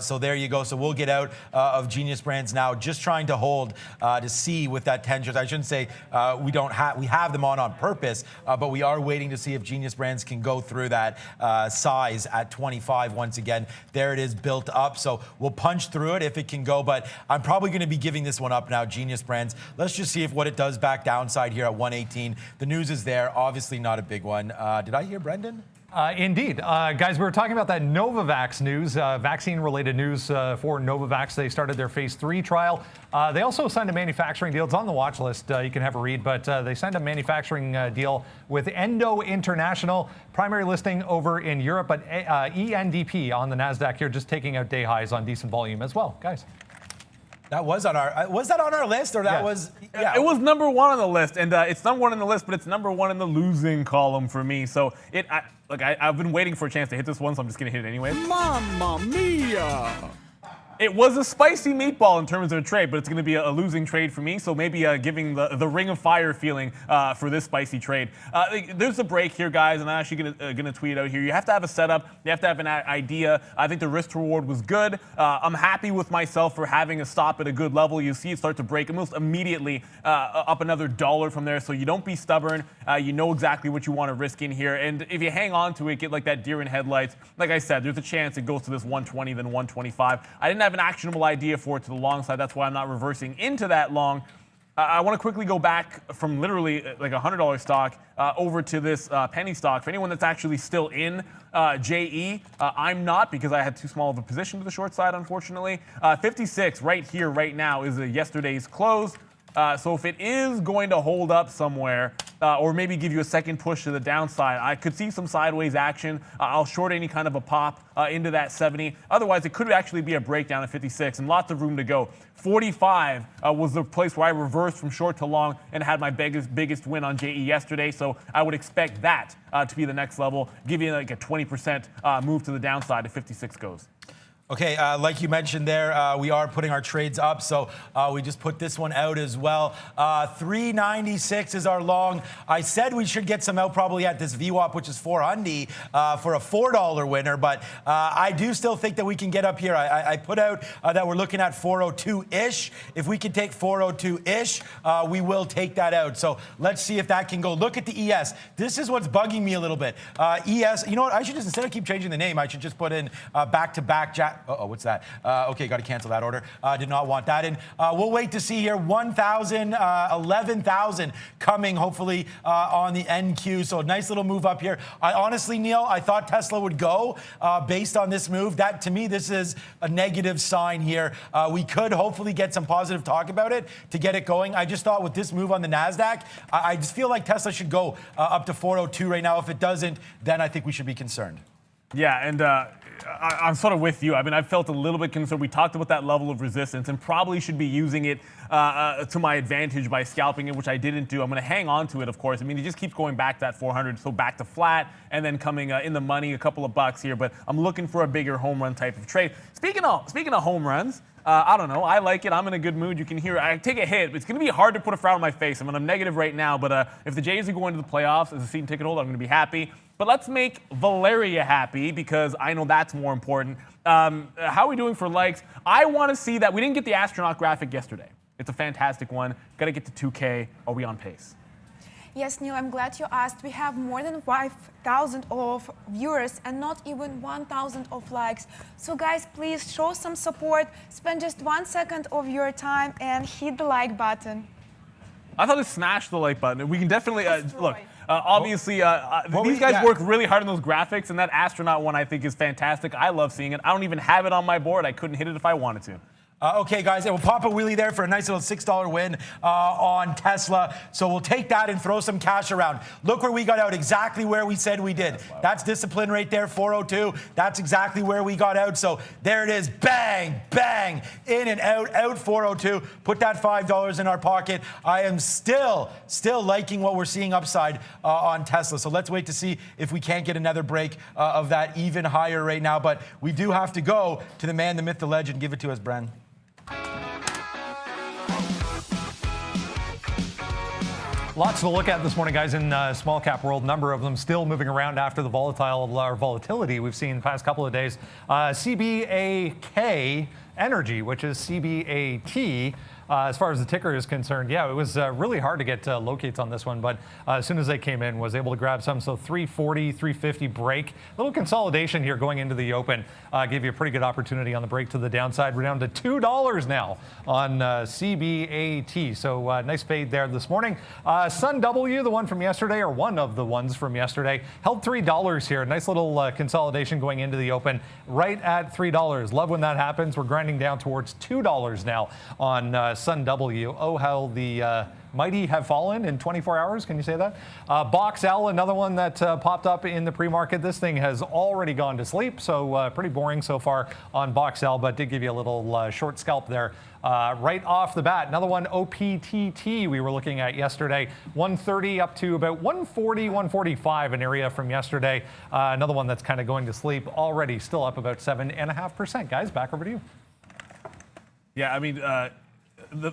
So there you go. So we'll get out of Genius Brands now, just trying to hold to see with that 10 shares. I shouldn't say we have them on purpose, but we are waiting to see if Genius Brands can go through that size at 25 once again. There it is built up. So we'll punch through it if it can go, but I'm probably going to be giving this one up now, Genius Brands. Let's just see if what it does back downside here at 118. The news is there. Obviously not a big one. Did I hear Brendan? Indeed. Guys, we were talking about that Novavax news, vaccine-related news for Novavax. They started their phase 3 trial. They also signed a manufacturing deal. It's on the watch list. You can have a read, but they signed a manufacturing deal with Endo International, primary listing over in Europe, but ENDP on the NASDAQ here, just taking out day highs on decent volume as well, guys. That was on our list, or that was? Yeah. It was number 1 on the list, and it's number 1 on the list, but it's number 1 in the losing column for me. So I've been waiting for a chance to hit this one, so I'm just gonna hit it anyway. Mamma mia! It was a spicy meatball in terms of a trade, but it's going to be a losing trade for me. So maybe giving the ring of fire feeling for this spicy trade. There's a break here, guys, and I'm actually going to tweet out here. You have to have a setup. You have to have an idea. I think the risk to reward was good. I'm happy with myself for having a stop at a good level. You see it start to break almost immediately up another $1 from there. So you don't be stubborn. You know exactly what you want to risk in here. And if you hang on to it, get like that deer in headlights. Like I said, there's a chance it goes to this 120, then 125. I didn't have an actionable idea for it to the long side. That's why I'm not reversing into that long. I want to quickly go back from literally like a $100 stock over to this penny stock. For anyone that's actually still in JE, I'm not, because I had too small of a position to the short side, unfortunately. 56 right here, right now, is yesterday's close. So if it is going to hold up somewhere, or maybe give you a second push to the downside, I could see some sideways action. I'll short any kind of a pop into that 70. Otherwise, it could actually be a breakdown at 56 and lots of room to go. 45 was the place where I reversed from short to long and had my biggest win on JE yesterday. So I would expect that to be the next level, giving like a 20% move to the downside if 56 goes. Okay, like you mentioned there, we are putting our trades up, so we just put this one out as well. 396 is our long. I said we should get some out probably at this VWAP, which is 400 for a $4 winner, but I do still think that we can get up here. I put out that we're looking at 402-ish. If we can take 402-ish, we will take that out. So let's see if that can go. Look at the ES. This is what's bugging me a little bit. ES, you know what? I should just, instead of keep changing the name, I should just put in back-to-back Uh-oh, what's that? Okay, got to cancel that order. Did not want that in. We'll wait to see here. 1,000, 11,000 coming, hopefully, on the NQ. So nice little move up here. Honestly, Neil, I thought Tesla would go based on this move. That, to me, this is a negative sign here. We could hopefully get some positive talk about it to get it going. I just thought with this move on the NASDAQ, I just feel like Tesla should go up to 402 right now. If it doesn't, then I think we should be concerned. Yeah, and I'm sort of with you. I mean, I felt a little bit concerned. We talked about that level of resistance and probably should be using it to my advantage by scalping it, which I didn't do. I'm going to hang on to it, of course. I mean, it just keeps going back to that 400, so back to flat, and then coming in the money, a couple of bucks here. But I'm looking for a bigger home run type of trade. Speaking of home runs, I don't know. I like it. I'm in a good mood. You can hear I take a hit. It's going to be hard to put a frown on my face. I mean, I'm negative right now, but if the Jays are going to the playoffs as a season ticket holder, I'm going to be happy. But let's make Valeria happy because I know that's more important. How are we doing for likes? I want to see that. We didn't get the astronaut graphic yesterday. It's a fantastic one. Got to get to 2K. Are we on pace? Yes, Neil, I'm glad you asked. We have more than 5,000 of viewers and not even 1,000 of likes. So guys, please show some support. Spend just 1 second of your time and hit the like button. I thought it smashed the like button. We can definitely look. Obviously, Well, these guys yeah. work really hard on those graphics, and that astronaut one I think is fantastic. I love seeing it. I don't even have it on my board. I couldn't hit it if I wanted to. Okay, guys, we'll pop a wheelie there for a nice little $6 win on Tesla. So we'll take that and throw some cash around. Look where we got out, exactly where we said we did. That's discipline right there, 402. That's exactly where we got out. So there it is, bang, bang, in and out 402. Put that $5 in our pocket. I am still liking what we're seeing upside on Tesla. So let's wait to see if we can't get another break of that even higher right now. But we do have to go to the man, the myth, the legend. Give it to us, Bren. Lots to look at this morning, guys, in small cap world. Number of them still moving around after the volatility we've seen the past couple of days. CBAK Energy, which is CBAT. As far as the ticker is concerned, yeah, it was really hard to get locates on this one, but as soon as they came in, was able to grab some. So 340, 350 break. A little consolidation here going into the open. Gave you a pretty good opportunity on the break to the downside. We're down to $2 now on CBAT. So nice fade there this morning. Sun W, the one from yesterday, or one of the ones from yesterday, held $3 here. Nice little consolidation going into the open right at $3. Love when that happens. We're grinding down towards $2 now on Sun W. Oh, how the mighty have fallen in 24 hours. Can you say that? Box L, another one that popped up in the pre-market. This thing has already gone to sleep, so pretty boring so far on Box L, but did give you a little short scalp there right off the bat. Another one, OPTT, we were looking at yesterday. 130 up to about 140, 145, an area from yesterday. Another one that's kind of going to sleep already, still up about 7.5%. Guys, back over to you. Yeah, I mean,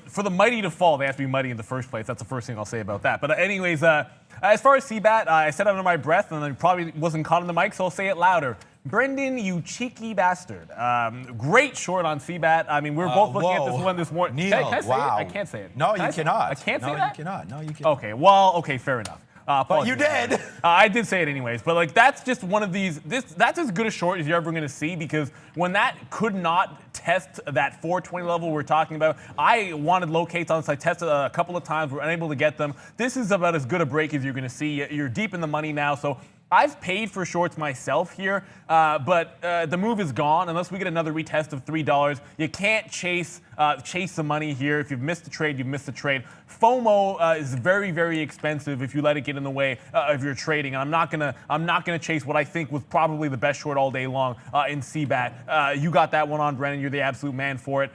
for the mighty to fall, they have to be mighty in the first place. That's the first thing I'll say about that. But anyways, as far as CBAT, I said it under my breath, and I probably wasn't caught on the mic, so I'll say it louder. Brendan, you cheeky bastard. Great short on CBAT. I mean, we were both looking at this one this morning. Neil, can I say wow. it? I can't say it. No, Can you cannot. I can't say no, that? you cannot. No, you cannot. Okay, well, okay, fair enough. But you did. I did say it anyways, but like that's just one of these. That's as good a short as you're ever going to see because when that could not test that 420 level we're talking about, I wanted locates on this. I tested a couple of times, were unable to get them. This is about as good a break as you're going to see. You're deep in the money now, so I've paid for shorts myself here, but the move is gone unless we get another retest of $3. You can't chase the money here. If you've missed the trade, you've missed the trade. FOMO is very, very expensive if you let it get in the way of your trading. And I'm not gonna chase what I think was probably the best short all day long in CBAT. You got that one on, Brennan. You're the absolute man for it.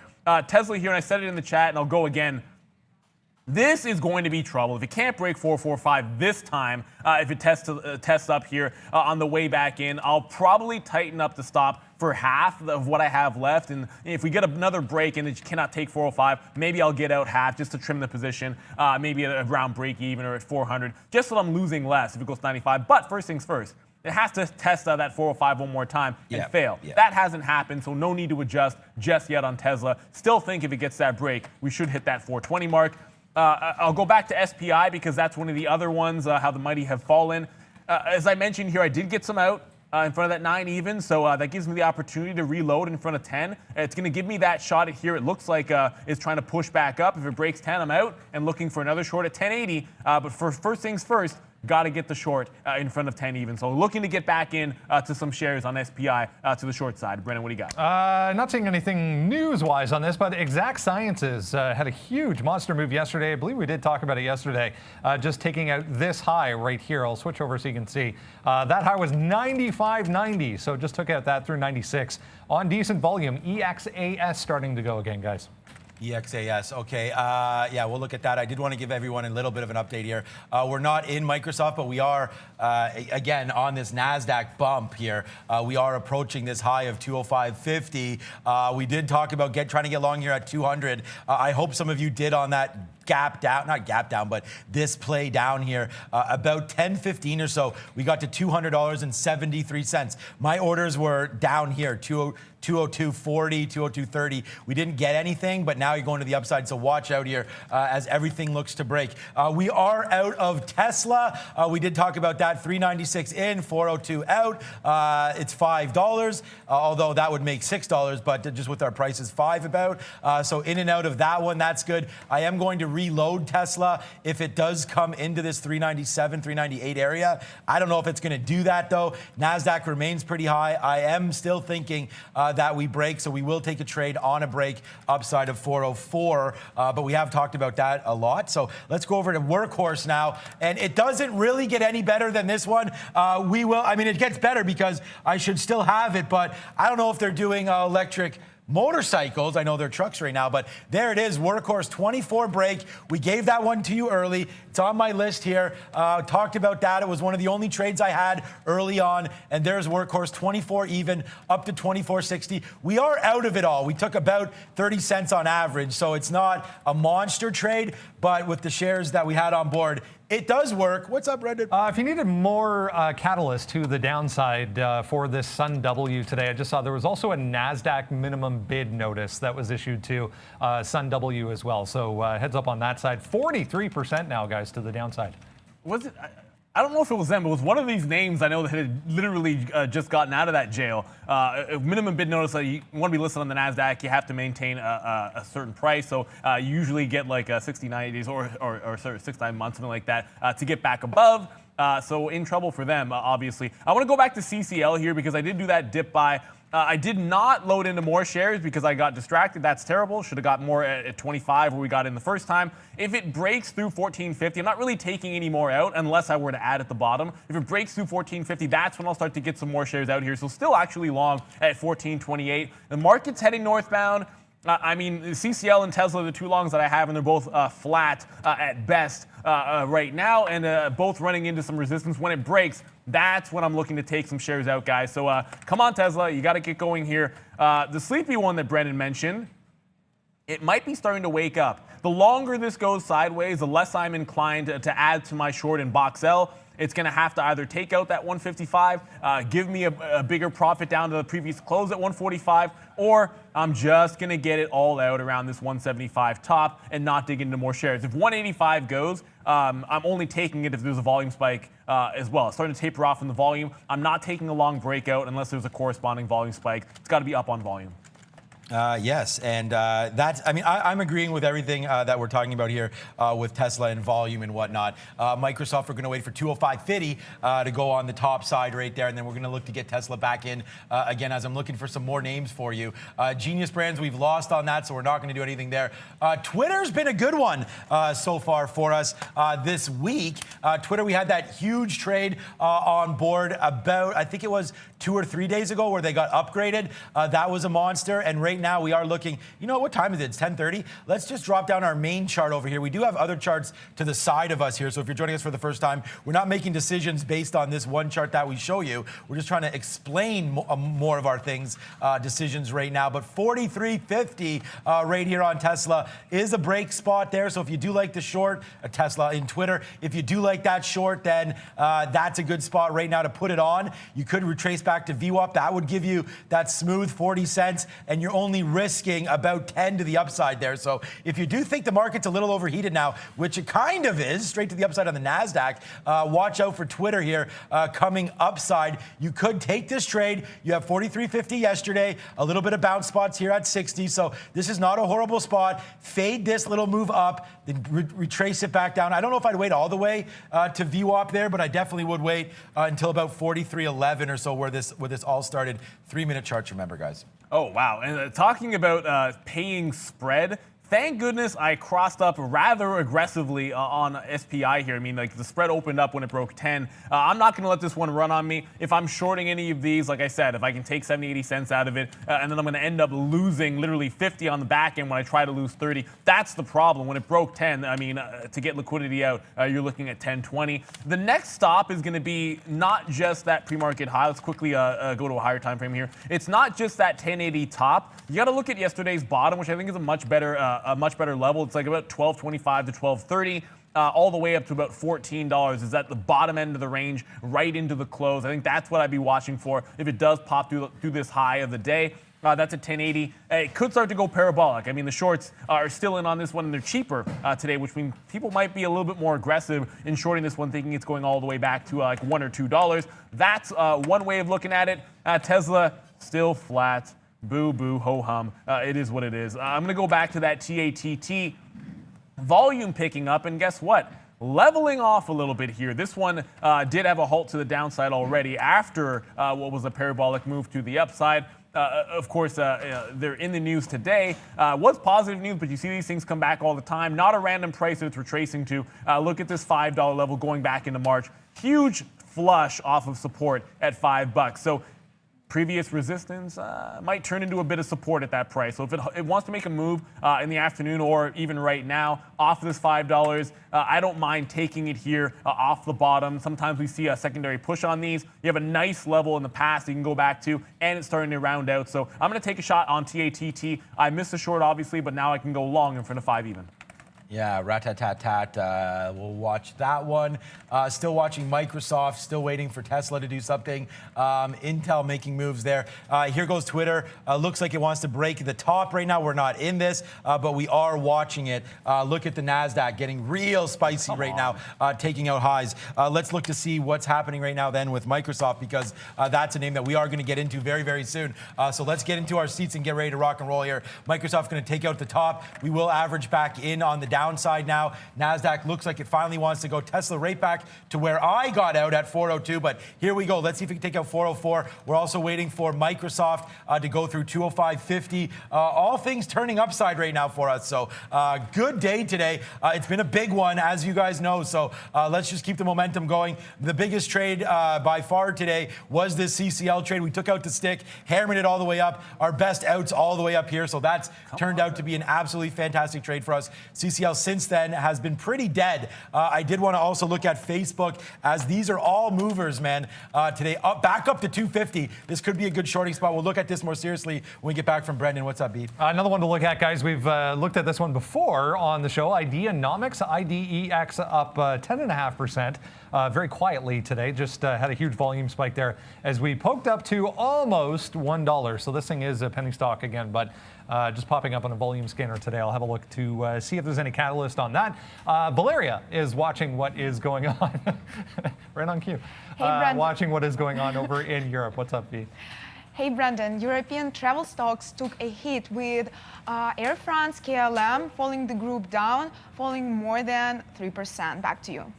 Tesla here, and I said it in the chat, and I'll go again. This is going to be trouble. If it can't break 445 this time, if it tests up here on the way back in, I'll probably tighten up the stop for half of what I have left. And if we get another break and it cannot take 405, maybe I'll get out half just to trim the position, maybe at around break even or at 400, just so I'm losing less if it goes 95. But first things first, it has to test that 405 one more time and fail. Yeah. That hasn't happened, so no need to adjust just yet on Tesla. Still think if it gets that break, we should hit that 420 mark. I'll go back to SPI because that's one of the other ones, how the mighty have fallen. As I mentioned here, I did get some out in front of that 9 even, so that gives me the opportunity to reload in front of 10. It's going to give me that shot at here. It looks like it's trying to push back up. If it breaks 10, I'm out and looking for another short at 1080. But for first things first, got to get the short in front of 10 even. So looking to get back in to some shares on SPI to the short side. Brennan, what do you got? Not seeing anything news-wise on this, but Exact Sciences had a huge monster move yesterday. I believe we did talk about it yesterday, just taking out this high right here. I'll switch over so you can see. That high was 95.90, so just took out that through 96 on decent volume. EXAS starting to go again, guys. EXAS, okay. Yeah, we'll look at that. I did want to give everyone a little bit of an update here. We're not in Microsoft, but we are, again, on this NASDAQ bump here. We are approaching this high of 205.50. We did talk about trying to get long here at 200. I hope some of you did on that gap down, not gap down, but this play down here, about 10:15 or so, we got to $200.73. My orders were down here, 202.40, 202.30. We didn't get anything, but now you're going to the upside, so watch out here as everything looks to break. We are out of Tesla. We did talk about that, 396 in, 402 out. It's $5, although that would make $6, but just with our prices, $5 about. So in and out of that one, that's good. I am going to reload Tesla if it does come into this 397, 398 area. I don't know if it's going to do that, though. NASDAQ remains pretty high. I am still thinking that we break, so we will take a trade on a break upside of 404, but we have talked about that a lot. So let's go over to Workhorse now, and it doesn't really get any better than this one. I mean, it gets better because I should still have it, but I don't know if they're doing electric motorcycles. I know they're trucks right now, but there it is, Workhorse 24 break. We gave that one to you early. It's on my list here. Talked about that. It was one of the only trades I had early on, and there's Workhorse 24 even up to 24.60. We are out of it all. We took about 30 cents on average, so it's not a monster trade, but with the shares that we had on board, it does work. What's up, Brendan? If you needed more catalyst to the downside for this Sun W today, I just saw there was also a NASDAQ minimum bid notice that was issued to Sun W as well. So heads up on that side. 43% now, guys, to the downside. Was it? I don't know if it was them, but it was one of these names I know that had literally just gotten out of that jail. A minimum bid notice, you want to be listed on the NASDAQ, you have to maintain a certain price. So you usually get like 60, 90 days or 6 to 9 months, something like that, to get back above. So in trouble for them, obviously. I want to go back to CCL here because I did do that dip buy. I did not load into more shares because I got distracted. That's terrible. Should have got more at 25 where we got in the first time. If it breaks through 14.50, I'm not really taking any more out unless I were to add at the bottom. If it breaks through 14.50, that's when I'll start to get some more shares out here. So still actually long at 14.28. The market's heading northbound. I mean, CCL and Tesla are the two longs that I have, and they're both flat at best right now, and both running into some resistance. When it breaks, that's when I'm looking to take some shares out, guys. So come on, Tesla. You got to get going here. The sleepy one that Brendan mentioned, it might be starting to wake up. The longer this goes sideways, the less I'm inclined to add to my short in Box L. It's going to have to either take out that 155, give me a bigger profit down to the previous close at 145, or I'm just going to get it all out around this 175 top and not dig into more shares. If 185 goes, I'm only taking it if there's a volume spike as well. It's starting to taper off in the volume. I'm not taking a long breakout unless there's a corresponding volume spike. It's got to be up on volume. Yes, and that's, I mean, I'm agreeing with everything that we're talking about here with Tesla and volume and whatnot. Microsoft, we're going to wait for 205.50 to go on the top side right there, and then we're going to look to get Tesla back in again as I'm looking for some more names for you. Genius Brands, we've lost on that, so we're not going to do anything there. Twitter's been a good one so far for us this week. Twitter, we had that huge trade on board about, I think it was 2 or 3 days ago where they got upgraded. That was a monster, and right now we are looking, you know, what time is it? It's 10:30. Let's just drop down our main chart over here. We do have other charts to the side of us here, so if you're joining us for the first time, we're not making decisions based on this one chart that we show you. We're just trying to explain more of our things, decisions right now. But 43.50 right here on Tesla is a break spot there, so if you do like the short, Tesla in Twitter, if you do like that short, then that's a good spot right now to put it on. You could retrace back to VWAP. That would give you that smooth 40 cents, and you're only only risking about 10 to the upside there. So if you do think the market's a little overheated now, which it kind of is, straight to the upside on the NASDAQ, watch out for Twitter here coming upside. You could take this trade. You have 43.50 yesterday, a little bit of bounce spots here at 60. So this is not a horrible spot. Fade this little move up, then retrace it back down. I don't know if I'd wait all the way to VWAP there, but I definitely would wait until about 43.11 or so where this all started. 3-minute charts, remember, guys. Oh, wow. And talking about paying spread, thank goodness I crossed up rather aggressively on SPI here. I mean, like the spread opened up when it broke 10. I'm not going to let this one run on me. If I'm shorting any of these, like I said, if I can take 70, 80 cents out of it, and then I'm going to end up losing literally 50 on the back end when I try to lose 30, that's the problem. When it broke 10, I mean, to get liquidity out, you're looking at 10.20. The next stop is going to be not just that pre-market high. Let's quickly go to a higher time frame here. It's not just that 1080 top. You got to look at yesterday's bottom, which I think is a much better level. It's like about 12.25 to 12.30. All the way up to about $14 is at the bottom end of the range, right into the close. I think that's what I'd be watching for if it does pop through this high of the day. That's at 1080. It could start to go parabolic. I mean, the shorts are still in on this one, and they're cheaper today, which means people might be a little bit more aggressive in shorting this one, thinking it's going all the way back to like $1 or $2. That's one way of looking at it. Tesla still flat. Boo, boo, ho hum. It is what it is. I'm going to go back to that TATT. Volume picking up, and guess what? Leveling off a little bit here. This one did have a halt to the downside already after what was a parabolic move to the upside. Of course, they're in the news today. Was positive news, but you see these things come back all the time. Not a random price that it's retracing to. Look at this $5 level going back into March. Huge flush off of support at $5. So previous resistance might turn into a bit of support at that price. So if it wants to make a move in the afternoon or even right now off of this $5, I don't mind taking it here off the bottom. Sometimes we see a secondary push on these. You have a nice level in the past you can go back to, and it's starting to round out. So I'm going to take a shot on TATT. I missed the short, obviously, but now I can go long in front of 5 even. Yeah, rat-tat-tat-tat. We'll watch that one. Still watching Microsoft, still waiting for Tesla to do something. Intel making moves there. Here goes Twitter. Looks like it wants to break the top right now. We're not in this, but we are watching it. Look at the NASDAQ getting real spicy right now, taking out highs. Let's look to see what's happening right now then with Microsoft, because that's a name that we are going to get into very, very soon. So let's get into our seats and get ready to rock and roll here. Microsoft's going to take out the top. We will average back in on the downside now. NASDAQ looks like it finally wants to go. Tesla right back to where I got out at 402, but here we go. Let's see if we can take out 404. We're also waiting for Microsoft to go through 205.50. All things turning upside right now for us. So good day today. It's been a big one, as you guys know. So let's just keep the momentum going. The biggest trade by far today was this CCL trade. We took out the stick, hammered it all the way up. Our best outs all the way up here. So that's turned out to be an absolutely fantastic trade for us. CCL since then has been pretty dead. I did want to also look at Facebook, as these are all movers, man. Today, back up to 250. This could be a good shorting spot. We'll look at this more seriously when we get back from Brendan. What's up, B? Another one to look at, guys. We've looked at this one before on the show. Ideanomics, IDEX up 10.5%. Very quietly today. Just had a huge volume spike there as we poked up to almost $1. So this thing is a penny stock again, but just popping up on a volume scanner today. I'll have a look to see if there's any catalyst on that. Valeria is watching what is going on. Right on cue. Hey, watching what is going on over in Europe. What's up, V? Hey, Brandon. European travel stocks took a hit with Air France, KLM falling the group down, falling more than 3%. Back to you.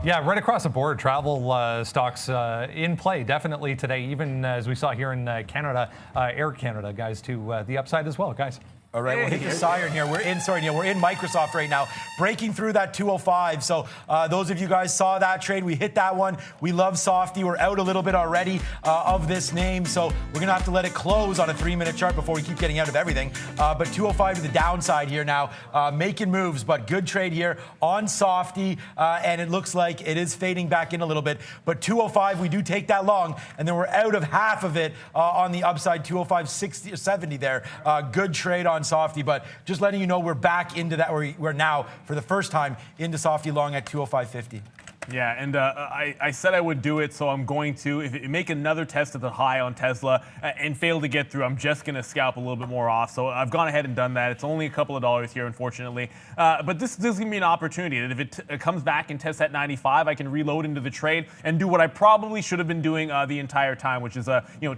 Yeah, right across the board, travel stocks in play definitely today, even as we saw here in Canada, Air Canada, guys, to the upside as well, guys. All right, we'll hit the siren here. We're in Microsoft right now, breaking through that 205. So those of you guys saw that trade, we hit that one. We love Softy. We're out a little bit already of this name, so we're gonna have to let it close on a 3-minute chart before we keep getting out of everything. But 205 to the downside here now, making moves, but good trade here on Softy, and it looks like it is fading back in a little bit. But 205, we do take that long, and then we're out of half of it on the upside, 205, 60 or 70 there. Good trade on Softy, but just letting you know we're back into that. We're now, for the first time, into Softy long at 205.50. Yeah, and I said I would do it, so I'm going to. If it make another test at the high on Tesla and fail to get through, I'm just going to scalp a little bit more off. So I've gone ahead and done that. It's only a couple of dollars here, unfortunately. But this is going to be an opportunity that if it comes back and tests at 95, I can reload into the trade and do what I probably should have been doing the entire time, which is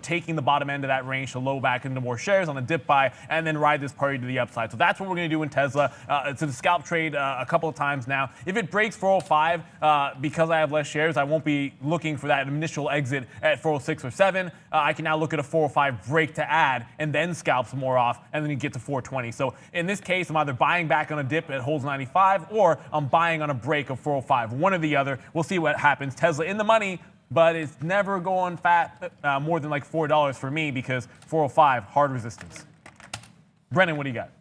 taking the bottom end of that range to low back into more shares on a dip buy and then ride this party to the upside. So that's what we're going to do in Tesla. It's a scalp trade a couple of times now. If it breaks 405, because I have less shares, I won't be looking for that initial exit at 406 or 7. I can now look at a 405 break to add and then scalp some more off and then you get to 420. So in this case, I'm either buying back on a dip at holds 95 or I'm buying on a break of 405. One or the other. We'll see what happens. Tesla in the money, but it's never going fat more than like $4 for me because 405, hard resistance. Brennan, what do you got?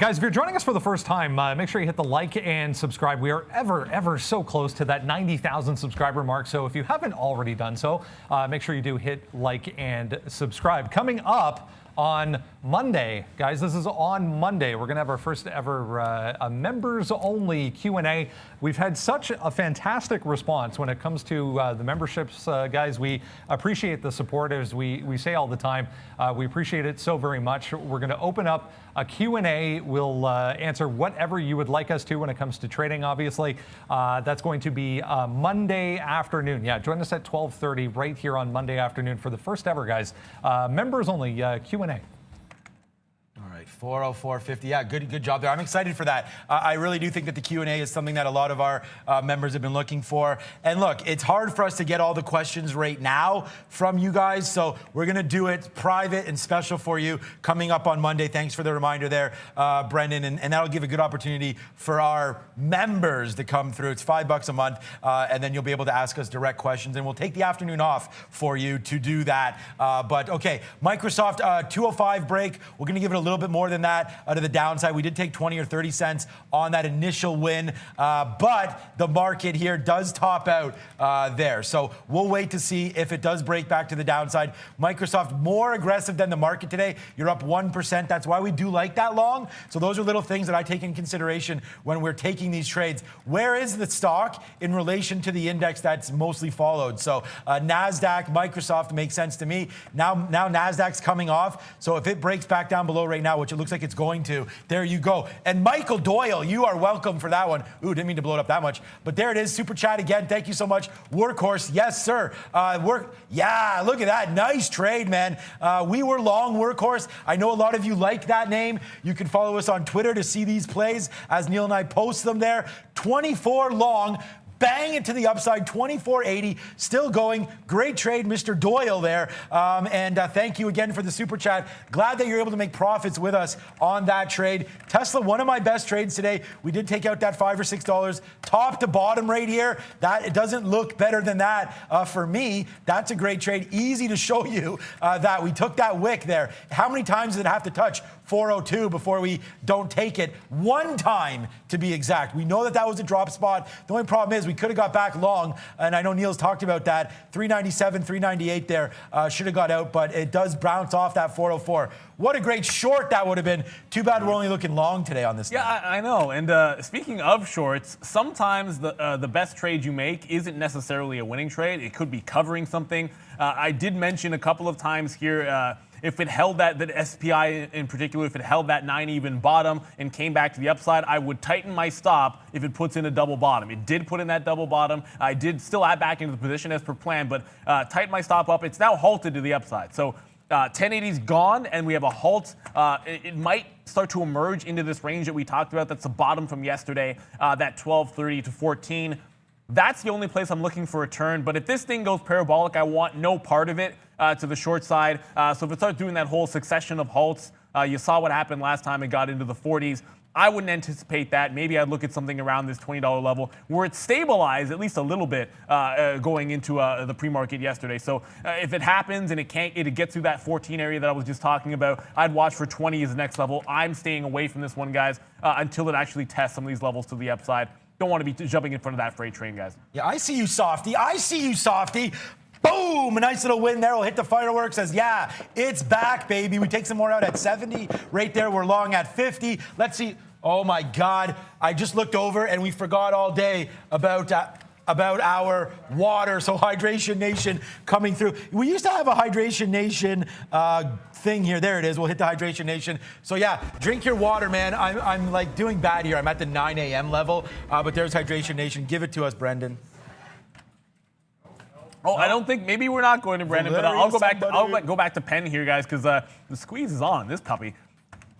Guys, if you're joining us for the first time, make sure you hit the like and subscribe. We are ever so close to that 90,000 subscriber mark. So if you haven't already done so, make sure you do hit like and subscribe. Coming up on Monday, guys, this is on Monday. We're going to have our first ever members only Q&A. We've had such a fantastic response when it comes to the memberships, guys. We appreciate the support, as we say all the time. We appreciate it so very much. We're going to open up a Q&A. We'll answer whatever you would like us to when it comes to trading, obviously. That's going to be Monday afternoon. Yeah, join us at 12:30 right here on Monday afternoon for the first ever, guys. Members only Q&A. All right, 404.50. Yeah, good job there. I'm excited for that. I really do think that the Q&A is something that a lot of our members have been looking for. And look, it's hard for us to get all the questions right now from you guys, so we're going to do it private and special for you coming up on Monday. Thanks for the reminder there, Brendan. And that'll give a good opportunity for our members to come through. It's $5 a month, and then you'll be able to ask us direct questions, and we'll take the afternoon off for you to do that. But okay, Microsoft 205 break. We're going to give it a little bit more than that to the downside. We did take 20 or 30 cents on that initial win, but the market here does top out there. So we'll wait to see if it does break back to the downside. Microsoft more aggressive than the market today. You're up 1%. That's why we do like that long. So those are little things that I take in consideration when we're taking these trades. Where is the stock in relation to the index that's mostly followed? So NASDAQ, Microsoft makes sense to me. Now NASDAQ's coming off. So if it breaks back down below right now, which it looks like it's going to, there you go. And Michael Doyle, you are welcome for that one. Ooh, didn't mean to blow it up that much. But there it is. Super chat again. Thank you so much. Workhorse. Yes, sir. Yeah, look at that. Nice trade, man. We were long Workhorse. I know a lot of you like that name. You can follow us on Twitter to see these plays as Neil and I post them there. 24 long. Bang it to the upside, 24.80, still going. Great trade, Mr. Doyle there. And thank you again for the super chat. Glad that you're able to make profits with us on that trade. Tesla, one of my best trades today. We did take out that $5 or $6 top to bottom right here. That it doesn't look better than that for me. That's a great trade. Easy to show you that we took that wick there. How many times did it have to touch 402 before we don't take it? One time, to be exact. We know that that was a drop spot. The only problem is we could have got back long, and I know Neil's talked about that. 397, 398 there should have got out, but it does bounce off that 404. What a great short that would have been. Too bad we're only looking long today on this. Yeah, I know. And speaking of shorts, sometimes the best trade you make isn't necessarily a winning trade. It could be covering something. I did mention a couple of times here, if it held that SPI in particular, if it held that 9 even bottom and came back to the upside, I would tighten my stop if it puts in a double bottom. It did put in that double bottom. I did still add back into the position as per plan, but tighten my stop up. It's now halted to the upside. So 1080's gone, and we have a halt. It might start to emerge into this range that we talked about. That's the bottom from yesterday, that 12.30 to 14. That's the only place I'm looking for a turn. But if this thing goes parabolic, I want no part of it to the short side. So if it starts doing that whole succession of halts, you saw what happened last time it got into the 40s. I wouldn't anticipate that. Maybe I'd look at something around this $20 level where it stabilized at least a little bit going into the pre-market yesterday. So if it happens and it gets through that 14 area that I was just talking about, I'd watch for 20 as the next level. I'm staying away from this one, guys, until it actually tests some of these levels to the upside. Don't want to be jumping in front of that freight train, guys. Yeah, I see you, Softy. I see you, Softy. Boom! A nice little win there. We'll hit the fireworks. Says, yeah, it's back, baby. We take some more out at 70. Right there, we're long at 50. Let's see. Oh, my God. I just looked over, and we forgot all day about about our water. So Hydration Nation coming through. We used to have a Hydration Nation thing here. There it is. We'll hit the Hydration Nation. So yeah, drink your water, man. I'm like doing bad here. I'm at the 9 a.m. level, but there's Hydration Nation. Give it to us, Brendan. Oh, I don't think, maybe we're not going to Brandon, but I'll go back. Go back to Penn here, guys, because the squeeze is on this puppy.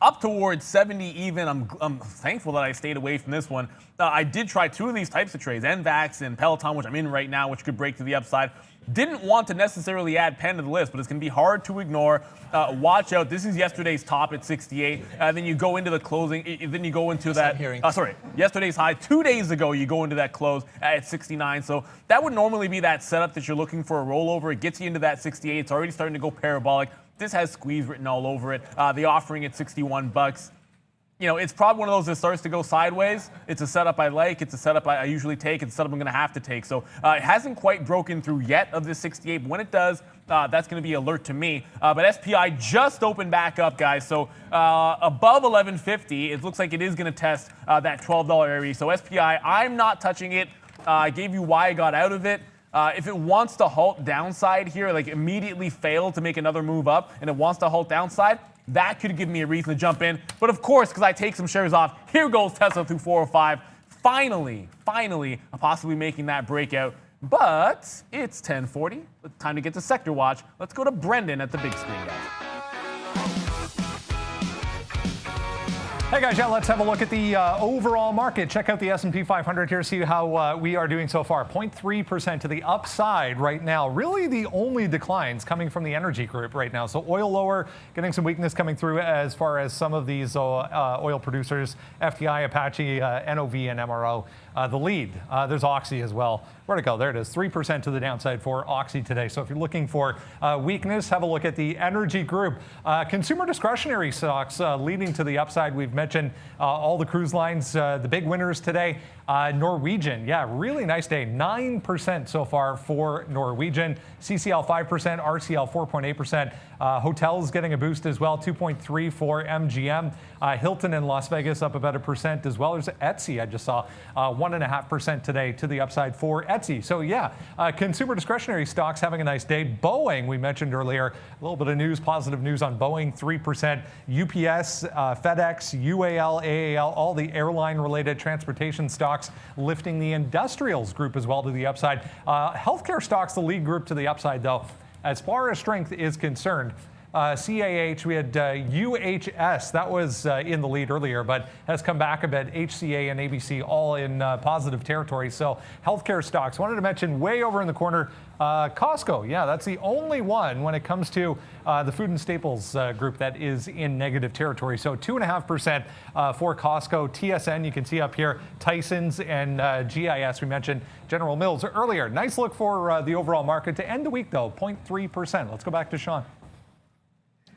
Up towards 70 even. I'm thankful that I stayed away from this one. I did try two of these types of trades, NVAX and Peloton, which I'm in right now, which could break to the upside. Didn't want to necessarily add Penn to the list, but it's going to be hard to ignore. Watch out. This is yesterday's top at 68. Then you go into the closing. Then you go into that. Yesterday's high 2 days ago. You go into that close at 69. So that would normally be that setup that you're looking for a rollover. It gets you into that 68. It's already starting to go parabolic. This has squeeze written all over it. The offering at 61 bucks. You know, it's probably one of those that starts to go sideways. It's a setup I like. It's a setup I usually take. It's a setup I'm going to have to take. So it hasn't quite broken through yet of this 68. But when it does, that's going to be alert to me. But SPI just opened back up, guys. So above 1150, it looks like it is going to test that $12 area. So SPI, I'm not touching it. I gave you why I got out of it. If it wants to halt downside here, like immediately fail to make another move up, and it wants to halt downside, that could give me a reason to jump in. But of course, because I take some shares off, here goes Tesla through 405. Finally, possibly making that breakout. But it's 10:40. Time to get to Sector Watch. Let's go to Brendan at the big screen, guys. Hey guys, yeah, let's have a look at the overall market. Check out the S&P 500 here, see how we are doing so far. 0.3% to the upside right now. Really the only declines coming from the energy group right now. So oil lower, getting some weakness coming through as far as some of these oil producers, FTI, Apache, NOV, and MRO. The lead, there's Oxy as well. Where'd it go? There it is, 3% to the downside for Oxy today. So if you're looking for weakness, have a look at the energy group. Consumer discretionary stocks leading to the upside. We've mentioned all the cruise lines, the big winners today. Norwegian, yeah, really nice day. 9% so far for Norwegian. CCL 5%, RCL 4.8%. Hotels getting a boost as well, 2.3 for MGM. Hilton in Las Vegas up about 1% as well. There's Etsy, I just saw 1.5% today to the upside for Etsy. So yeah, consumer discretionary stocks having a nice day. Boeing, we mentioned earlier, a little bit of news, positive news on Boeing, 3%. UPS, FedEx, UAL, AAL, all the airline-related transportation stocks lifting the industrials group as well to the upside. Healthcare stocks, the lead group to the upside, though. As far as strength is concerned, CAH, we had UHS, that was in the lead earlier, but has come back a bit. HCA and ABC all in positive territory. So healthcare stocks, wanted to mention way over in the corner, Costco. Yeah, that's the only one when it comes to the food and staples group that is in negative territory. So 2.5% for Costco. TSN, you can see up here, Tyson's and GIS. We mentioned General Mills earlier. Nice look for the overall market to end the week, though, 0.3%. Let's go back to Sean.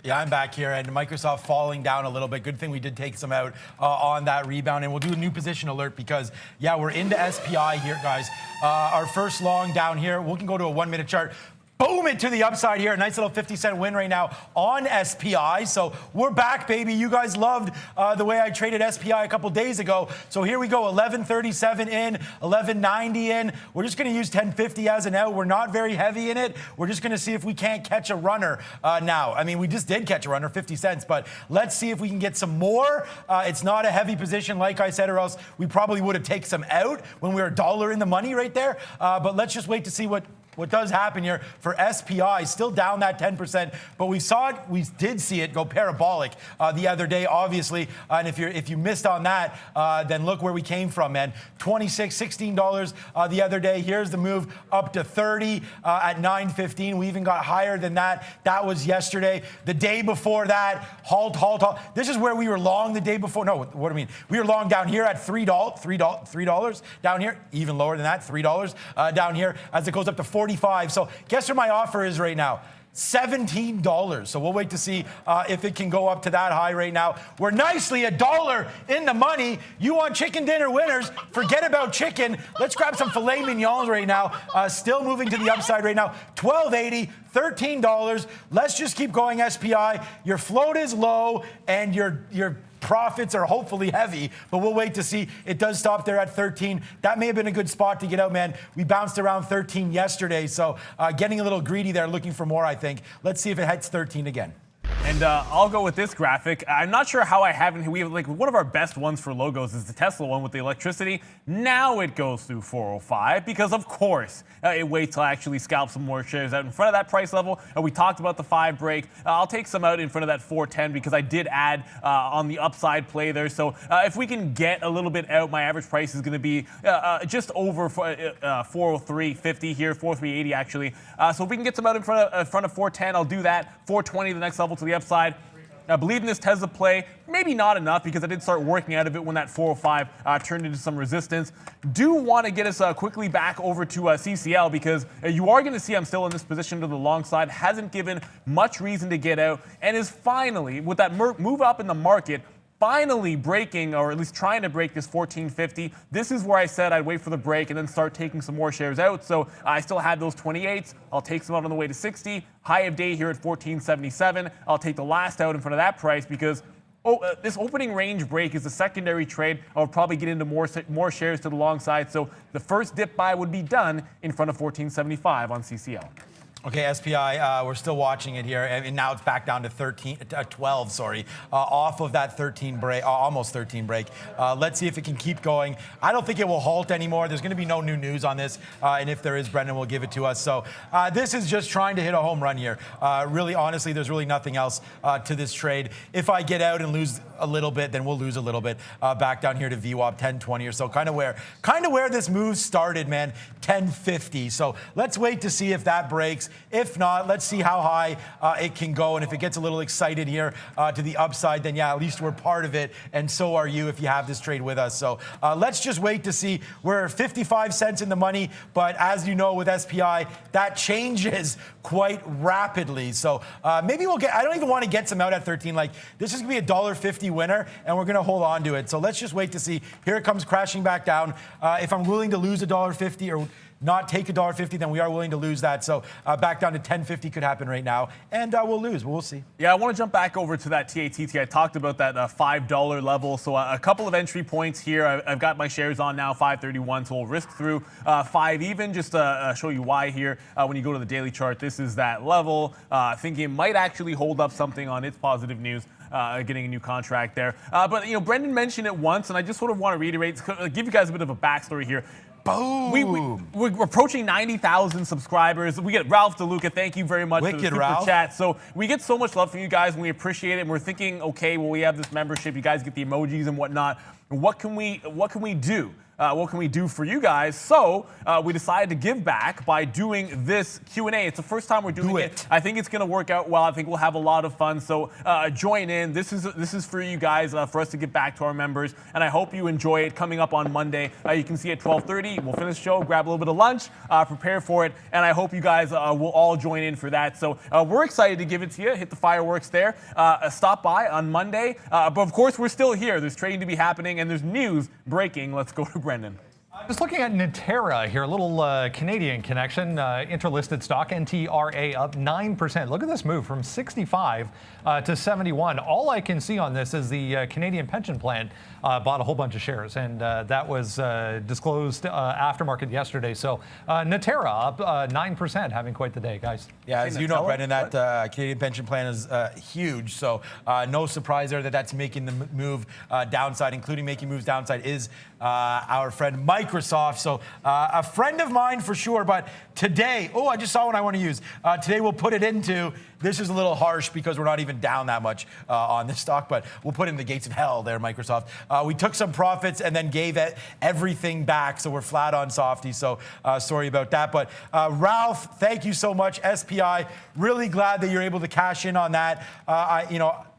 Yeah, I'm back here, and Microsoft falling down a little bit. Good thing we did take some out on that rebound, and we'll do a new position alert because, yeah, we're into SPI here, guys. Our first long down here. We can go to a 1-minute chart. Boom it to the upside here. A nice little 50-cent win right now on SPI. So we're back, baby. You guys loved the way I traded SPI a couple days ago. So here we go, 1137 in, 1190 in. We're just going to use 1050 as an out. We're not very heavy in it. We're just going to see if we can't catch a runner now. I mean, we just did catch a runner, 50 cents, but let's see if we can get some more. It's not a heavy position, like I said, or else we probably would have taken some out when we were $1 in the money right there. But let's just wait to see what does happen here for SPI. Still down that 10%, but we did see it go parabolic the other day, obviously. And if you missed on that, then look where we came from, man. $26, $16 the other day. Here's the move up to 30 at 9:15. We even got higher than that. That was yesterday. The day before that, halt. This is where we were long the day before. No, what do I mean? We were long down here at $3 down here, even lower than that, $3 down here as it goes up to 45. So guess where my offer is right now? $17. So we'll wait to see if it can go up to that high right now. We're nicely $1 in the money. You want chicken dinner winners? Forget about chicken. Let's grab some filet mignons right now. Still moving to the upside right now. $12.80, $13. Let's just keep going, SPI. Your float is low and your profits are hopefully heavy, but we'll wait to see. It does stop there at 13. That may have been a good spot to get out, man. We bounced around 13 yesterday, so getting a little greedy there, looking for more, I think. Let's see if it hits 13 again. And I'll go with this graphic. I'm not sure how I haven't. We have like one of our best ones for logos is the Tesla one with the electricity. Now it goes through 405 because, of course, it waits till I actually scalp some more shares out in front of that price level. We talked about the 5 break. I'll take some out in front of that 410 because I did add on the upside play there. So if we can get a little bit out, my average price is going to be just over 403.50 here, 403.80 actually. So if we can get some out in front of 410, I'll do that. 420, the next level to the upside. I believe in this Tesla play, maybe not enough because I did start working out of it when that 405 turned into some resistance. Do want to get us quickly back over to CCL because you are going to see I'm still in this position to the long side. Hasn't given much reason to get out and is finally, with that move up in the market, finally breaking, or at least trying to break this 1450. This is where I said I'd wait for the break and then start taking some more shares out. So I still had those 28s. I'll take some out on the way to 60. High of day here at 1477. I'll take the last out in front of that price because this opening range break is a secondary trade. I'll probably get into more shares to the long side. So the first dip buy would be done in front of 1475 on CCL. Okay, SPI, we're still watching it here, and now it's back down to 12, off of that 13 break, almost 13 break. Let's see if it can keep going. I don't think it will halt anymore. There's going to be no new news on this, and if there is, Brendan will give it to us. So this is just trying to hit a home run here. Really, honestly, there's really nothing else to this trade. If I get out and lose a little bit, then we'll lose a little bit. Back down here to VWAP 1020 or so, kind of where this move started, man, 1050. So let's wait to see if that breaks. If not, let's see how high it can go. And if it gets a little excited here to the upside, then yeah, at least we're part of it. And so are you if you have this trade with us. So let's just wait to see. We're 55 cents in the money. But as you know, with SPI, that changes quite rapidly. So maybe we'll get, I don't even want to get some out at 13. Like, this is going to be a $1.50 winner, and we're going to hold on to it. So let's just wait to see. Here it comes crashing back down. If I'm willing to lose $1.50 or not take $1.50, then we are willing to lose that. So back down to 10.50 could happen right now, and we'll lose, but we'll see. Yeah, I want to jump back over to that TATT. I talked about that $5 level. So a couple of entry points here. I've got my shares on now, 531, so we'll risk through 5 even, just to show you why here. When you go to the daily chart, this is that level. I think it might actually hold up something on its positive news. Getting a new contract there. But, you know, Brendan mentioned it once, and I just sort of want to reiterate, give you guys a bit of a backstory here. Boom! We're approaching 90,000 subscribers. We get Ralph DeLuca. Thank you very much for the super chat. So we get so much love from you guys, and we appreciate it. And we're thinking, okay, well, we have this membership. You guys get the emojis and whatnot. What can we do? What can we do for you guys? So we decided to give back by doing this Q&A. It's the first time we're doing it. I think it's going to work out well. I think we'll have a lot of fun. So join in. This is for you guys, for us to get back to our members. And I hope you enjoy it. Coming up on Monday, you can see at 12:30. We'll finish the show, grab a little bit of lunch, prepare for it. And I hope you guys will all join in for that. So we're excited to give it to you. Hit the fireworks there. Stop by on Monday. But of course, we're still here. There's trading to be happening, and there's news breaking. Let's go to Brendan. Just looking at Natera here, a little Canadian connection, interlisted stock, NTRA up 9%. Look at this move from 65 to 71. All I can see on this is the Canadian pension plan bought a whole bunch of shares, and that was disclosed after market yesterday. So Natera up 9%, having quite the day, guys. Yeah, as you know, Brendan, that Canadian pension plan is huge. So no surprise there that that's making the move downside, including making moves downside, is our friend Microsoft. So a friend of mine for sure, but today, I just saw one I want to use. Today we'll put it into, this is a little harsh because we're not even down that much on this stock, but we'll put it in the gates of hell there, Microsoft. We took some profits and then gave everything back, so we're flat on Softy, so sorry about that. But Ralph, thank you so much. SPI, really glad that you're able to cash in on that.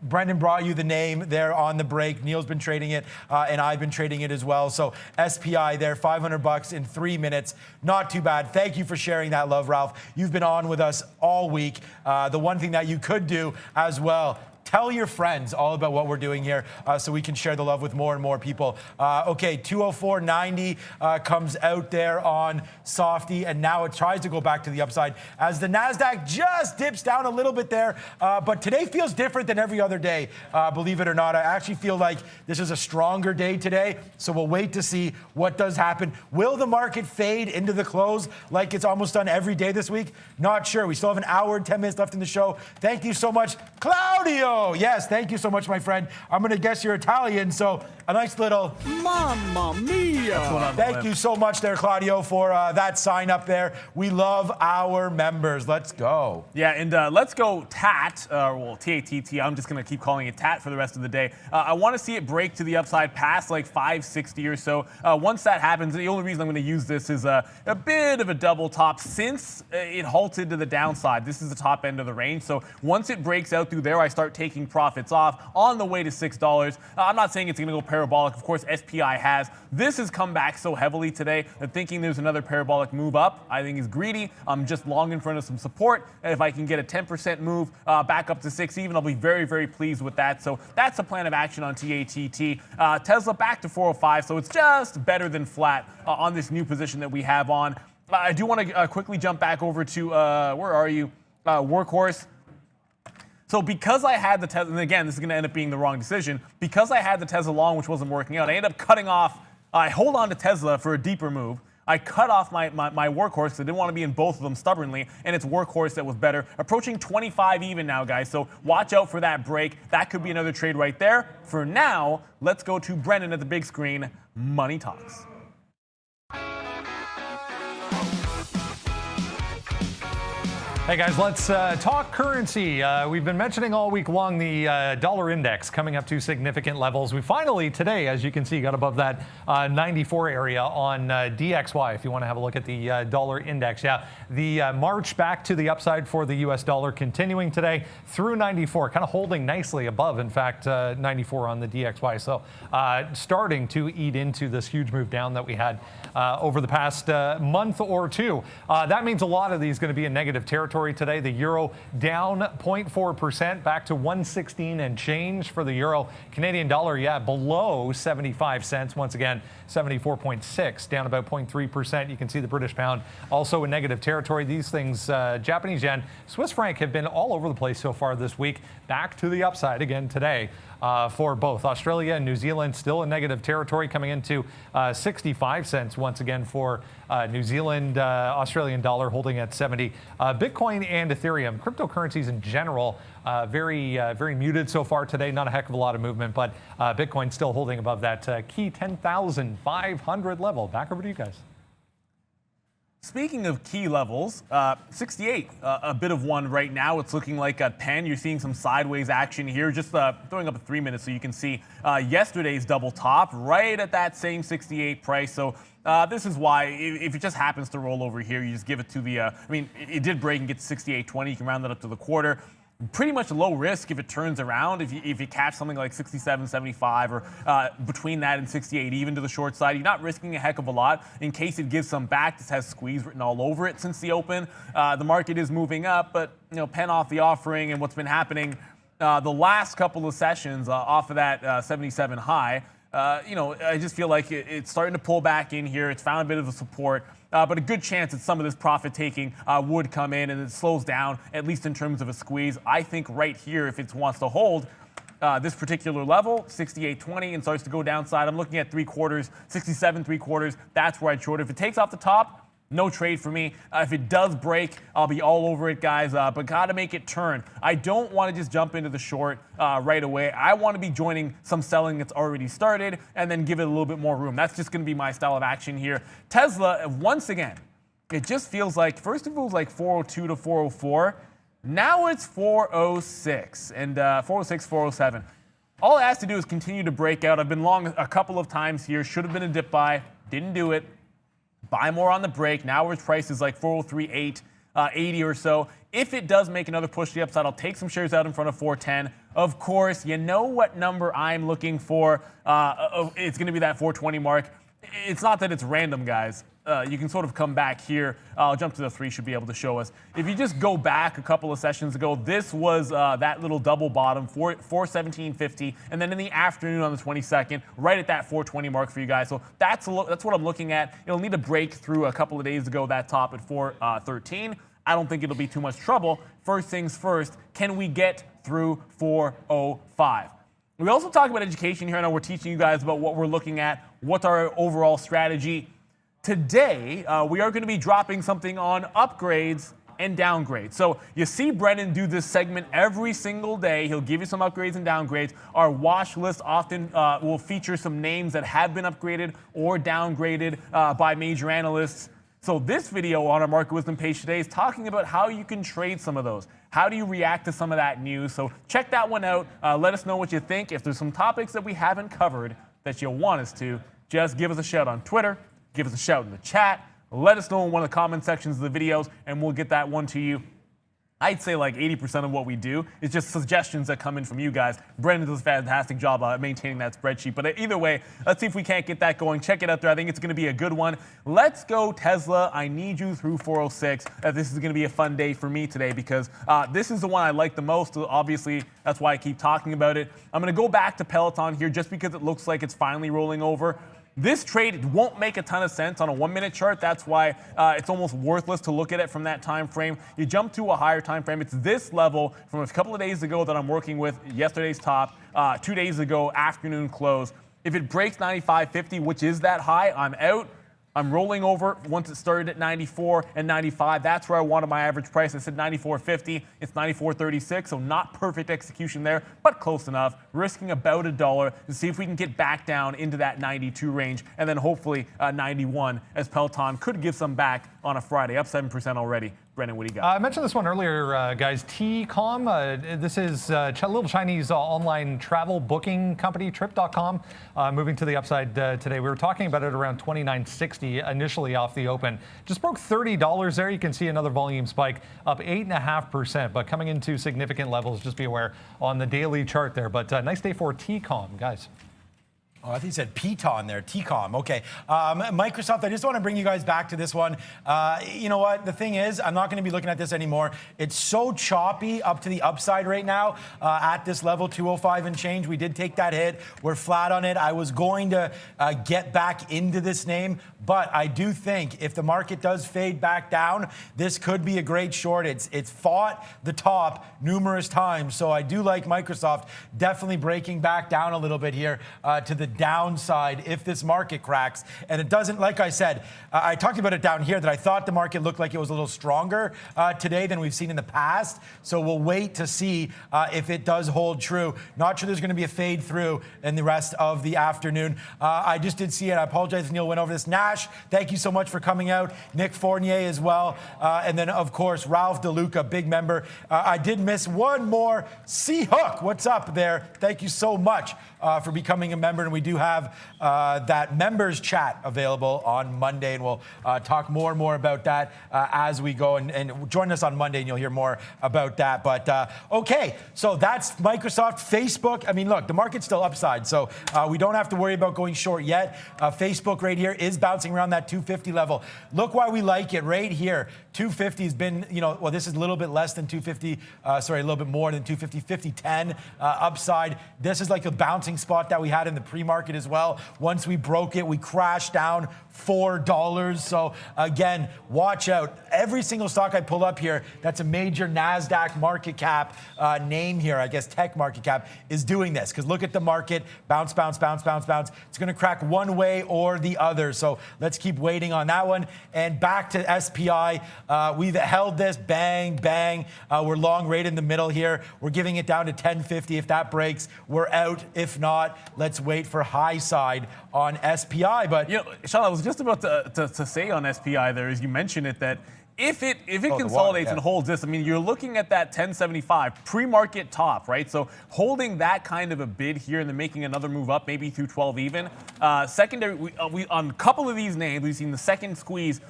Brendan brought you the name there on the break. Neil's been trading it, and I've been trading it as well. So SPI there, $500 in 3 minutes. Not too bad. Thank you for sharing that love, Ralph. You've been on with us all week. The one thing that you could do as well, Tell your friends all about what we're doing here so we can share the love with more and more people. Okay, 204.90 comes out there on Softy, and now it tries to go back to the upside as the NASDAQ just dips down a little bit there. But today feels different than every other day, believe it or not. I actually feel like this is a stronger day today, so we'll wait to see what does happen. Will the market fade into the close like it's almost done every day this week? Not sure. We still have an hour and 10 minutes left in the show. Thank you so much, Claudio. Yes, thank you so much, my friend. I'm going to guess you're Italian, so a nice little Mamma mia! thank you so much there, Claudio, for that sign up there. We love our members. Let's go. Yeah, and let's go TAT, well, TATT. I'm just going to keep calling it TAT for the rest of the day. I want to see it break to the upside past like 560 or so. Once that happens, the only reason I'm going to use this is a bit of a double top since it halted to the downside. This is the top end of the range. So once it breaks out through there, I start taking profits off on the way to $6. I'm not saying it's going to go parabolic. Of course, SPI has. This has come back so heavily today that thinking there's another parabolic move up, I think is greedy. I'm just long in front of some support. And if I can get a 10% move back up to 6 even, I'll be very, very pleased with that. So that's a plan of action on TATT. Tesla back to 405, so it's just better than flat on this new position that we have on. I do want to quickly jump back over to, where are you? Workhorse. So because I had the Tesla, and again, this is going to end up being the wrong decision, because I had the Tesla long, which wasn't working out, I ended up cutting off, I hold on to Tesla for a deeper move. I cut off my Workhorse because I didn't want to be in both of them stubbornly, and it's Workhorse that was better. Approaching 25 even now, guys, so watch out for that break. That could be another trade right there. For now, let's go to Brendan at the big screen. Money Talks. Hey guys, let's talk currency. We've been mentioning all week long the dollar index coming up to significant levels. We finally today, as you can see, got above that 94 area on DXY if you want to have a look at the dollar index. Yeah, the march back to the upside for the US dollar continuing today through 94, kind of holding nicely above, in fact, 94 on the DXY. So starting to eat into this huge move down that we had over the past month or two. That means a lot of these going to be in negative territory today. The euro down 0.4%, back to 116 and change for the euro. Canadian dollar, yeah, below 75 cents. Once again, 74.6, down about 0.3%. You can see the British pound also in negative territory. These things, Japanese yen, Swiss franc have been all over the place so far this week. Back to the upside again today for both Australia and New Zealand, still in negative territory, coming into 65 cents once again for New Zealand, Australian dollar holding at 70. Bitcoin and Ethereum, cryptocurrencies in general, very muted so far today. Not a heck of a lot of movement, but Bitcoin still holding above that key 10,500 level. Back over to you guys. Speaking of key levels, 68, a bit of one right now. It's looking like a 10. You're seeing some sideways action here. Just throwing up a 3 minute so you can see yesterday's double top right at that same 68 price. So this is why, if it just happens to roll over here, you just give it to the, I mean, it did break and get to 68.20. You can round that up to the quarter. Pretty much low risk if it turns around. If you catch something like 67.75 or between that and 68, even to the short side, you're not risking a heck of a lot in case it gives some back. This has squeeze written all over it since the open. The market is moving up, but pen off the offering and what's been happening the last couple of sessions off of that 77 high. I just feel like it's starting to pull back in here. It's found a bit of a support. But a good chance that some of this profit taking would come in and it slows down, at least in terms of a squeeze. I think right here, if it wants to hold this particular level, 68.20, and starts to go downside, I'm looking at 3/4, 67 3/4. That's where I'd short. If it takes off the top, no trade for me. If it does break, I'll be all over it, guys, but got to make it turn. I don't want to just jump into the short right away. I want to be joining some selling that's already started and then give it a little bit more room. That's just going to be my style of action here. Tesla, once again, it just feels like, first it was like 402 to 404. Now it's 406 and 406, 407. All it has to do is continue to break out. I've been long a couple of times here. Should have been a dip buy. Didn't do it. Buy more on the break. Now its price is like 403.8, 80 or so. If it does make another push to the upside, I'll take some shares out in front of 410. Of course, you know what number I'm looking for. It's going to be that 420 mark. It's not that it's random, guys. you can sort of come back here. I'll jump to the 3, should be able to show us. If you just go back a couple of sessions ago, this was that little double bottom, 417.50, and then in the afternoon on the 22nd, right at that 420 mark for you guys. So that's what I'm looking at. It'll need to break through a couple of days ago, that top at 413. I don't think it'll be too much trouble. First things first, can we get through 405? We also talk about education here. I know we're teaching you guys about what we're looking at, what's our overall strategy. Today, we are going to be dropping something on upgrades and downgrades. So you see Brennan do this segment every single day. He'll give you some upgrades and downgrades. Our watch list often will feature some names that have been upgraded or downgraded by major analysts. So this video on our Market Wisdom page today is talking about how you can trade some of those. How do you react to some of that news? So check that one out. Let us know what you think. If there's some topics that we haven't covered that you'll want us to, just give us a shout on Twitter. Give us a shout in the chat. Let us know in one of the comment sections of the videos, and we'll get that one to you. I'd say like 80% of what we do is just suggestions that come in from you guys. Brendan does a fantastic job maintaining that spreadsheet. But either way, let's see if we can't get that going. Check it out there. I think it's going to be a good one. Let's go Tesla. I need you through 406. This is going to be a fun day for me today because this is the one I like the most. Obviously, that's why I keep talking about it. I'm going to go back to Peloton here just because it looks like it's finally rolling over. This trade won't make a ton of sense on a 1-minute chart. That's why it's almost worthless to look at it from that time frame. You jump to a higher time frame. It's this level from a couple of days ago that I'm working with, yesterday's top, 2 days ago, afternoon close. If it breaks 95.50, which is that high, I'm out. I'm rolling over once it started at 94 and 95. That's where I wanted my average price. I said 94.50. It's 94.36, so not perfect execution there, but close enough. Risking about $1 to see if we can get back down into that 92 range, and then hopefully 91, as Peloton could give some back on a Friday, up 7% already. Brennan, what do you got? I mentioned this one earlier, guys. Tcom. This is a little Chinese online travel booking company, Trip.com, moving to the upside today. We were talking about it around $29.60 initially off the open. Just broke $30 there. You can see another volume spike, up 8.5%, but coming into significant levels. Just be aware on the daily chart there. But nice day for Tcom, guys. Oh, I think you said Peton there, Tcom. Okay. Microsoft, I just want to bring you guys back to this one. You know what? The thing is, I'm not going to be looking at this anymore. It's so choppy up to the upside right now at this level, 205 and change. We did take that hit. We're flat on it. I was going to get back into this name, but I do think if the market does fade back down, this could be a great short. It's fought the top numerous times, so I do like Microsoft definitely breaking back down a little bit here to the downside if this market cracks. And it doesn't, like I said, I talked about it down here that I thought the market looked like it was a little stronger today than we've seen in the past. So we'll wait to see if it does hold true. Not sure there's going to be a fade through in the rest of the afternoon. I just did see it. I apologize if Neil went over this. Nash, thank you so much for coming out. Nick Fournier as well. And then, of course, Ralph DeLuca, big member. I did miss one more. C-Hook, what's up there? Thank you so much for becoming a member. And we do have that members chat available on Monday, and we'll talk more and more about that as we go. And join us on Monday, and you'll hear more about that. But okay, so that's Microsoft. Facebook, I mean, look, the market's still upside, so we don't have to worry about going short yet. Facebook right here is bouncing around that 250 level. Look why we like it right here. 250 has been, well, this is a little bit less than 250, sorry, a little bit more than 250, 50-10 upside. This is like a bouncing spot that we had in the pre-market as well. Once we broke it, we crashed down $4. So again, watch out. Every single stock I pull up here that's a major NASDAQ market cap name here, I guess tech market cap, is doing this. Because look at the market, bounce, bounce, bounce, bounce, bounce. It's going to crack one way or the other. So let's keep waiting on that one. And back to SPI. We've held this, bang, bang. We're long right in the middle here. We're giving it down to 1050. If that breaks, we're out. If not, let's wait for high side on SPI. But Sean, I was just about to say on SPI there, as you mentioned it, that If it water, consolidates yeah. and holds this, I mean, you're looking at that 1075 pre-market top, right? So holding that kind of a bid here and then making another move up, maybe through 12 even. Secondary, we on a couple of these names, we've seen the second squeeze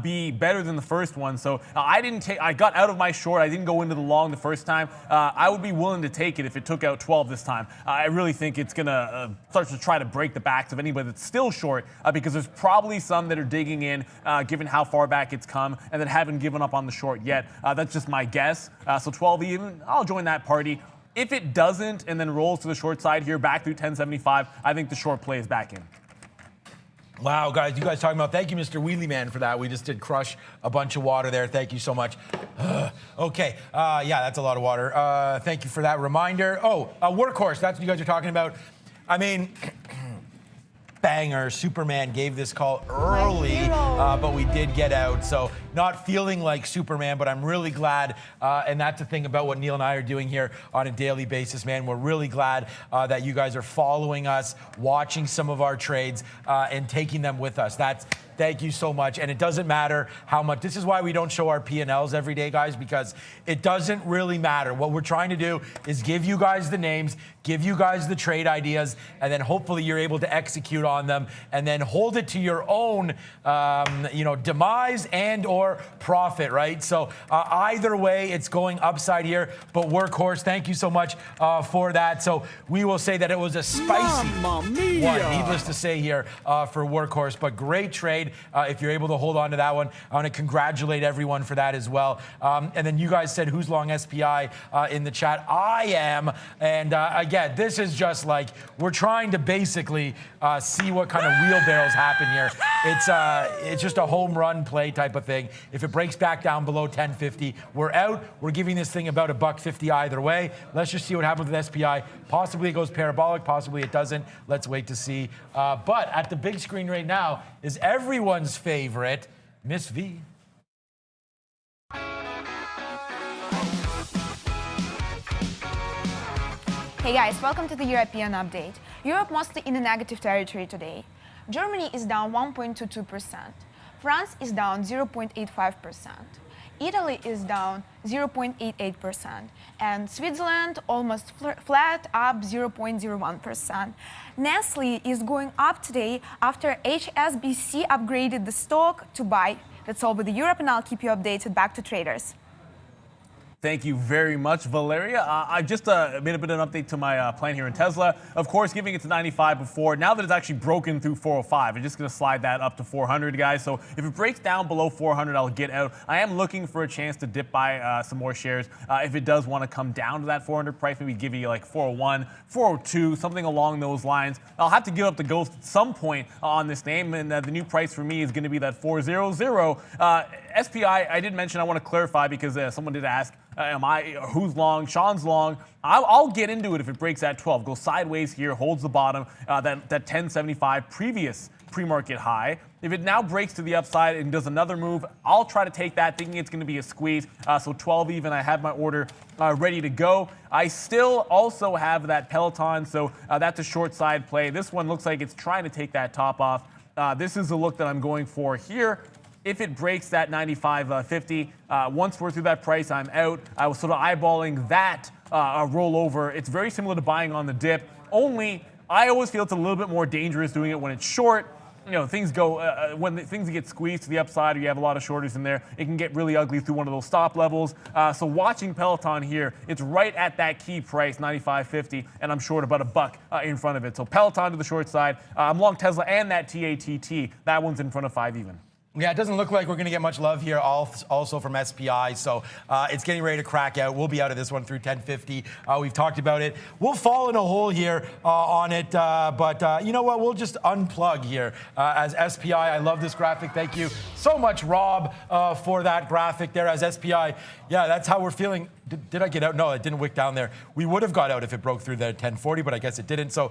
be better than the first one. So I got out of my short. I didn't go into the long the first time. I would be willing to take it if it took out 12 this time. I really think it's going to start to try to break the backs of anybody that's still short because there's probably some that are digging in given how far back it's come and that haven't given up on the short yet. That's just my guess. So 12 even, I'll join that party. If it doesn't and then rolls to the short side here back through 1075, I think the short play is back in. Wow, guys, you guys talking about, thank you, Mr. Wheelie Man, for that. We just did crush a bunch of water there. Thank you so much. Okay, yeah, that's a lot of water. Thank you for that reminder. Oh, Workhorse, that's what you guys are talking about. I mean, banger. Superman gave this call early, but we did get out. So not feeling like Superman, but I'm really glad. And that's the thing about what Neil and I are doing here on a daily basis, man. We're really glad that you guys are following us, watching some of our trades, and taking them with us. Thank you so much. And it doesn't matter how much. This is why we don't show our P&Ls every day, guys, because it doesn't really matter. What we're trying to do is give you guys the names, give you guys the trade ideas, and then hopefully you're able to execute on them and then hold it to your own, demise and or profit, right? So either way, it's going upside here. But Workhorse, thank you so much for that. So we will say that it was a spicy one, needless to say here, for Workhorse, but great trade. If you're able to hold on to that one, I want to congratulate everyone for that as well. And then you guys said, who's long SPI in the chat? I am. And again, this is just like, we're trying to basically see what kind of wheelbarrows happen here. It's just a home run play type of thing. If it breaks back down below 1050, we're out. We're giving this thing about $1.50 either way. Let's just see what happens with SPI. Possibly it goes parabolic, possibly it doesn't. Let's wait to see. But at the big screen right now is everyone's favorite, Miss V. Hey guys, welcome to the European update. Europe mostly in a negative territory today. Germany is down 1.22%. France is down 0.85%. Italy is down 0.88%. And Switzerland almost flat, up 0.01%. Nestle is going up today after HSBC upgraded the stock to buy. That's all with the Europe, and I'll keep you updated. Back to traders. Thank you very much, Valeria. I just made a bit of an update to my plan here in Tesla. Of course, giving it to 95 before. Now that it's actually broken through 405, I'm just going to slide that up to 400, guys. So if it breaks down below 400, I'll get out. I am looking for a chance to dip by some more shares. If it does want to come down to that 400 price, maybe give you like 401, 402, something along those lines. I'll have to give up the ghost at some point on this name, and the new price for me is going to be that 400. SPI, I did mention I want to clarify because someone did ask, who's long? Sean's long. I'll get into it if it breaks at 12. Go sideways here, holds the bottom, that 1075 previous pre-market high. If it now breaks to the upside and does another move, I'll try to take that, thinking it's going to be a squeeze. So 12 even, I have my order ready to go. I still also have that Peloton, so that's a short side play. This one looks like it's trying to take that top off. This is the look that I'm going for here. If it breaks that 95.50, once we're through that price, I'm out. I was sort of eyeballing that rollover. It's very similar to buying on the dip, only I always feel it's a little bit more dangerous doing it when it's short. You know, things go, when things get squeezed to the upside or you have a lot of shorters in there, it can get really ugly through one of those stop levels. So watching Peloton here, it's right at that key price, 95.50, and I'm short about $1 in front of it. So Peloton to the short side. I'm long Tesla and that TATT. That one's in front of 5 even. Yeah, it doesn't look like we're going to get much love here also from SPI, so it's getting ready to crack out. We'll be out of this one through 1050. We've talked about it. We'll fall in a hole here on it, but you know what? We'll just unplug here as SPI. I love this graphic. Thank you so much, Rob, for that graphic there as SPI. Yeah, that's how we're feeling. Did I get out? No, it didn't wick down there. We would have got out if it broke through the 1040, but I guess it didn't. So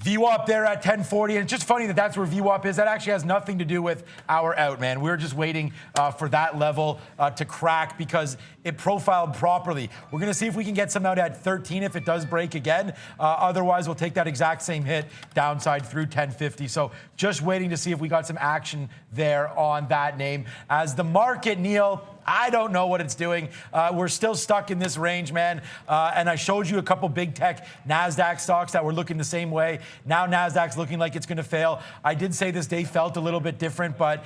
VWAP there at 1040. And it's just funny that that's where VWAP is. That actually has nothing to do with our out, man. We're just waiting for that level to crack because it profiled properly. We're going to see if we can get some out at 13 if it does break again. Otherwise, we'll take that exact same hit downside through 1050. So just waiting to see if we got some action there on that name. As the market, Neil, I don't know what it's doing. We're still stuck in this range, man. And I showed you a couple big tech NASDAQ stocks that were looking the same way. Now NASDAQ's looking like it's going to fail. I did say this day felt a little bit different, but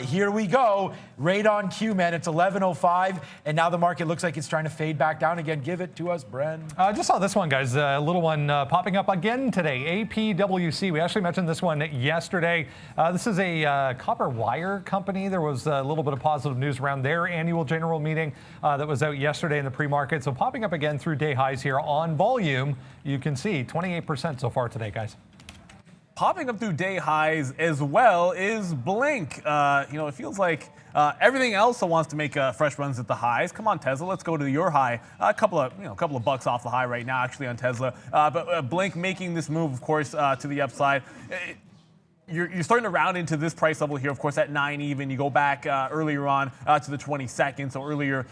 here we go. Right on cue, man. It's 11:05, and now the market looks like it's trying to fade back down again. Give it to us, Bren. I just saw this one, guys. A little one popping up again today. APWC. We actually mentioned this one yesterday. This is a copper wire company. There was a little bit of positive news around their annual general meeting that was out yesterday in the pre-market. So popping up again through day highs here on volume. You can see 28% so far today, guys. Popping up through day highs as well is Blink. It feels like everything else wants to make fresh runs at the highs. Come on, Tesla, let's go to your high. A couple of bucks off the high right now, actually, on Tesla. But Blink making this move, of course, to the upside. You're starting to round into this price level here, of course, at 9 even. You go back earlier on to the 22nd, so earlier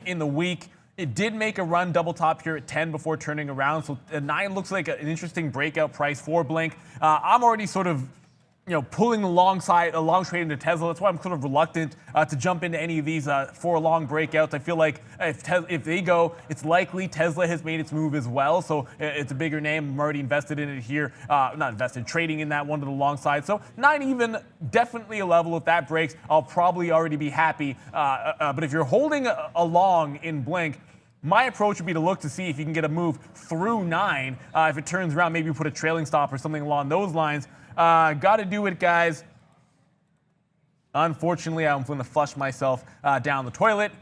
in the week. It did make a run double top here at 10 before turning around. So 9 looks like an interesting breakout price for Blink. I'm already sort of pulling alongside a long trade into Tesla. That's why I'm sort of reluctant to jump into any of these for long breakouts. I feel like if they go, it's likely Tesla has made its move as well. So it's a bigger name. I'm already invested in it here. Not invested, trading in that one to the long side. So 9 even, definitely a level. If that breaks, I'll probably already be happy. But if you're holding a long in Blink, my approach would be to look to see if you can get a move through 9. If it turns around, maybe put a trailing stop or something along those lines. Got to do it, guys. Unfortunately, I'm going to flush myself down the toilet.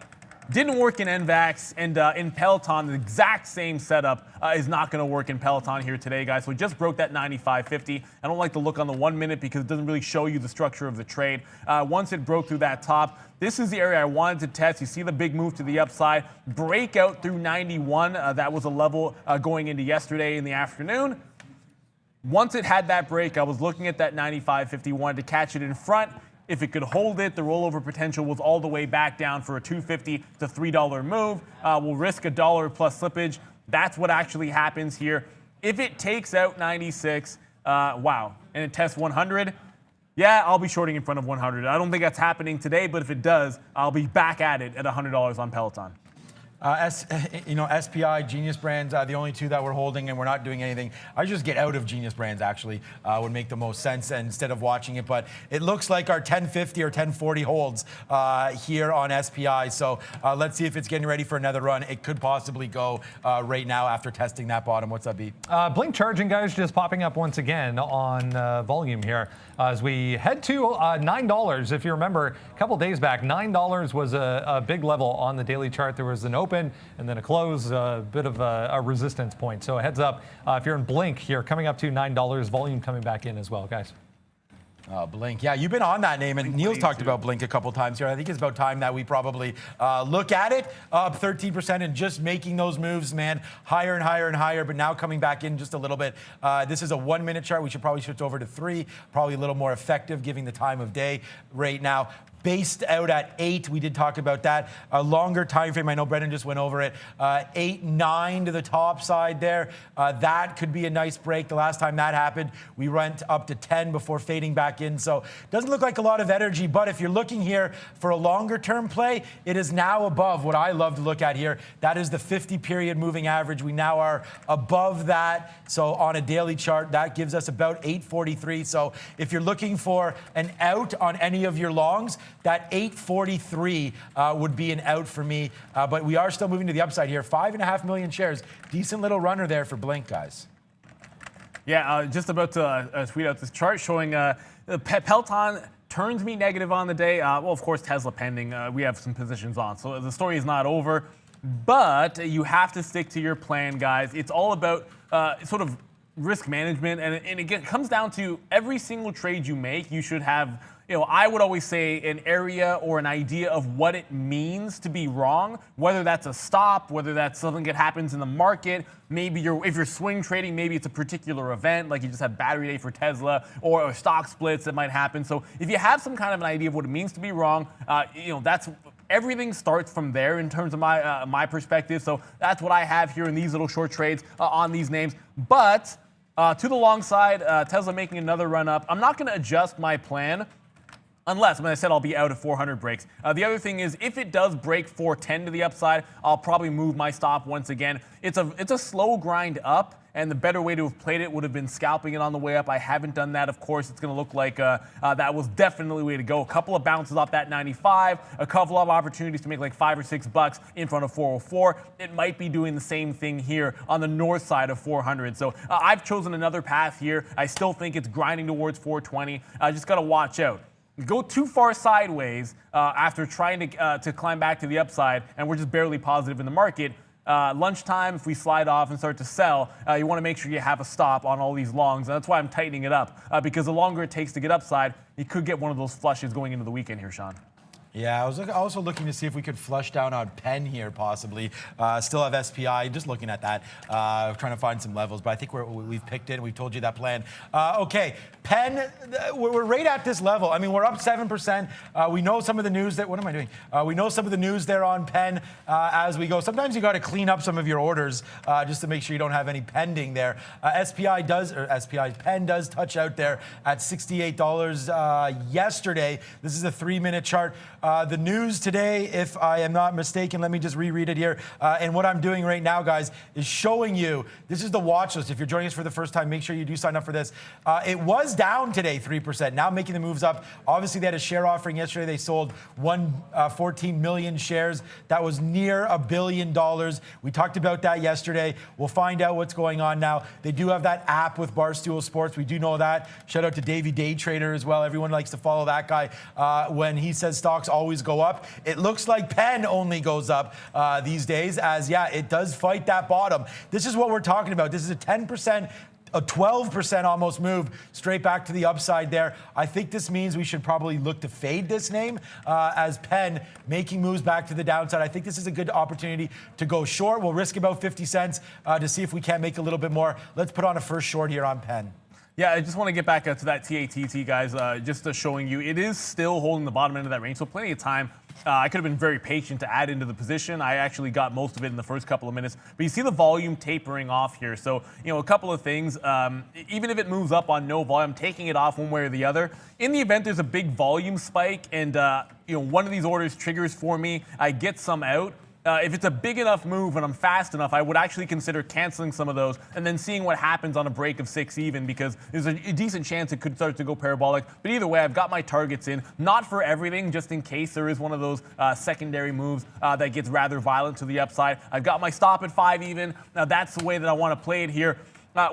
Didn't work in NVAX, and in Peloton, the exact same setup is not going to work in Peloton here today, guys. So we just broke that 95.50. I don't like to look on the 1 minute because it doesn't really show you the structure of the trade. Once it broke through that top, this is the area I wanted to test. You see the big move to the upside, breakout through 91. That was a level going into yesterday in the afternoon. Once it had that break, I was looking at that 95.50, wanted to catch it in front. If it could hold it, the rollover potential was all the way back down for a $2.50 to $3 move. We'll risk $1 plus slippage. That's what actually happens here. If it takes out 96, wow, and it tests 100, yeah, I'll be shorting in front of 100. I don't think that's happening today, but if it does, I'll be back at it at $100 on Peloton. SPI, Genius Brands, the only two that we're holding, and we're not doing anything. I just get out of Genius Brands, actually, would make the most sense instead of watching it. But it looks like our 1050 or 1040 holds here on SPI. So let's see if it's getting ready for another run. It could possibly go right now after testing that bottom. What's up, B? Blink charging, guys, just popping up once again on volume here as we head to $9. If you remember, a couple days back, $9 was a big level on the daily chart. There was an open and then a close, a bit of a resistance point. So heads up if you're in Blink here, coming up to $9, volume coming back in as well, guys. Blink. Yeah, you've been on that name, and Neil's talked about Blink a couple times here. I think it's about time that we probably look at it. Up 13% and just making those moves, man, higher and higher and higher, but now coming back in just a little bit. This is a 1 minute chart. We should probably switch over to 3, probably a little more effective giving the time of day right now. Based out at 8, we did talk about that. A longer time frame, I know Brendan just went over it. 8, 9 to the top side there. That could be a nice break. The last time that happened, we went up to 10 before fading back in. So doesn't look like a lot of energy, but if you're looking here for a longer term play, it is now above what I love to look at here. That is the 50-period moving average. We now are above that. So on a daily chart, that gives us about 843. So if you're looking for an out on any of your longs, that 843 would be an out for me. But we are still moving to the upside here. 5.5 million shares. Decent little runner there for Blink, guys. Yeah, just about to tweet out this chart showing Peloton turns me negative on the day. Well, of course, Tesla pending. We have some positions on. So the story is not over. But you have to stick to your plan, guys. It's all about sort of risk management. And again, it comes down to every single trade you make, you should have, I would always say an area or an idea of what it means to be wrong, whether that's a stop, whether that's something that happens in the market. Maybe if you're swing trading, maybe it's a particular event, like you just had battery day for Tesla or stock splits that might happen. So if you have some kind of an idea of what it means to be wrong, that's everything starts from there in terms of my perspective. So that's what I have here in these little short trades on these names. But to the long side, Tesla making another run up. I'm not going to adjust my plan Unless, when I said I'll be out if 400 breaks. The other thing is, if it does break 410 to the upside, I'll probably move my stop once again. It's a slow grind up, and the better way to have played it would have been scalping it on the way up. I haven't done that. Of course, it's going to look like that was definitely the way to go. A couple of bounces off that 95, a couple of opportunities to make like $5 or $6 in front of 404. It might be doing the same thing here on the north side of 400. So I've chosen another path here. I still think it's grinding towards 420. I just got to watch out. Go too far sideways after trying to climb back to the upside, and we're just barely positive in the market. Lunchtime, if we slide off and start to sell, you want to make sure you have a stop on all these longs, and that's why I'm tightening it up, because the longer it takes to get upside, you could get one of those flushes going into the weekend here, Sean. Yeah, I was also looking to see if we could flush down on Penn here, possibly. Still have SPI, just looking at that, trying to find some levels, but I think we've picked it, and we've told you that plan. Okay, Penn, we're right at this level. I mean, we're up 7%. We know some of the news that, what am I doing? We know some of the news there on Penn as we go. Sometimes you got to clean up some of your orders just to make sure you don't have any pending there. Penn does touch out there at $68 yesterday. This is a 3-minute chart. The news today, if I am not mistaken, let me just reread it here. And what I'm doing right now, guys, is showing you, this is the watch list. If you're joining us for the first time, make sure you do sign up for this. It was down today, 3%, now making the moves up. Obviously, they had a share offering yesterday. They sold 14 million shares. That was near $1 billion. We talked about that yesterday. We'll find out what's going on now. They do have that app with Barstool Sports. We do know that. Shout out to Davey Day Trader as well. Everyone likes to follow that guy when he says stocks always go up. It looks like Penn only goes up these days, as it does fight that bottom. This is what we're talking about. This is a 10%, a 12% almost move straight back to the upside there. I think this means we should probably look to fade this name as Penn making moves back to the downside. I think this is a good opportunity to go short. We'll risk about 50 cents to see if we can make a little bit more. Let's put on a first short here on Penn. Yeah, I just want to get back to that TATT, guys, just showing you it is still holding the bottom end of that range, so plenty of time. I could have been very patient to add into the position. I actually got most of it in the first couple of minutes. But you see the volume tapering off here. So, a couple of things. Even if it moves up on no volume, taking it off one way or the other. In the event there's a big volume spike and, one of these orders triggers for me, I get some out. If it's a big enough move and I'm fast enough, I would actually consider canceling some of those and then seeing what happens on a break of 6 even, because there's a decent chance it could start to go parabolic. But either way, I've got my targets in, not for everything, just in case there is one of those secondary moves that gets rather violent to the upside. I've got my stop at 5 even. Now that's the way that I want to play it here.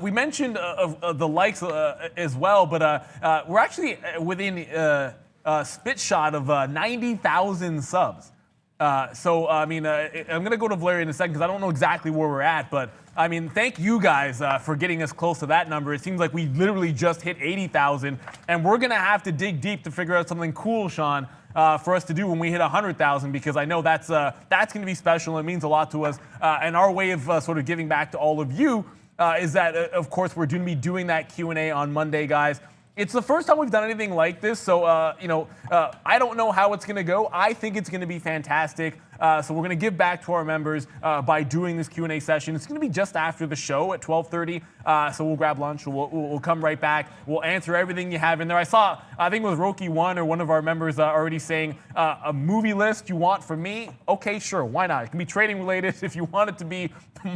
We mentioned the likes as well, but we're actually within a spit shot of 90,000 subs. I'm going to go to Valeria in a second because I don't know exactly where we're at, but thank you guys for getting us close to that number. It seems like we literally just hit 80,000, and we're going to have to dig deep to figure out something cool, Sean, for us to do when we hit 100,000, because I know that's going to be special. It means a lot to us, and our way of sort of giving back to all of you is that, of course, we're going to be doing that Q&A on Monday, guys. It's the first time we've done anything like this, so I don't know how it's going to go. I think it's going to be fantastic. So we're going to give back to our members by doing this Q&A session. It's going to be just after the show at 12:30. So we'll grab lunch. We'll come right back. We'll answer everything you have in there. I think it was Roki1 or one of our members already saying a movie list you want from me. Okay, sure, why not? It can be trading related if you want it to be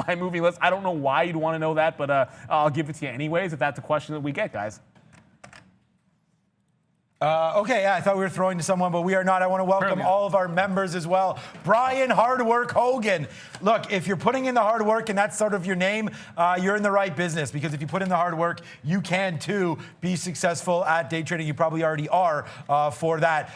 my movie list. I don't know why you'd want to know that, but I'll give it to you anyways if that's a question that we get, guys. I thought we were throwing to someone, but we are not. I want to welcome all of our members as well. Brian Hardwork Hogan. Look, if you're putting in the hard work and that's sort of your name, you're in the right business, because if you put in the hard work, you can too be successful at day trading. You probably already are for that.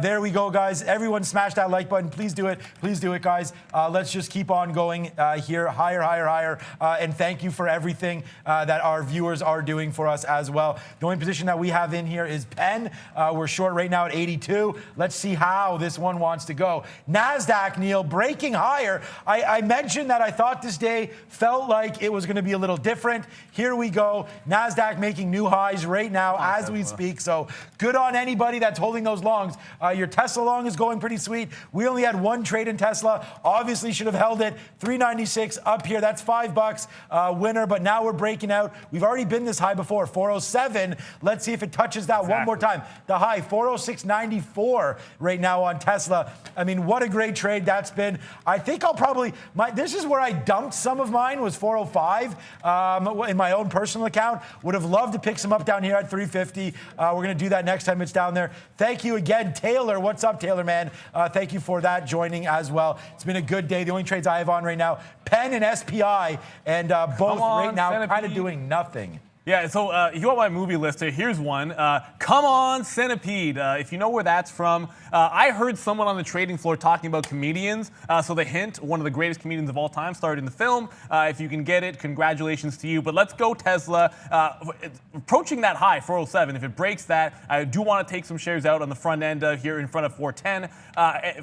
There we go, guys. Everyone smash that like button. Please do it. Please do it, guys. Let's just keep on going here. Higher, higher, higher. And thank you for everything that our viewers are doing for us as well. The only position that we have in here is Penn. We're short right now at 82. Let's see how this one wants to go. NASDAQ, Neil, breaking higher. I mentioned that I thought this day felt like it was going to be a little different. Here we go. NASDAQ making new highs right now as we speak. So good on anybody that's holding those longs. Your Tesla long is going pretty sweet. We only had one trade in Tesla. Obviously should have held it. 396 up here. That's $5 winner. But now we're breaking out. We've already been this high before. 407. Let's see if it touches that one more time. the high, 406.94 right now on Tesla. I mean, what a great trade that's been. I think I'll probably, this is where I dumped some of mine, was 405 in my own personal account. Would have loved to pick some up down here at 350. We're going to do that next time it's down there. Thank you again, Taylor. What's up, Taylor, man? Thank you for that, joining as well. It's been a good day. The only trades I have on right now, Penn and SPI, and both right now kind of doing nothing. Yeah, so if you want my movie list here, here's one. Come on, Centipede. If you know where that's from, I heard someone on the trading floor talking about comedians. So the hint, one of the greatest comedians of all time, starred in the film. If you can get it, congratulations to you. But let's go Tesla. Approaching that high, 407. If it breaks that, I do want to take some shares out on the front end here in front of 410.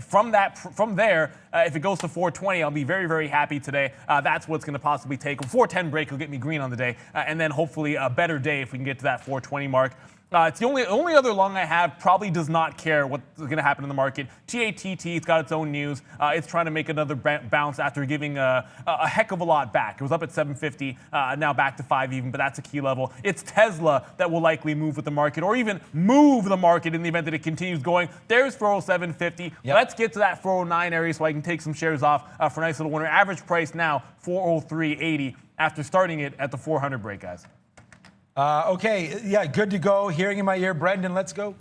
From there, if it goes to 420, I'll be very, very happy today. That's what's going to possibly take. A 410 break will get me green on the day, and then hopefully a better day if we can get to that 420 mark. It's the only other long I have. Probably does not care what's going to happen in the market. TATT, it's got its own news. It's trying to make another bounce after giving a heck of a lot back. It was up at 750, now back to 5 even, but that's a key level. It's Tesla that will likely move with the market, or even move the market in the event that it continues going. There's 407.50. Yep. Let's get to that 409 area so I can take some shares off for a nice little winner. Average price now 403.80 after starting it at the 400 break, guys. Okay, yeah, good to go. Hearing in my ear, Brendan, let's go.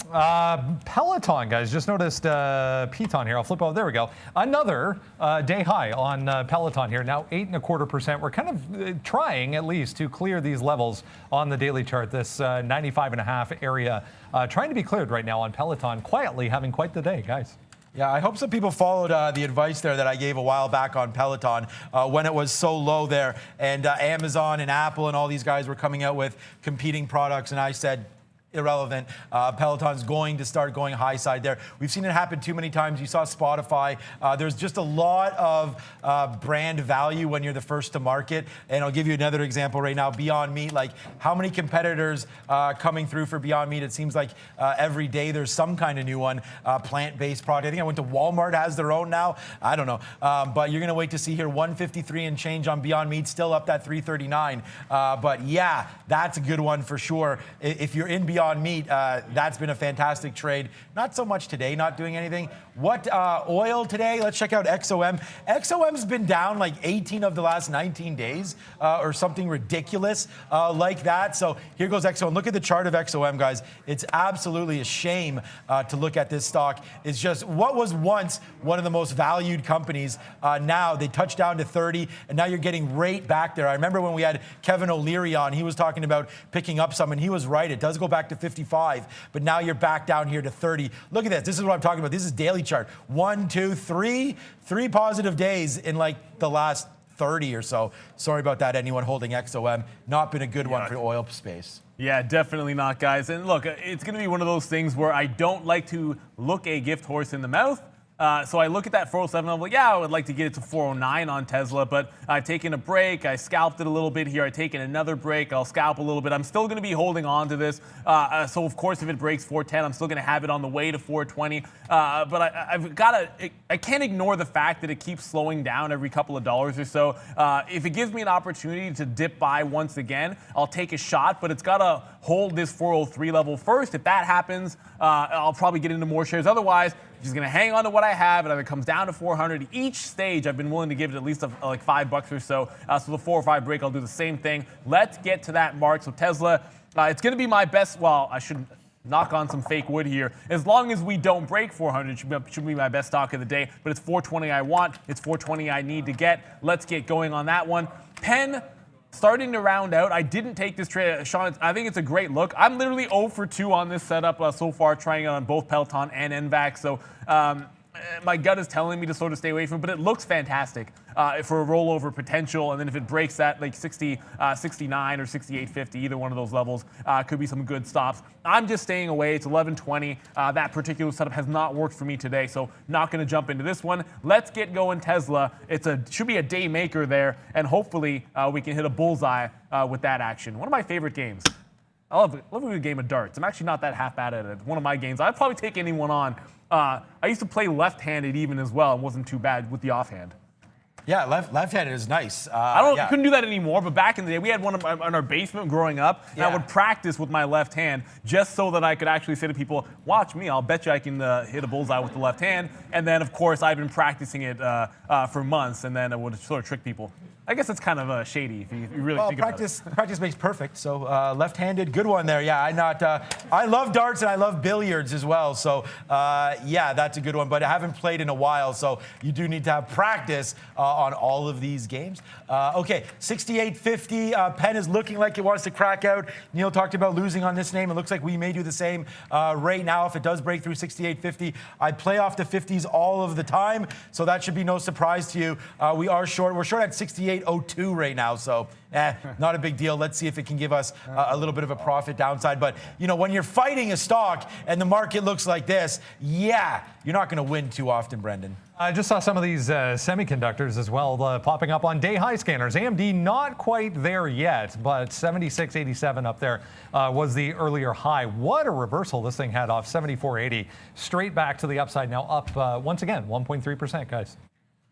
Peloton, guys, just noticed Peloton here. I'll flip over. There we go. Another day high on Peloton here. Now 8.25%. We're kind of trying, at least, to clear these levels on the daily chart. This 95.5 area trying to be cleared right now on Peloton. Quietly having quite the day, guys. Yeah, I hope some people followed the advice there that I gave a while back on Peloton when it was so low there. And Amazon and Apple and all these guys were coming out with competing products. And I said, irrelevant. Peloton's going to start going high side there. We've seen it happen too many times. You saw Spotify. There's just a lot of brand value when you're the first to market. And I'll give you another example right now. Beyond Meat, like how many competitors coming through for Beyond Meat? It seems like every day there's some kind of new one, plant-based product. I think I went to Walmart, has their own now. I don't know. But you're going to wait to see here 153 and change on Beyond Meat, still up that 339. But yeah, that's a good one for sure. If you're in Beyond Meat, that's been a fantastic trade. Not so much today, not doing anything. What oil today? Let's check out XOM. XOM's been down like 18 of the last 19 days or something ridiculous like that. So here goes XOM. Look at the chart of XOM, guys. It's absolutely a shame to look at this stock. It's just what was once one of the most valued companies. Now they touched down to 30, and now you're getting right back there. I remember when we had Kevin O'Leary on, he was talking about picking up some, and he was right. It does go back to 55, but now you're back down here to 30. Look at this. This is what I'm talking about. This is daily chart. 1, 2, 3 positive days in like the last 30 or so. Sorry about that, anyone holding XOM. Not been a good one for oil space. Yeah, definitely not, guys. And look, it's going to be one of those things where I don't like to look a gift horse in the mouth. So I look at that 407, I'm like, yeah, I would like to get it to 409 on Tesla, but I've taken a break. I scalped it a little bit here. I've taken another break. I'll scalp a little bit. I'm still going to be holding on to this. So, of course, if it breaks 410, I'm still going to have it on the way to 420. But I can't ignore the fact that it keeps slowing down every couple of dollars or so. If it gives me an opportunity to dip by once again, I'll take a shot, but it's got to hold this 403 level first. If that happens, I'll probably get into more shares. Otherwise, just going to hang on to what I have, and if it comes down to 400, each stage I've been willing to give it at least like $5 or so. So the 405 break, I'll do the same thing. Let's get to that mark. So Tesla, it's going to be my best. Well, I should knock on some fake wood here. As long as we don't break 400, should be my best stock of the day. But it's 420 I want. It's 420 I need to get. Let's get going on that one. Penn, starting to round out. I didn't take this trade. Sean, I think it's a great look. I'm literally 0 for 2 on this setup so far, trying it on both Peloton and NVAC. So my gut is telling me to sort of stay away from it, but it looks fantastic for a rollover potential. And then if it breaks that like 60, 69 or 68.50, either one of those levels could be some good stops. I'm just staying away. It's 11.20. That particular setup has not worked for me today, so not going to jump into this one. Let's get going Tesla. Should be a day maker there, and hopefully we can hit a bullseye with that action. One of my favorite games. I love a good game of darts. I'm actually not that half bad at it. It's one of my games. I'd probably take anyone on. I used to play left-handed even as well. It wasn't too bad with the offhand. Yeah, left-handed is nice. I don't. Yeah. Couldn't do that anymore. But back in the day, we had one in our basement growing up, and I would practice with my left hand just so that I could actually say to people, "Watch me! I'll bet you I can hit a bullseye with the left hand." And then, of course, I've been practicing it for months, and then I would sort of trick people. I guess it's kind of shady if you really think about it. Practice makes perfect. So left-handed, good one there. Yeah, I love darts and I love billiards as well. So yeah, that's a good one. But I haven't played in a while, so you do need to have practice on all of these games. Okay, 68.50. Penn is looking like it wants to crack out. Neil talked about losing on this name. It looks like we may do the same right now if it does break through 68.50. I play off the 50s all of the time, so that should be no surprise to you. We are short. We're short at 68.02 right now, so not a big deal. Let's see if it can give us a little bit of a profit downside. But, you know, when you're fighting a stock and the market looks like this, yeah, you're not going to win too often, Brendan. I just saw some of these semiconductors as well popping up on day high scanners. AMD not quite there yet, but 76.87 up there was the earlier high. What a reversal this thing had off 74.80. Straight back to the upside now, up once again 1.3%, guys.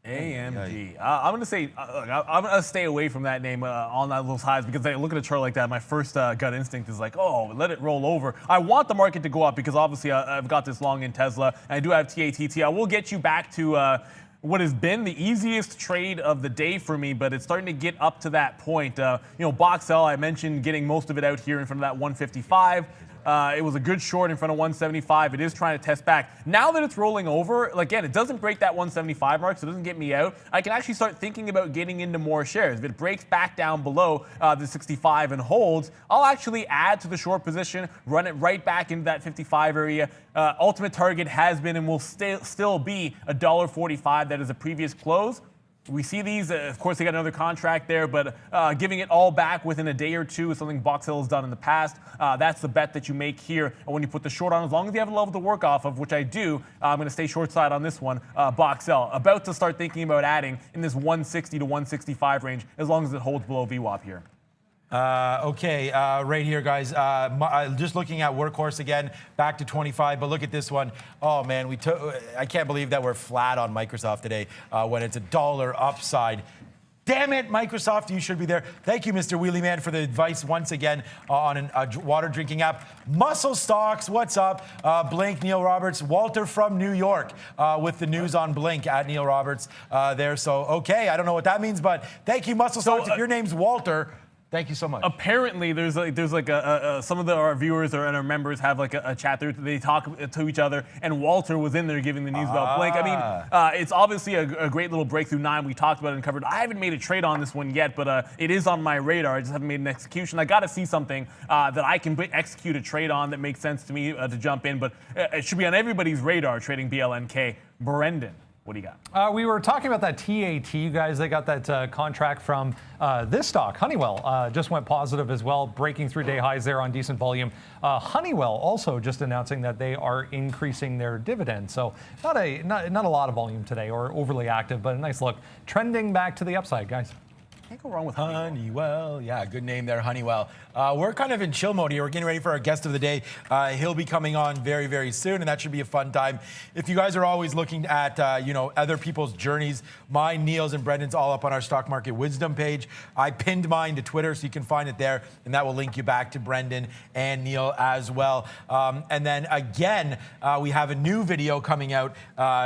AMD. I'm going to say, I'm going to stay away from that name on those highs because I look at a chart like that. My first gut instinct is like, oh, let it roll over. I want the market to go up because obviously I've got this long in Tesla and I do have TATT. I will get you back to what has been the easiest trade of the day for me, but it's starting to get up to that point. You know, Boxell, I mentioned getting most of it out here in front of that 155. It was a good short in front of 175. It is trying to test back. Now that it's rolling over, again, it doesn't break that 175 mark, so it doesn't get me out. I can actually start thinking about getting into more shares. If it breaks back down below the 65 and holds, I'll actually add to the short position, run it right back into that 55 area. Ultimate target has been and will still be $1.45. That is a previous close. We see these, of course, they got another contract there, but giving it all back within a day or two is something Boxell has done in the past. That's the bet that you make here when you put the short on. As long as you have a level to work off of, which I do, I'm going to stay short side on this one. Boxell, about to start thinking about adding in this 160 to 165 range, as long as it holds below VWAP here. Okay, right here, guys. Just looking at Workhorse again, back to 25. But look at this one. Oh man, I can't believe that we're flat on Microsoft today when it's $1 upside. Damn it, Microsoft, you should be there. Thank you, Mr. Wheelie Man, for the advice once again on a water drinking app. Muscle Stocks, what's up? Blink, Neil Roberts, Walter from New York with the news on Blink at Neil Roberts there. So, okay, I don't know what that means, but thank you, Muscle Stocks. If your name's Walter, thank you so much. Apparently, there's like some of our viewers and our members have like a chat there. They talk to each other, and Walter was in there giving the news about Blink. I mean, it's obviously a great little breakthrough 9. We talked about it and covered. I haven't made a trade on this one yet, but it is on my radar. I just haven't made an execution. I got to see something that I can execute a trade on that makes sense to me to jump in, but it should be on everybody's radar, trading BLNK. Brendan, what do you got? We were talking about that TAT, you guys. They got that contract from this stock, Honeywell, just went positive as well, breaking through day highs there on decent volume. Honeywell also just announcing that they are increasing their dividend. So not a lot of volume today or overly active, but a nice look. Trending back to the upside, guys. Can't go wrong with Honeywell. Yeah, good name there, Honeywell. We're kind of in chill mode here. We're getting ready for our guest of the day. He'll be coming on very, very soon, and that should be a fun time. If you guys are always looking at, other people's journeys, mine, Neil's, and Brendan's all up on our Stock Market Wisdom page. I pinned mine to Twitter, so you can find it there, and that will link you back to Brendan and Neil as well. And then again, we have a new video coming out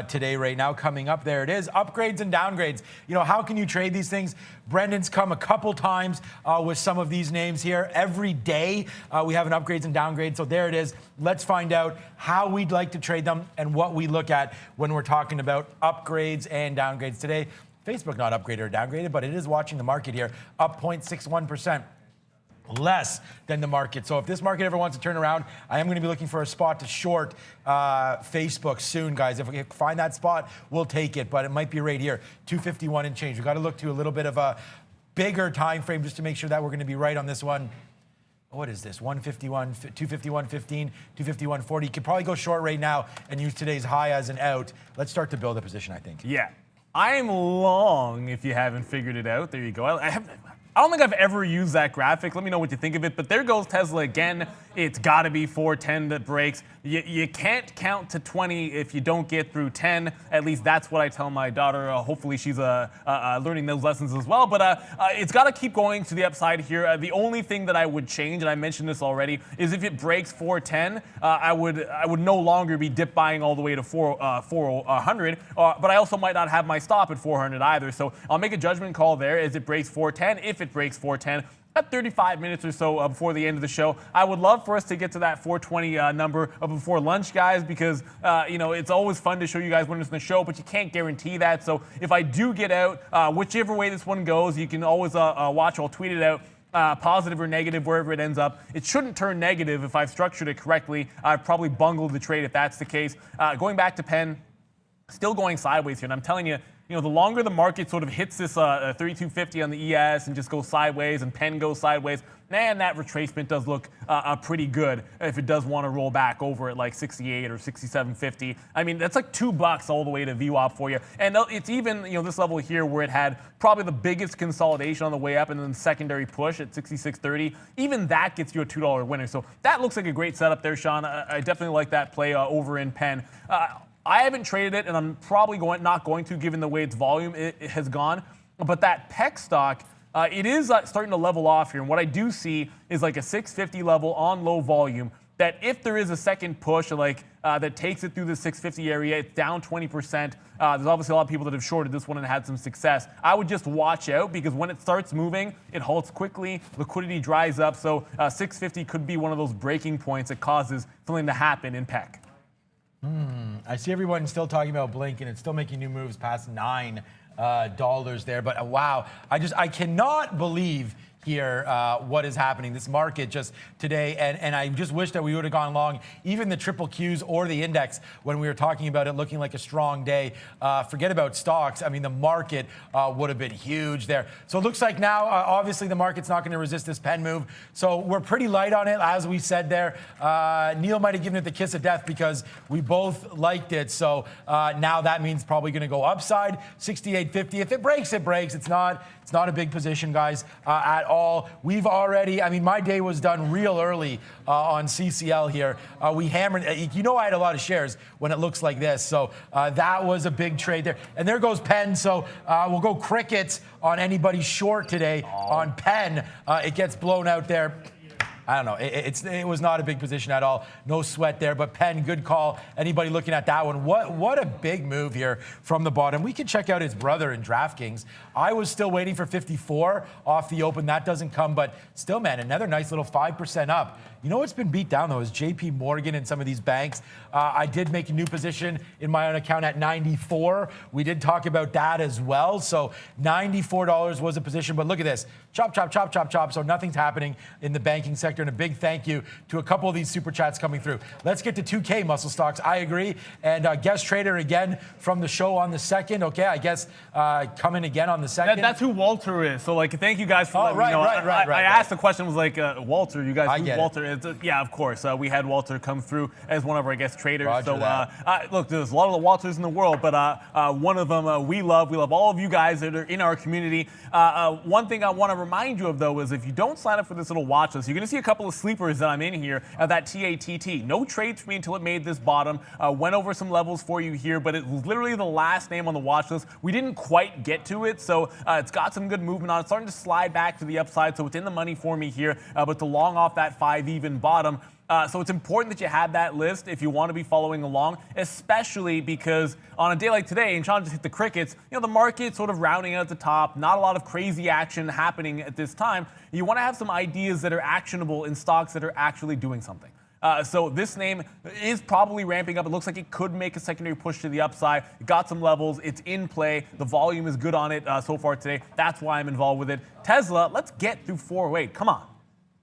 today right now. Coming up, there it is. Upgrades and downgrades. You know, how can you trade these things? Brendan's come a couple times with some of these names here. Every day we have an upgrades and downgrades. So there it is. Let's find out how we'd like to trade them and what we look at when we're talking about upgrades and downgrades today. Facebook not upgraded or downgraded, but it is watching the market here, up 0.61%. Less than the market. So if this market ever wants to turn around, I am going to be looking for a spot to short Facebook soon, guys. If we can find that spot, we'll take it, but it might be right here, 251 and change. We've got to look to a little bit of a bigger time frame just to make sure that we're going to be right on this one. What is this? 151, 251.15, 251.40. You could probably go short right now and use today's high as an out. Let's start to build a position, I think. Yeah. I am long, if you haven't figured it out. There you go. I don't think I've ever used that graphic. Let me know what you think of it. But there goes Tesla again. It's got to be 410 that breaks. You can't count to 20 if you don't get through 10. At least that's what I tell my daughter. Hopefully she's learning those lessons as well. But it's got to keep going to the upside here. The only thing that I would change, and I mentioned this already, is if it breaks 410, I would no longer be dip buying all the way to 400. But I also might not have my stop at 400 either. So I'll make a judgment call there as it breaks 410. If it breaks 410, at 35 minutes or so before the end of the show. I would love for us to get to that 420 number before lunch, guys, because it's always fun to show you guys winners in the show, but you can't guarantee that. So if I do get out, whichever way this one goes, you can always watch. I'll tweet it out. Positive or negative, wherever it ends up. It shouldn't turn negative if I've structured it correctly. I've probably bungled the trade if that's the case. Going back to Penn, still going sideways here, and I'm telling you, the longer the market sort of hits this 3250 on the ES and just goes sideways and Penn goes sideways, man, that retracement does look pretty good if it does want to roll back over at like 68 or 67.50. I mean, that's like $2 all the way to VWAP for you. And it's even, this level here where it had probably the biggest consolidation on the way up and then the secondary push at 66.30. Even that gets you a $2 winner. So that looks like a great setup there, Sean. I definitely like that play over in Penn. I haven't traded it, and I'm probably not going to, given the way its volume it has gone. But that PEC stock, it is starting to level off here. And what I do see is like a 650 level on low volume, that if there is a second push that takes it through the 650 area, it's down 20%. There's obviously a lot of people that have shorted this one and had some success. I would just watch out, because when it starts moving, it halts quickly, liquidity dries up. So 650 could be one of those breaking points that causes something to happen in PEC. I see everyone still talking about Blink, and it's still making new moves past $9 there. But wow, I cannot believe here what is happening. This market just today, and I just wish that we would have gone long, even the triple Qs or the index when we were talking about it looking like a strong day. Forget about stocks. I mean, the market would have been huge there. So it looks like now, obviously, the market's not going to resist this Penn move. So we're pretty light on it, as we said there. Neil might have given it the kiss of death because we both liked it. So now that means probably going to go upside, 68.50. If it breaks, it breaks. It's not a big position, guys, at all. We've already, my day was done real early on CCL here. We hammered, I had a lot of shares when it looks like this. So that was a big trade there. And there goes Penn. So we'll go crickets on anybody short today on Penn. It gets blown out there. I don't know. It was not a big position at all. No sweat there. But Penn, good call. Anybody looking at that one? What a big move here from the bottom. We can check out his brother in DraftKings. I was still waiting for 54 off the open. That doesn't come. But still, man, another nice little 5% up. You know what's been beat down, though, is JP Morgan and some of these banks. I did make a new position in my own account at 94. We did talk about that as well. So $94 was a position. But look at this. Chop, chop, chop, chop, chop. So nothing's happening in the banking sector. And a big thank you to a couple of these super chats coming through. Let's get to 2K muscle stocks. I agree. And guest trader again from the show on the second. Okay, I guess coming again on the second. That's who Walter is. So thank you guys for letting me know. I asked the question, was Walter, you guys, who's Walter? Yeah, of course. We had Walter come through as one of our guest traders. Roger look, there's a lot of the Walters in the world, but one of them we love. We love all of you guys that are in our community. One thing I want to remind you of, though, is if you don't sign up for this little watch list, you're going to see a couple of sleepers that I'm in here, that TATT. No trades for me until it made this bottom. Went over some levels for you here, but it was literally the last name on the watch list. We didn't quite get to it, so it's got some good movement on it. It's starting to slide back to the upside, so it's in the money for me here, but to long off that 5 even bottom. So it's important that you have that list if you want to be following along, especially because on a day like today, and Sean just hit the crickets, the market sort of rounding out at the top, not a lot of crazy action happening at this time. You want to have some ideas that are actionable in stocks that are actually doing something. So this name is probably ramping up. It looks like it could make a secondary push to the upside. It got some levels. It's in play. The volume is good on it so far today. That's why I'm involved with it. Tesla, let's get through 408. Come on.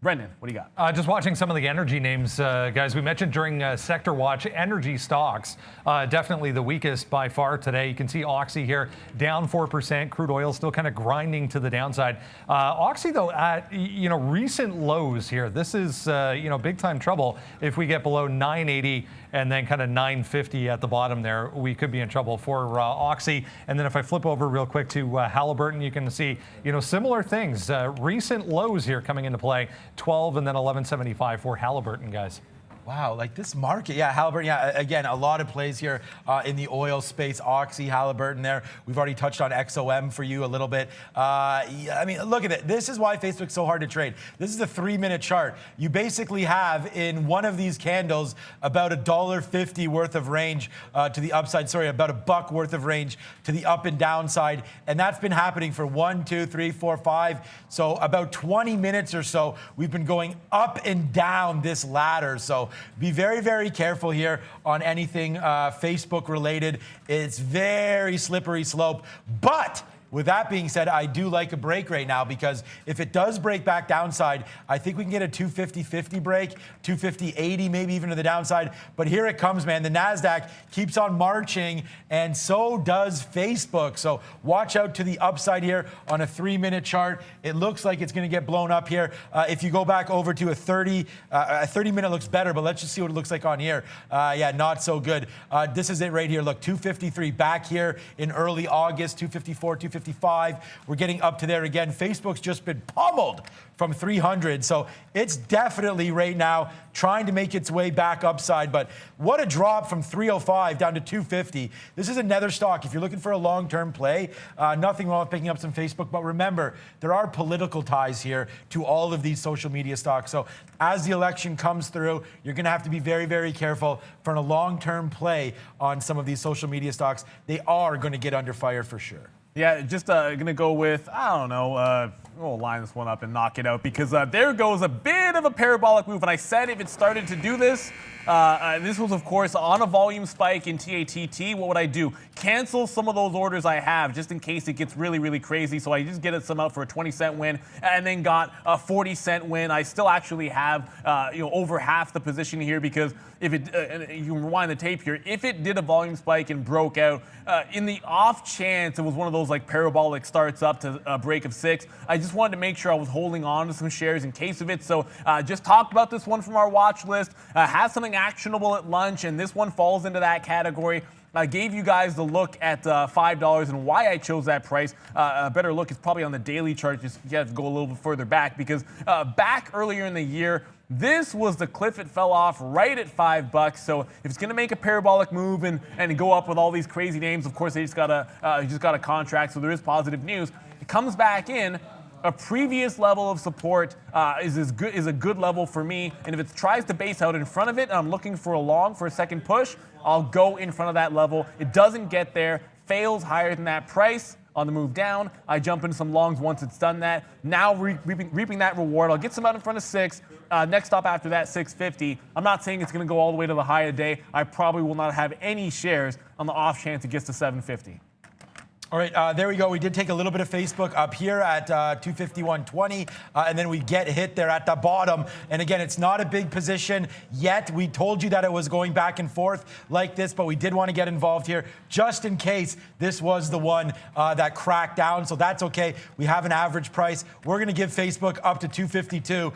Brendan, what do you got? Just watching some of the energy names, guys. We mentioned during Sector Watch, energy stocks, definitely the weakest by far today. You can see Oxy here down 4%. Crude oil still kind of grinding to the downside. Oxy, though, at recent lows here. This is big time trouble. If we get below 980 and then kind of 950 at the bottom there, we could be in trouble for Oxy. And then if I flip over real quick to Halliburton, you can see similar things. Recent lows here coming into play. 12 and then 1175 for Halliburton, guys. Wow, like this market, yeah, Halliburton, yeah, again, a lot of plays here in the oil space, Oxy, Halliburton there. We've already touched on XOM for you a little bit. I mean, look at it. This is why Facebook's so hard to trade. This is a 3-minute chart. You basically have in one of these candles about $1.50 worth of range to the upside, sorry, about $1 worth of range to the up and downside. And that's been happening for 1, 2, 3, 4, 5. So about 20 minutes or so, we've been going up and down this ladder. So be very, very careful here on anything Facebook related. It's very slippery slope. But with that being said, I do like a break right now because if it does break back downside, I think we can get a 250-50 break, 250-80 maybe even to the downside. But here it comes, man. The NASDAQ keeps on marching, and so does Facebook. So watch out to the upside here on a 3-minute chart. It looks like it's going to get blown up here. If you go back over to a 30-minute looks better, but let's just see what it looks like on here. Yeah, not so good. This is it right here. Look, 253 back here in early August, 254, 255. We're getting up to there again. Facebook's just been pummeled from 300. So it's definitely right now trying to make its way back upside. But what a drop from 305 down to 250. This is another stock. If you're looking for a long-term play, nothing wrong with picking up some Facebook. But remember, there are political ties here to all of these social media stocks. So as the election comes through, you're going to have to be very, very careful for a long-term play on some of these social media stocks. They are going to get under fire for sure. Yeah, just going to go with, I don't know, we'll line this one up and knock it out because there goes a bit of a parabolic move. And I said if it started to do this, this was, of course, on a volume spike in TATT. What would I do? Cancel some of those orders I have just in case it gets really, really crazy. So I just get some out for a 20-cent win and then got a 40-cent win. I still actually have over half the position here because if it, you can rewind the tape here, if it did a volume spike and broke out, in the off chance it was one of those like parabolic starts up to a break of 6, I just wanted to make sure I was holding on to some shares in case of it. So just talked about this one from our watch list. Has something actionable at lunch, and this one falls into that category. I gave you guys the look at $5 and why I chose that price. A better look is probably on the daily chart. Just you have to go a little bit further back because back earlier in the year, this was the cliff it fell off right at $5. So if it's going to make a parabolic move and go up with all these crazy names, of course they just got a contract. So there is positive news. It comes back in. A previous level of support is a good level for me, and if it tries to base out in front of it, and I'm looking for a long for a second push, I'll go in front of that level. It doesn't get there, fails higher than that price. On the move down, I jump into some longs once it's done that. Now reaping that reward. I'll get some out in front of 6. Next stop after that, 650. I'm not saying it's going to go all the way to the high of the day. I probably will not have any shares on the off chance it gets to 750. All right, there we go. We did take a little bit of Facebook up here at 251.20, and then we get hit there at the bottom. And again, it's not a big position yet. We told you that it was going back and forth like this, but we did want to get involved here just in case this was the one that cracked down. So that's okay. We have an average price. We're going to give Facebook up to 252.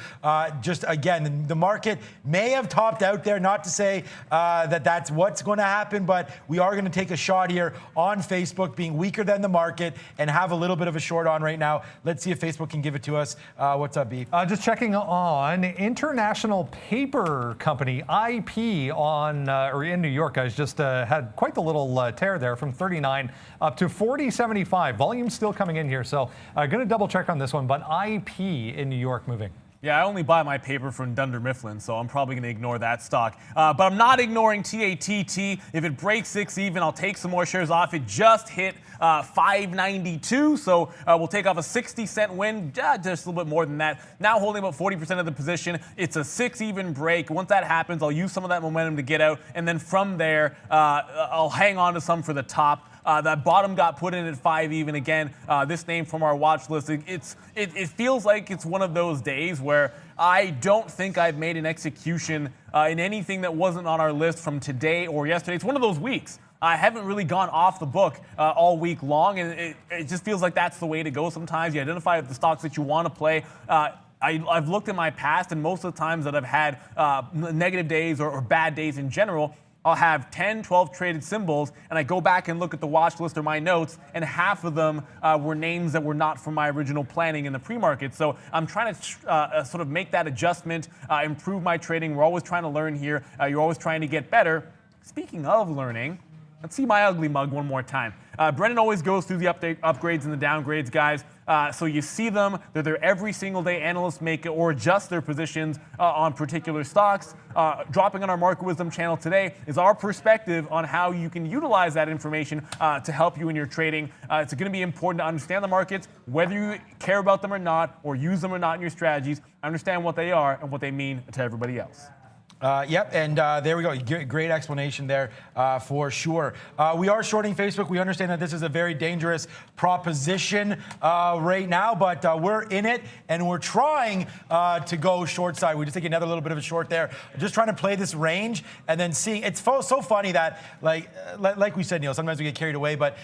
Just again, the market may have topped out there. Not to say that that's what's going to happen, but we are going to take a shot here on Facebook being weaker than the market and have a little bit of a short on right now. Let's see if Facebook can give it to us. What's up, B? Just checking on International Paper Company, IP, on or in New York, guys, just had quite the little tear there from 39 up to 40.75. Volume still coming in here, so going to double check on this one, but IP in New York moving. Yeah, I only buy my paper from Dunder Mifflin, so I'm probably going to ignore that stock. But I'm not ignoring TATT. If it breaks 6 even, I'll take some more shares off. It just hit 592, so we'll take off a 60-cent win, just a little bit more than that. Now holding about 40% of the position. It's a 6 even break. Once that happens, I'll use some of that momentum to get out, and then from there, I'll hang on to some for the top. That bottom got put in at 5 even again. This name from our watch list, it feels like it's one of those days where I don't think I've made an execution in anything that wasn't on our list from today or yesterday. It's one of those weeks. I haven't really gone off the book all week long, and it just feels like that's the way to go sometimes. You identify the stocks that you want to play. I've looked at my past, and most of the times that I've had negative days or bad days in general, I'll have 10, 12 traded symbols, and I go back and look at the watch list or my notes, and half of them were names that were not from my original planning in the pre-market. So I'm trying to sort of make that adjustment, improve my trading. We're always trying to learn here. You're always trying to get better. Speaking of learning, let's see my ugly mug one more time. Brendan always goes through the upgrades and the downgrades, guys. So you see them. They're there every single day. Analysts make or adjust their positions on particular stocks. Dropping on our Market Wisdom channel today is our perspective on how you can utilize that information to help you in your trading. It's going to be important to understand the markets, whether you care about them or not, or use them or not in your strategies. Understand what they are and what they mean to everybody else. Yep, and there we go. Great explanation there for sure. We are shorting Facebook. We understand that this is a very dangerous proposition right now, but we're in it, and we're trying to go short side. We just take another little bit of a short there. Just trying to play this range and then seeing. It's so funny that, like we said, Neil, sometimes we get carried away, but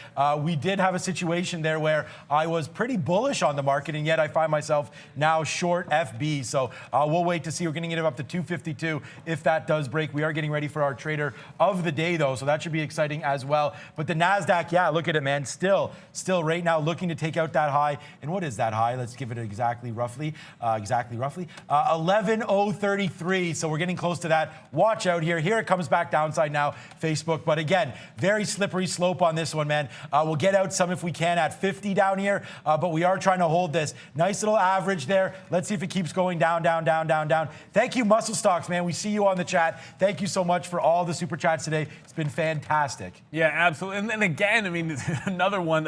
we did have a situation there where I was pretty bullish on the market, and yet I find myself now short FB. So we'll wait to see. We're going to get it up to 252. If that does break. We are getting ready for our trader of the day, though, so that should be exciting as well. But the NASDAQ, yeah, look at it, man. Still right now looking to take out that high. And what is that high? Let's give it roughly 11,033. So we're getting close to that. Watch out here. Here it comes back downside now, Facebook. But again, very slippery slope on this one, man. We'll get out some if we can at 50 down here, but we are trying to hold this. Nice little average there. Let's see if it keeps going down. Thank you, Muscle Stocks, man. We see you on the chat. Thank you so much for all the super chats today. It's been fantastic. Yeah, absolutely. And again, I mean, another one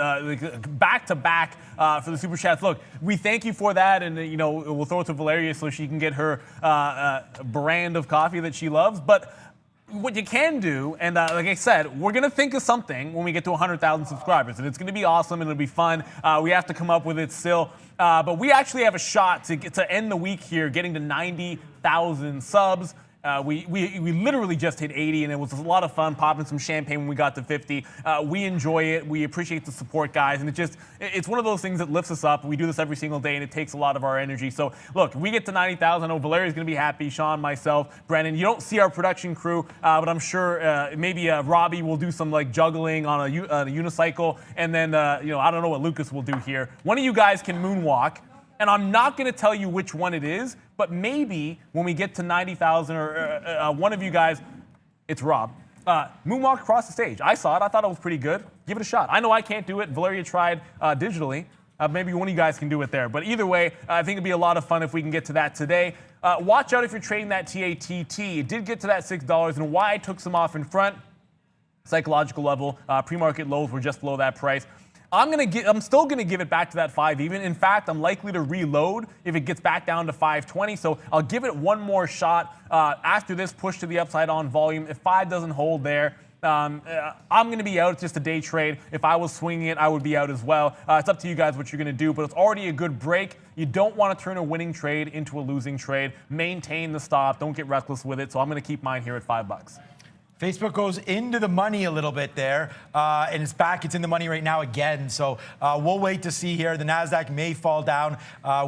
back to back for the super chats. Look, we thank you for that, and we'll throw it to Valeria so she can get her brand of coffee that she loves. But what you can do, and like I said, we're going to think of something when we get to 100,000 subscribers, and it's going to be awesome, and it'll be fun. We have to come up with it still. But we actually have a shot to end the week here, getting to 90,000 subs. We literally just hit 80, and it was a lot of fun popping some champagne when we got to 50. We enjoy it. We appreciate the support, guys, and it's one of those things that lifts us up. We do this every single day, and it takes a lot of our energy. So, look, we get to 90,000. I know Valeria's going to be happy, Sean, myself, Brendan. You don't see our production crew, but I'm sure maybe Robbie will do some juggling on a unicycle, and then I don't know what Lucas will do here. One of you guys can moonwalk. And I'm not going to tell you which one it is, but maybe when we get to 90,000 or one of you guys, it's Rob, moonwalk across the stage. I saw it. I thought it was pretty good. Give it a shot. I know I can't do it. Valeria tried digitally. Maybe one of you guys can do it there. But either way, I think it'd be a lot of fun if we can get to that today. Watch out if you're trading that TATT. It did get to that $6, and why I took some off in front, psychological level, pre-market lows were just below that price. I'm still gonna give it back to that 5 even. In fact, I'm likely to reload if it gets back down to 520. So I'll give it one more shot after this push to the upside on volume. If 5 doesn't hold there, I'm going to be out. It's just a day trade. If I was swinging it, I would be out as well. It's up to you guys what you're going to do, but it's already a good break. You don't want to turn a winning trade into a losing trade. Maintain the stop. Don't get reckless with it. So I'm going to keep mine here at $5. Facebook goes into the money a little bit there, and it's back. It's in the money right now again. So we'll wait to see here. The NASDAQ may fall down.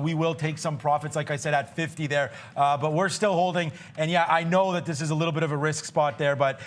We will take some profits, like I said, at 50 there. But we're still holding. And yeah, I know that this is a little bit of a risk spot there, but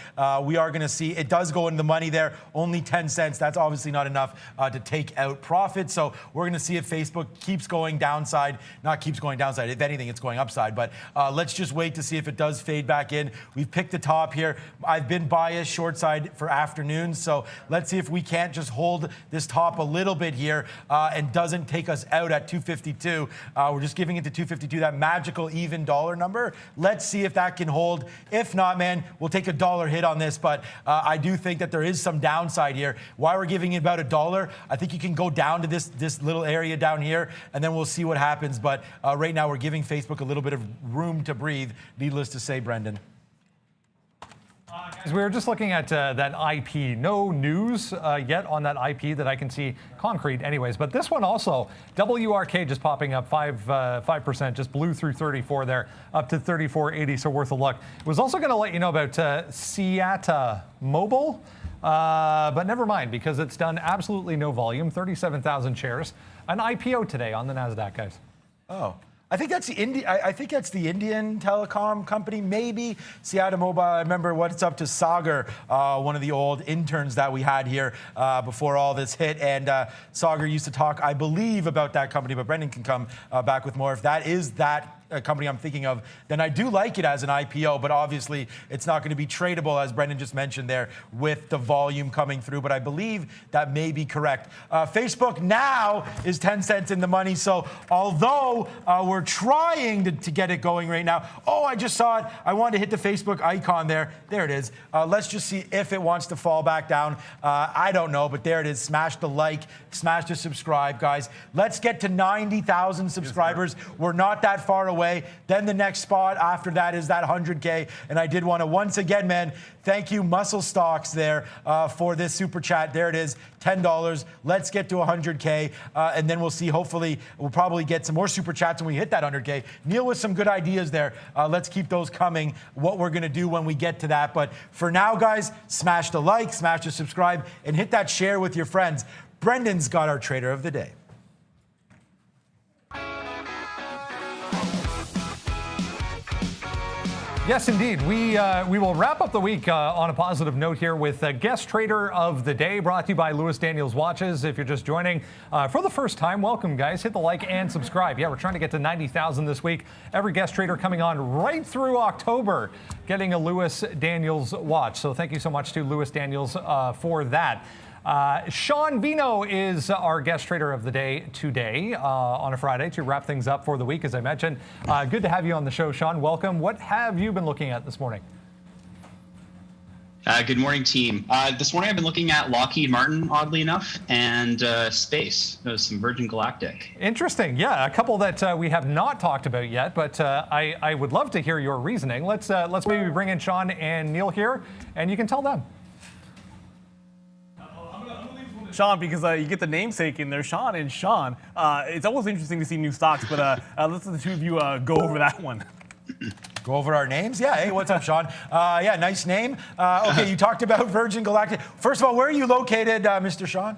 we are going to see. It does go into the money there, only 10 cents. That's obviously not enough to take out profit. So we're going to see if Facebook keeps going downside. Not keeps going downside. If anything, it's going upside. But let's just wait to see if it does fade back in. We've picked the top here. I've been biased short side for afternoons, so let's see if we can't just hold this top a little bit here and doesn't take us out at 252. We're just giving it to 252, that magical even dollar number. Let's see if that can hold. If not, man, we'll take a dollar hit on this, but I do think that there is some downside here. Why we're giving it about $1, I think you can go down to this little area down here, and then we'll see what happens. But right now, we're giving Facebook a little bit of room to breathe, needless to say, Brendan. We were just looking at that IP. No news yet on that IP that I can see concrete anyways. But this one also, WRK just popping up 5%, just blew through 34 there, up to 34.80, so worth a look. Was also going to let you know about Seata Mobile, but never mind, because it's done absolutely no volume, 37,000 shares. An IPO today on the NASDAQ, guys. Oh. I think that's the Indian telecom company, maybe. Seattle Mobile. I remember what's up to Sagar, one of the old interns that we had here before all this hit. And Sagar used to talk, I believe, about that company, but Brendan can come back with more. If that is that company I'm thinking of, then I do like it as an IPO, but obviously it's not going to be tradable, as Brendan just mentioned there, with the volume coming through. But I believe that may be correct. Facebook now is 10 cents in the money. So although we're trying to get it going right now. Oh, I just saw it. I wanted to hit the Facebook icon there. There it is. Let's just see if it wants to fall back down. I don't know, but there it is. Smash the like, smash the subscribe, guys. Let's get to 90,000 subscribers. We're not that far away. Then the next spot after that is that 100K. And I did want to once again, man, thank you, Muscle Stocks, there for this super chat. There it is, $10. Let's get to 100K, and then we'll see. Hopefully, we'll probably get some more super chats when we hit that 100K. Neil with some good ideas there. Let's keep those coming. What we're going to do when we get to that. But for now, guys, smash the like, smash the subscribe, and hit that share with your friends. Brendan's got our trader of the day. Yes, indeed. We will wrap up the week on a positive note here with Guest Trader of the Day, brought to you by Lewis Daniels Watches. If you're just joining for the first time, welcome, guys. Hit the like and subscribe. Yeah, we're trying to get to 90,000 this week. Every Guest Trader coming on right through October, getting a Lewis Daniels watch. So thank you so much to Lewis Daniels for that. Sean Vino is our guest trader of the day today on a Friday to wrap things up for the week, as I mentioned. Good to have you on the show, Sean. Welcome. What have you been looking at this morning? Good morning, team. This morning I've been looking at Lockheed Martin, oddly enough, and space, some Virgin Galactic. Interesting. Yeah, a couple that we have not talked about yet, but I would love to hear your reasoning. Let's maybe bring in Sean and Neil here, and you can tell them. Sean, because you get the namesake in there, Sean and Sean. It's always interesting to see new stocks, but let's let the two of you go over that one. Go over our names? Yeah, hey, what's up, Sean? Yeah, nice name. Okay, you talked about Virgin Galactic. First of all, where are you located, Mr. Sean?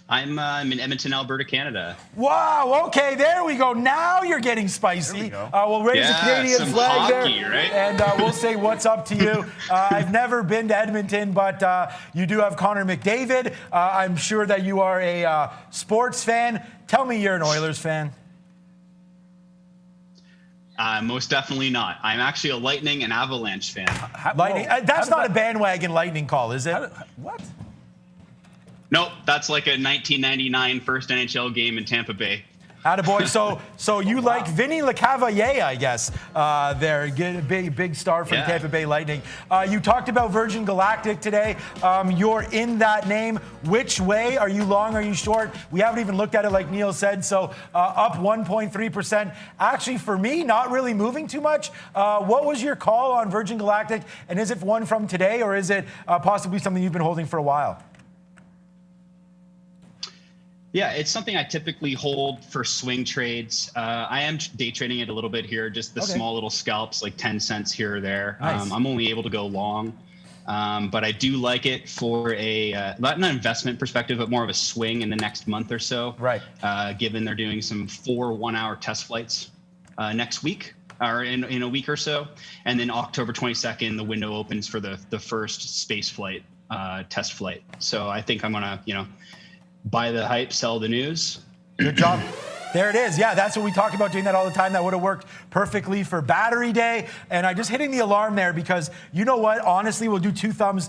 I'm in Edmonton, Alberta, Canada. Wow, okay, there we go. Now you're getting spicy. We'll raise the Canadian flag hockey, there, right? and we'll say what's up to you. I've never been to Edmonton, but you do have Connor McDavid. I'm sure that you are a sports fan. Tell me you're an Oilers fan. Most definitely not. I'm actually a Lightning and Avalanche fan. Lightning. That's not a bandwagon Lightning call, is it? What? Nope, that's like a 1999 first NHL game in Tampa Bay. Attaboy. So you like Vinny Lecavalier, I guess, there. Get a big star from Tampa Bay Lightning. You talked about Virgin Galactic today. You're in that name. Which way? Are you long? Are you short? We haven't even looked at it like Neil said. So up 1.3%. Actually, for me, not really moving too much. What was your call on Virgin Galactic? And is it one from today, or is it possibly something you've been holding for a while? Yeah, it's something I typically hold for swing trades. I am day trading it a little bit here, just the small little scalps, like 10 cents here or there. Nice. I'm only able to go long, but I do like it for a, not an investment perspective, but more of a swing in the next month or so. Right. Given they're doing some 4 1-hour test flights next week, or in a week or so. And then October 22nd, the window opens for the first space flight, test flight. So I think I'm gonna, buy the hype, sell the news. Good job. There it is. Yeah, that's what we talk about, doing that all the time. That would have worked perfectly for Battery Day. And I just hitting the alarm there because you know what? Honestly, we'll do 2 thumbs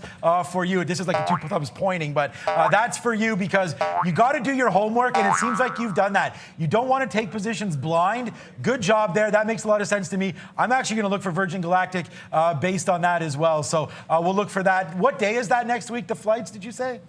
for you. This is like 2 thumbs pointing, but that's for you because you got to do your homework, and it seems like you've done that. You don't want to take positions blind. Good job there. That makes a lot of sense to me. I'm actually going to look for Virgin Galactic based on that as well. So we'll look for that. What day is that next week, the flights, did you say?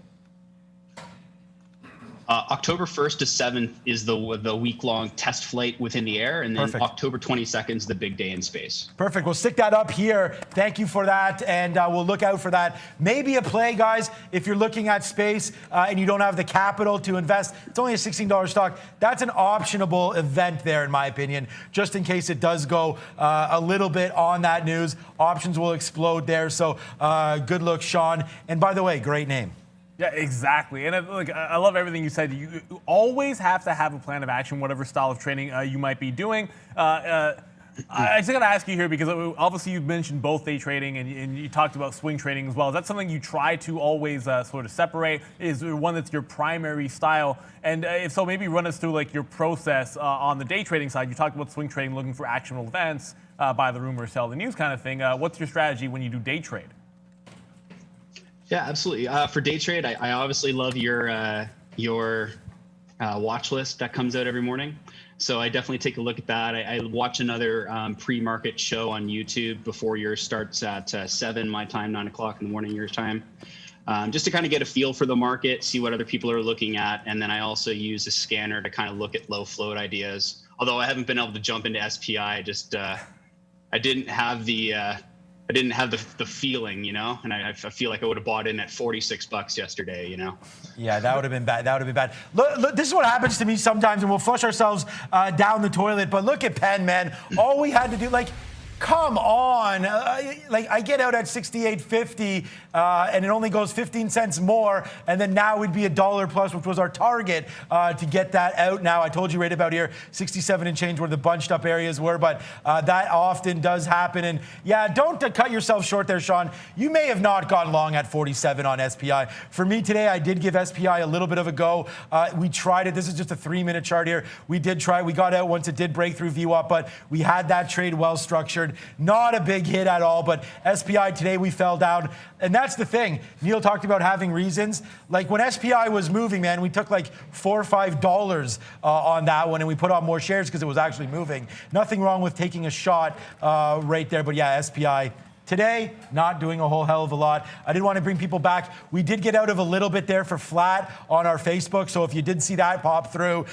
October 1st to 7th is the week-long test flight within the air, and then Perfect. October 22nd is the big day in space. Perfect. We'll stick that up here. Thank you for that, and we'll look out for that. Maybe a play, guys, if you're looking at space and you don't have the capital to invest. It's only a $16 stock. That's an optionable event there, in my opinion, just in case it does go a little bit on that news. Options will explode there, so good look, Sean. And by the way, great name. Yeah, exactly. And I love everything you said. You always have to have a plan of action, whatever style of trading you might be doing. I just got to ask you here, because obviously you mentioned both day trading and you talked about swing trading as well. Is that something you try to always sort of separate? Is there one that's your primary style? And if so, maybe run us through like your process on the day trading side. You talked about swing trading, looking for actionable events, buy the rumor, sell the news kind of thing. What's your strategy when you do day trade? Yeah, absolutely. For day trade, I obviously love your watch list that comes out every morning. So I definitely take a look at that. I watch another pre-market show on YouTube before yours starts at 7 my time, 9 o'clock in the morning your time, just to kind of get a feel for the market, see what other people are looking at. And then I also use a scanner to kind of look at low float ideas. Although I haven't been able to jump into SPI, I didn't have the feeling, and I feel like I would have bought in at $46 yesterday, Yeah, that would have been bad. That would have been bad. Look, this is what happens to me sometimes, and we'll flush ourselves down the toilet. But look at Penn, man. All we had to do, come on. I get out at $68.50 and it only goes 15 cents more, and then now we'd be $1 plus, which was our target to get that out. Now, I told you right about here, 67 and change where the bunched up areas were, but that often does happen. And yeah, don't cut yourself short there, Sean. You may have not gone long at 47 on SPI. For me today, I did give SPI a little bit of a go. We tried it. This is just a 3-minute chart here. We did try. We got out once it did break through VWAP, but we had that trade well structured. Not a big hit at all, but SPI today we fell down. And that's the thing. Neil talked about having reasons. Like when SPI was moving, man, we took like $4 or $5 on that one, and we put on more shares because it was actually moving. Nothing wrong with taking a shot right there, but yeah, SPI. Today, not doing a whole hell of a lot. I did want to bring people back. We did get out of a little bit there for flat on our Facebook, so if you did see that pop through,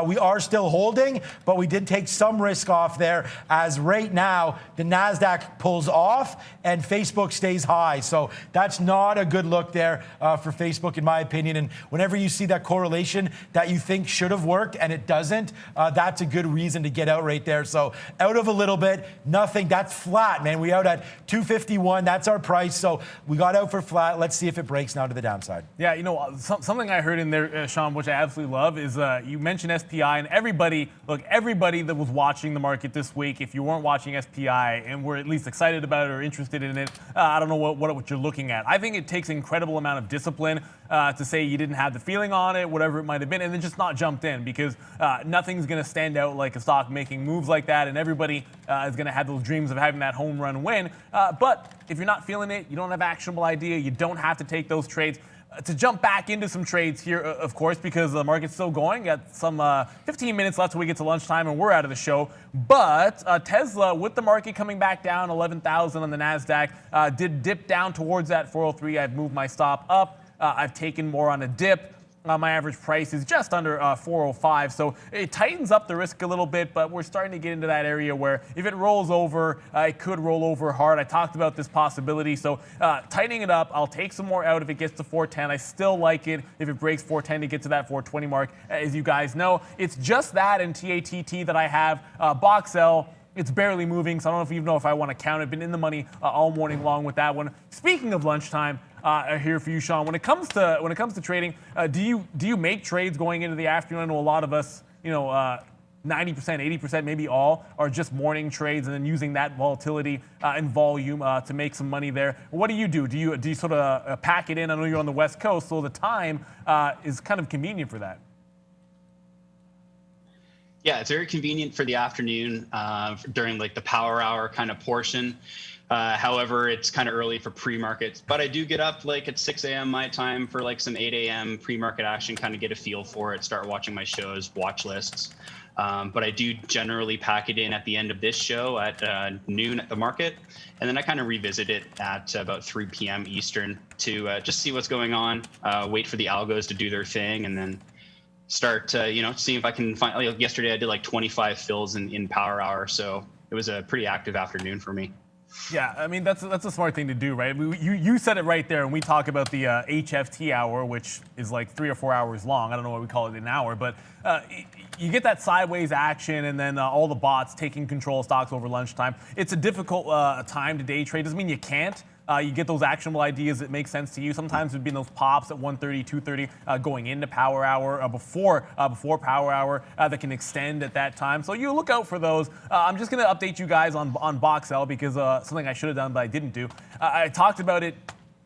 we are still holding, but we did take some risk off there, as right now the NASDAQ pulls off and Facebook stays high. So that's not a good look there for Facebook, in my opinion. And whenever you see that correlation that you think should have worked and it doesn't, that's a good reason to get out right there. So out of a little bit, nothing. That's flat, man. We out at 251. That's our price. So we got out for flat. Let's see if it breaks now to the downside. Yeah, something I heard in there, Sean, which I absolutely love, is you mentioned SPI, and everybody that was watching the market this week, if you weren't watching SPI and were at least excited about it or interested in it, I don't know what you're looking at. I think it takes an incredible amount of discipline to say you didn't have the feeling on it, whatever it might have been, and then just not jumped in, because nothing's going to stand out like a stock making moves like that, and everybody is going to have those dreams of having that home run win. But if you're not feeling it, you don't have actionable idea, you don't have to take those trades. To jump back into some trades here, of course, because the market's still going. Got some 15 minutes left till we get to lunchtime and we're out of the show. But Tesla, with the market coming back down 11,000 on the NASDAQ, did dip down towards that 403. I've moved my stop up. I've taken more on a dip. My average price is just under 405, so it tightens up the risk a little bit, but we're starting to get into that area where if it rolls over, it could roll over hard. I talked about this possibility, so tightening it up. I'll take some more out if it gets to 410. I still like it if it breaks 410 to get to that 420 mark. As you guys know, it's just that in TATT that I have. Box L, it's barely moving, so I don't know if I want to count it. Been in the money all morning long with that one. Speaking of lunchtime, here for you, Sean. When it comes to trading, do you make trades going into the afternoon? I know a lot of us, 90%, 80%, maybe all, are just morning trades and then using that volatility and volume to make some money there. What do you do? Do you sort of pack it in? I know you're on the West Coast, so the time is kind of convenient for that. Yeah, it's very convenient for the afternoon during like the power hour kind of portion. However, it's kind of early for pre-markets, but I do get up like at 6 a.m. my time for like some 8 a.m. pre-market action, kind of get a feel for it, start watching my shows, watch lists. But I do generally pack it in at the end of this show at noon at the market. And then I kind of revisit it at about 3 p.m. Eastern to just see what's going on, wait for the algos to do their thing, and then start seeing if I can find. Like yesterday I did like 25 fills in power hour, so it was a pretty active afternoon for me. Yeah, I mean, that's a smart thing to do, right? You said it right there, and we talk about the HFT hour, which is like 3 or 4 hours long. I don't know why we call it an hour, but you get that sideways action, and then all the bots taking control of stocks over lunchtime. It's a difficult time to day trade. Doesn't mean you can't. You get those actionable ideas that make sense to you. Sometimes there'd be those pops at 1:30, 2:30, going into power hour, before power hour that can extend at that time. So you look out for those. I'm just going to update you guys on BoxL because something I should have done but I didn't do. I talked about it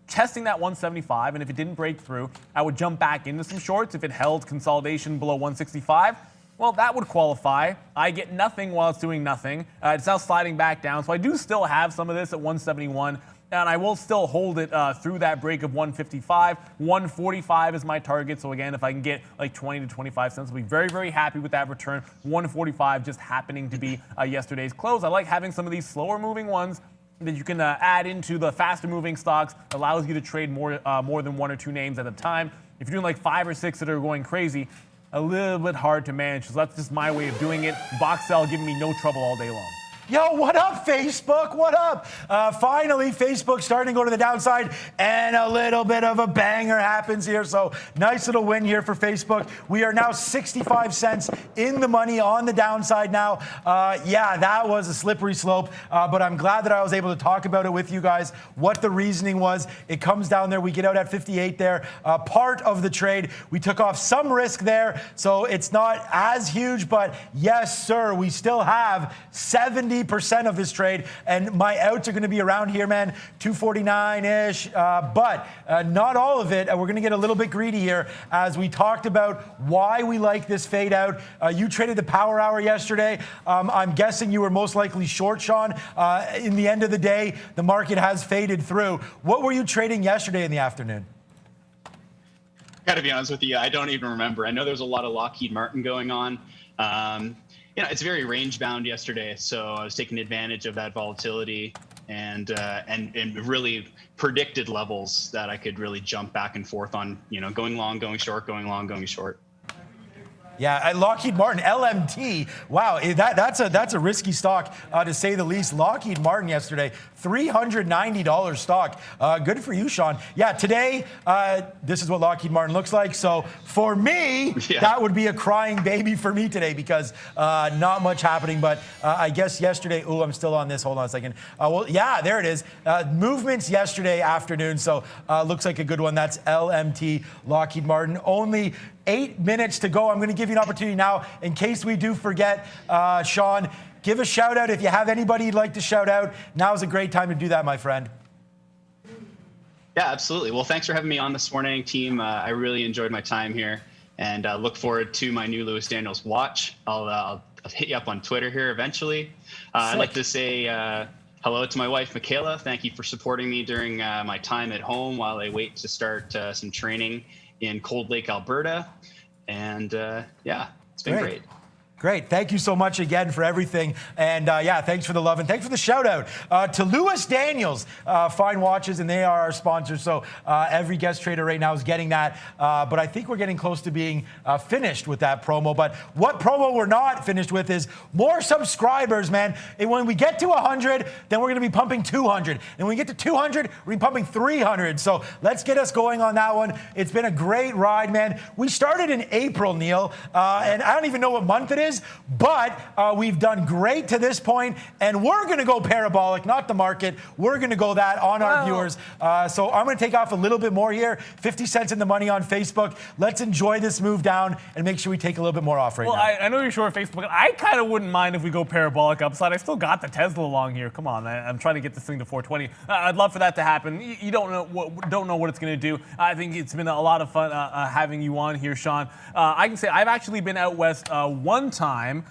testing that 175, and if it didn't break through, I would jump back into some shorts. If it held consolidation below 165, well, that would qualify. I get nothing while it's doing nothing. It's now sliding back down, so I do still have some of this at 171. And I will still hold it through that break of 155. 145 is my target. So again, if I can get like 20 to 25 cents, I'll be very, very happy with that return. 145 just happening to be yesterday's close. I like having some of these slower moving ones that you can add into the faster moving stocks. Allows you to trade more than 1 or 2 names at a time. If you're doing like 5 or 6 that are going crazy, a little bit hard to manage. So that's just my way of doing it. BoxL giving me no trouble all day long. Yo, what up, Facebook? What up? Finally, Facebook starting to go to the downside, and a little bit of a banger happens here. So nice little win here for Facebook. We are now 65 cents in the money on the downside now. Yeah, that was a slippery slope, but I'm glad that I was able to talk about it with you guys, what the reasoning was. It comes down there. We get out at 58 there. Part of the trade, we took off some risk there, so it's not as huge, but yes, sir, we still have 70% of this trade, and my outs are going to be around here, man, 249-ish, but not all of it. We're going to get a little bit greedy here as we talked about why we like this fade out. You traded the power hour yesterday. I'm guessing you were most likely short, Sean. In the end of the day, the market has faded through. What were you trading yesterday in the afternoon? Got to be honest with you, I don't even remember. I know there's a lot of Lockheed Martin going on. It's very range bound yesterday, so I was taking advantage of that volatility and really predicted levels that I could really jump back and forth on, going long, going short, going long, going short. Yeah, Lockheed Martin, LMT. Wow, that's a risky stock to say the least. Lockheed Martin yesterday, $390 stock. Good for you, Sean. Yeah, today, this is what Lockheed Martin looks like. So for me, that would be a crying baby for me today because not much happening. But I guess yesterday, I'm still on this. Hold on a second. Well, yeah, there it is. Movements yesterday afternoon. So looks like a good one. That's LMT, Lockheed Martin. Only 8 minutes to go. I'm going to give you an opportunity now in case we do forget. Sean, give a shout out if you have anybody you'd like to shout out. Now's a great time to do that, my friend. Yeah, absolutely. Well, thanks for having me on this morning, team. I really enjoyed my time here and look forward to my new Lewis Daniels watch. I'll hit you up on Twitter here eventually. I'd like to say hello to my wife, Michaela. Thank you for supporting me during my time at home while I wait to start some training in Cold Lake, Alberta. And it's been great. Great. Thank you so much again for everything. And thanks for the love and thanks for the shout out to Lewis Daniels. Fine watches, and they are our sponsors. So every guest trader right now is getting that. But I think we're getting close to being finished with that promo. But what promo we're not finished with is more subscribers, man. And when we get to 100, then we're going to be pumping 200. And when we get to 200, we're going to be pumping 300. So let's get us going on that one. It's been a great ride, man. We started in April, Neil, and I don't even know what month it is. But we've done great to this point, and we're going to go parabolic, not the market. We're going to go that on our viewers. So I'm going to take off a little bit more here, 50 cents in the money on Facebook. Let's enjoy this move down and make sure we take a little bit more off right now. Well, I know you're short Facebook. I kind of wouldn't mind if we go parabolic upside. I still got the Tesla along here. Come on, I'm trying to get this thing to 420. I'd love for that to happen. You don't know what it's going to do. I think it's been a lot of fun having you on here, Sean. I can say I've actually been out west one time.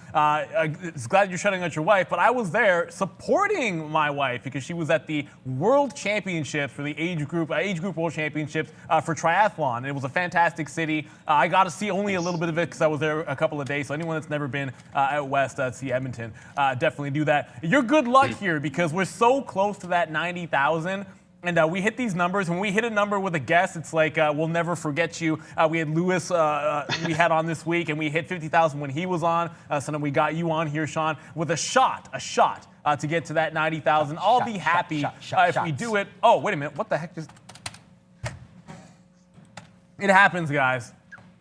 It's glad you're shutting out your wife, but I was there supporting my wife because she was at the World Championships for the age group World Championships for triathlon. And it was a fantastic city. I got to see only a little bit of it because I was there a couple of days. So anyone that's never been out west, see Edmonton, definitely do that. You're good luck here because we're so close to that 90,000. And we hit these numbers. When we hit a number with a guess, it's like we'll never forget you. We had Lewis we had on this week, and we hit 50,000 when he was on. So then we got you on here, Sean, with a shot to get to that 90,000. I'll be happy if we do it. Oh, wait a minute. What the heck just... It happens, guys.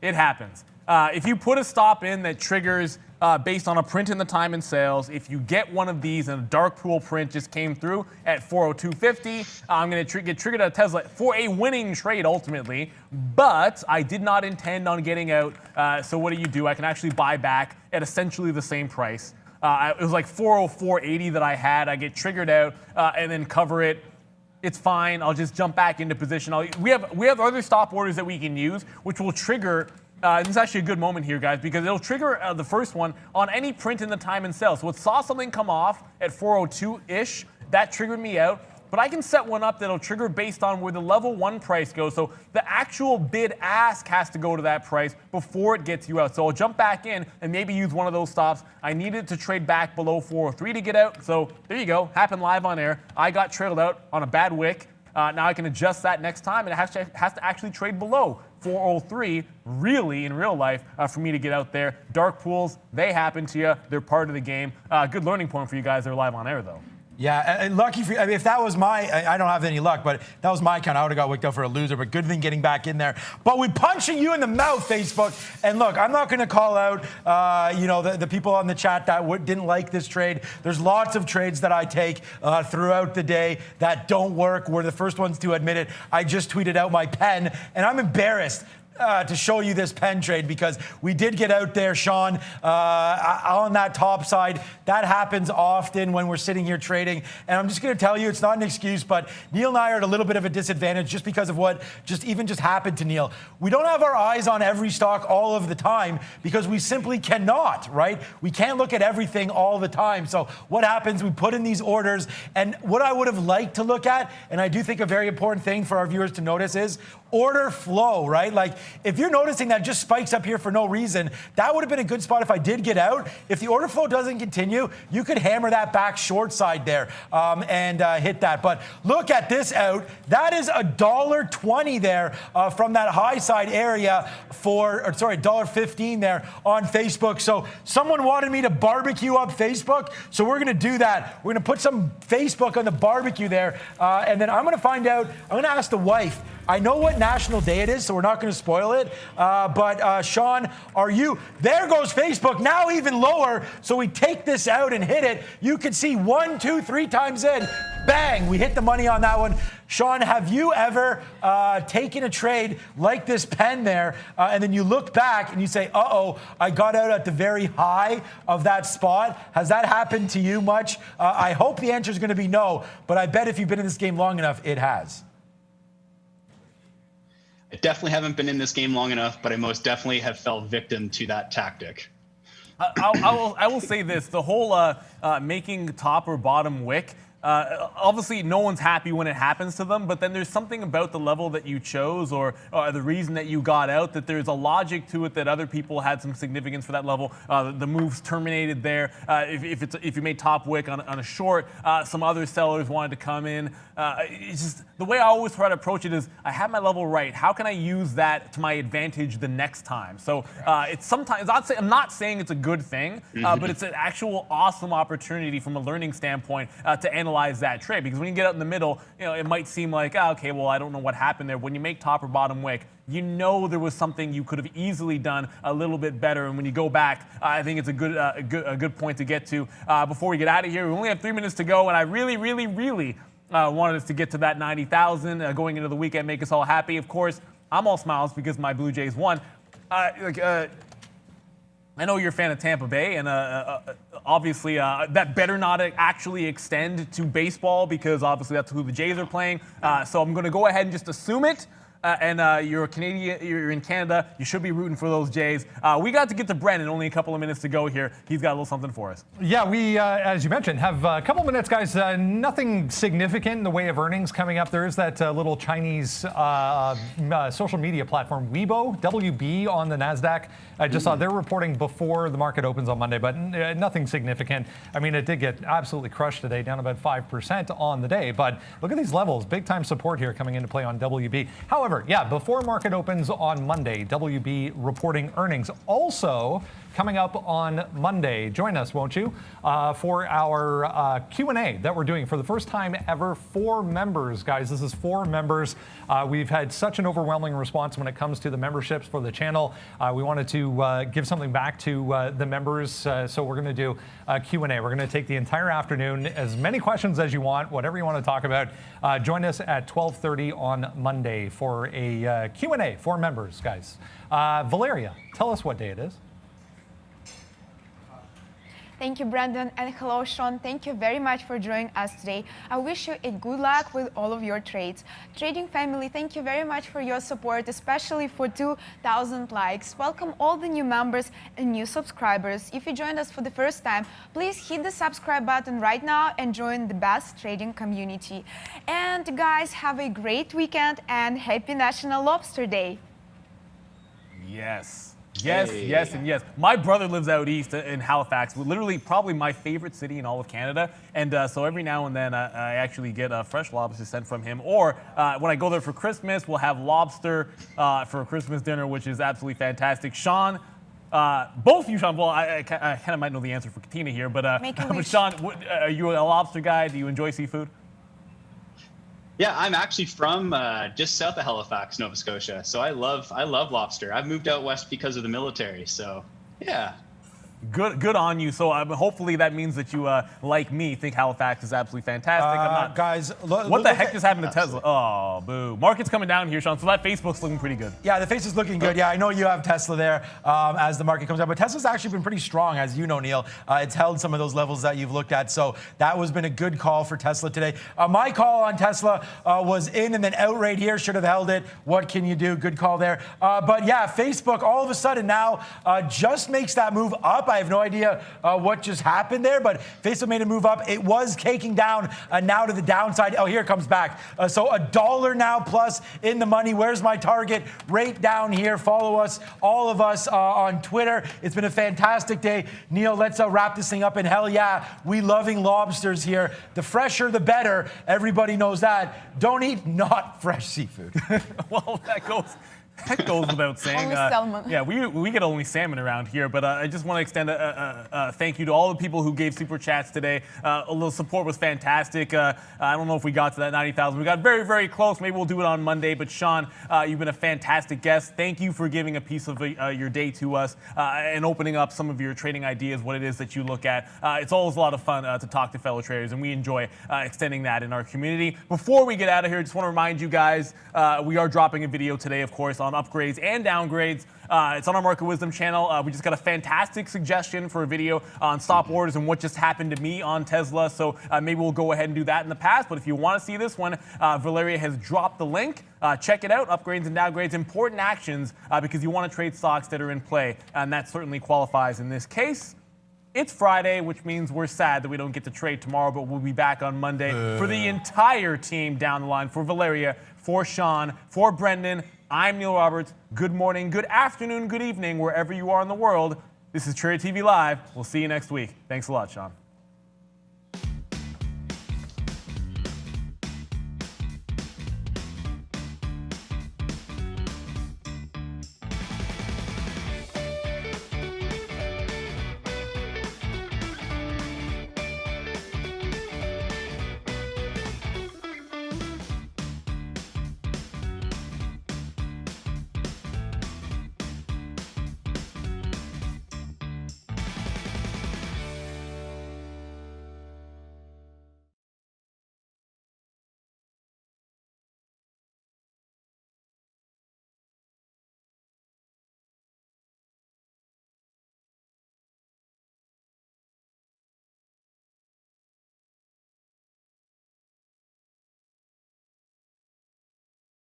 It happens. If you put a stop in that triggers based on a print in the time and sales, if you get one of these and a dark pool print just came through at 402.50, I'm going to get triggered at Tesla for a winning trade ultimately, but I did not intend on getting out. So what do? I can actually buy back at essentially the same price. It was like 404.80 that I had. I get triggered out and then cover it. It's fine. I'll just jump back into position. We have other stop orders that we can use, which will trigger. This is actually a good moment here, guys, because it'll trigger the first one on any print in the time and sell. So it saw something come off at 402-ish. That triggered me out. But I can set one up that'll trigger based on where the level 1 price goes. So the actual bid ask has to go to that price before it gets you out. So I'll jump back in and maybe use one of those stops. I needed to trade back below 403 to get out. So there you go. Happened live on air. I got trailed out on a bad wick. Now I can adjust that next time, and it has to actually trade below 403, really, in real life, for me to get out there. Dark pools, they happen to you. They're part of the game. Good learning point for you guys. They're live on air, though. Yeah, and lucky for you. I mean, if that was I don't have any luck, but if that was my account, I would have got wicked out for a loser, but good thing getting back in there. But we're punching you in the mouth, Facebook. And look, I'm not going to call out, the people on the chat that didn't like this trade. There's lots of trades that I take throughout the day that don't work. We're the first ones to admit it. I just tweeted out my pen, and I'm embarrassed to show you this pen trade because we did get out there, Sean, on that top side. That happens often when we're sitting here trading. And I'm just going to tell you, it's not an excuse, but Neil and I are at a little bit of a disadvantage just because of what just happened to Neil. We don't have our eyes on every stock all of the time because we simply cannot, right? We can't look at everything all the time. So what happens, we put in these orders, and what I would have liked to look at, and I do think a very important thing for our viewers to notice is order flow, right? Like, if you're noticing that it just spikes up here for no reason, that would have been a good spot if I did get out. If the order flow doesn't continue, you could hammer that back short side there and hit that. But look at this out. That is $1.20 there from that high side area $1.15 there on Facebook. So someone wanted me to barbecue up Facebook, so we're going to do that. We're going to put some Facebook on the barbecue there, and then I'm going to find out, I'm going to ask the wife. I know what National Day it is, so we're not going to spoil it. But Sean, are you? There goes Facebook, now even lower. So we take this out and hit it. You can see 1, 2, 3 times in. Bang, we hit the money on that one. Sean, have you ever taken a trade like this pen there, and then you look back and you say, uh-oh, I got out at the very high of that spot? Has that happened to you much? I hope the answer is going to be no, but I bet if you've been in this game long enough, it has. I definitely haven't been in this game long enough, but I most definitely have fell victim to that tactic. I will say this, the whole making top or bottom wick, obviously no one's happy when it happens to them, but then there's something about the level that you chose or the reason that you got out that there's a logic to it that other people had some significance for that level. The moves terminated there. If you made top wick on a short, some other sellers wanted to come in. It's just the way I always try to approach it is I have my level right. How can I use that to my advantage the next time? So it's sometimes, I'm not saying it's a good thing, but it's an actual awesome opportunity from a learning standpoint to analyze that trade, because when you get out in the middle, it might seem like, okay, well, I don't know what happened there. When you make top or bottom wick, you know there was something you could have easily done a little bit better. And when you go back, I think it's a good point to get to. Before we get out of here, we only have 3 minutes to go, and I really wanted us to get to that 90,000 going into the weekend, make us all happy. Of course, I'm all smiles because my Blue Jays won. I know you're a fan of Tampa Bay, and obviously that better not actually extend to baseball because obviously that's who the Jays are playing. So I'm going to go ahead and just assume it. and you're Canadian, you're in Canada, you should be rooting for those Jays. We got to get to Brendan, only a couple of minutes to go here. He's got a little something for us. Yeah, we, as you mentioned, have a couple minutes, guys. Nothing significant in the way of earnings coming up. There is that little Chinese social media platform, Weibo, WB on the NASDAQ. I just saw they're reporting before the market opens on Monday, but nothing significant. I mean, it did get absolutely crushed today, down about 5% on the day. But look at these levels, big time support here coming into play on WB. However, yeah, before market opens on Monday, WB reporting earnings. Also, coming up on Monday, join us, won't you, for our Q&A that we're doing for the first time ever for members, guys. This is for members. We've had such an overwhelming response when it comes to the memberships for the channel. We wanted to give something back to the members, so we're going to do a Q&A. We're going to take the entire afternoon, as many questions as you want, whatever you want to talk about. Join us at 12:30 on Monday for a Q&A for members, guys. Valeria, tell us what day it is. Thank you, Brandon, and hello, Sean. Thank you very much for joining us today. I wish you a good luck with all of your trades. Trading family, thank you very much for your support, especially for 2,000 likes. Welcome all the new members and new subscribers. If you joined us for the first time, please hit the subscribe button right now and join the best trading community. And guys, have a great weekend and happy National Lobster Day. Yes. Yes, yes, and yes. My brother lives out east in Halifax, literally probably my favorite city in all of Canada. And so every now and then I actually get fresh lobster sent from him. Or when I go there for Christmas, we'll have lobster for Christmas dinner, which is absolutely fantastic. Sean, both of you, Sean, well, I kind of might know the answer for Katina here, but Sean, are you a lobster guy? Do you enjoy seafood? Yeah, I'm actually from just south of Halifax, Nova Scotia. So I love lobster. I've moved out west because of the military. So yeah. Good on you. So hopefully that means that you, like me, think Halifax is absolutely fantastic. I'm not, guys, what the heck just happened to Tesla? Oh, boo. Market's coming down here, Sean. So that Facebook's looking pretty good. Yeah, the face is looking good. Yeah, I know you have Tesla there as the market comes up, but Tesla's actually been pretty strong, as you know, Neil. It's held some of those levels that you've looked at. So that has been a good call for Tesla today. My call on Tesla was in and then out right here. Should have held it. What can you do? Good call there. But yeah, Facebook all of a sudden now just makes that move up. I have no idea what just happened there, but Facebook made a move up. It was caking down now to the downside. Oh, here it comes back. So $1 now plus in the money. Where's my target? Right down here. Follow us, all of us on Twitter. It's been a fantastic day. Neil, let's wrap this thing up. And hell yeah, we loving lobsters here. The fresher, the better. Everybody knows that. Don't eat not fresh seafood. Well, that goes without saying. Only salmon. Yeah, we get only salmon around here, but I just want to extend a thank you to all the people who gave super chats today. A little support was fantastic. I don't know if we got to that 90,000. We got very, very close. Maybe we'll do it on Monday. But Sean, you've been a fantastic guest. Thank you for giving a piece of your day to us and opening up some of your trading ideas, what it is that you look at. It's always a lot of fun to talk to fellow traders, and we enjoy extending that in our community. Before we get out of here, just want to remind you guys, we are dropping a video today, of course, on upgrades and downgrades. It's on our Market Wisdom channel. We just got a fantastic suggestion for a video on stop orders and what just happened to me on Tesla. So maybe we'll go ahead and do that in the past. But if you want to see this one, Valeria has dropped the link. Check it out. Upgrades and downgrades, important actions because you want to trade stocks that are in play. And that certainly qualifies in this case. It's Friday, which means we're sad that we don't get to trade tomorrow, but we'll be back on Monday for the entire team down the line. For Valeria, for Sean, for Brendan, I'm Neil Roberts. Good morning, good afternoon, good evening, wherever you are in the world. This is Trader TV Live. We'll see you next week. Thanks a lot, Sean.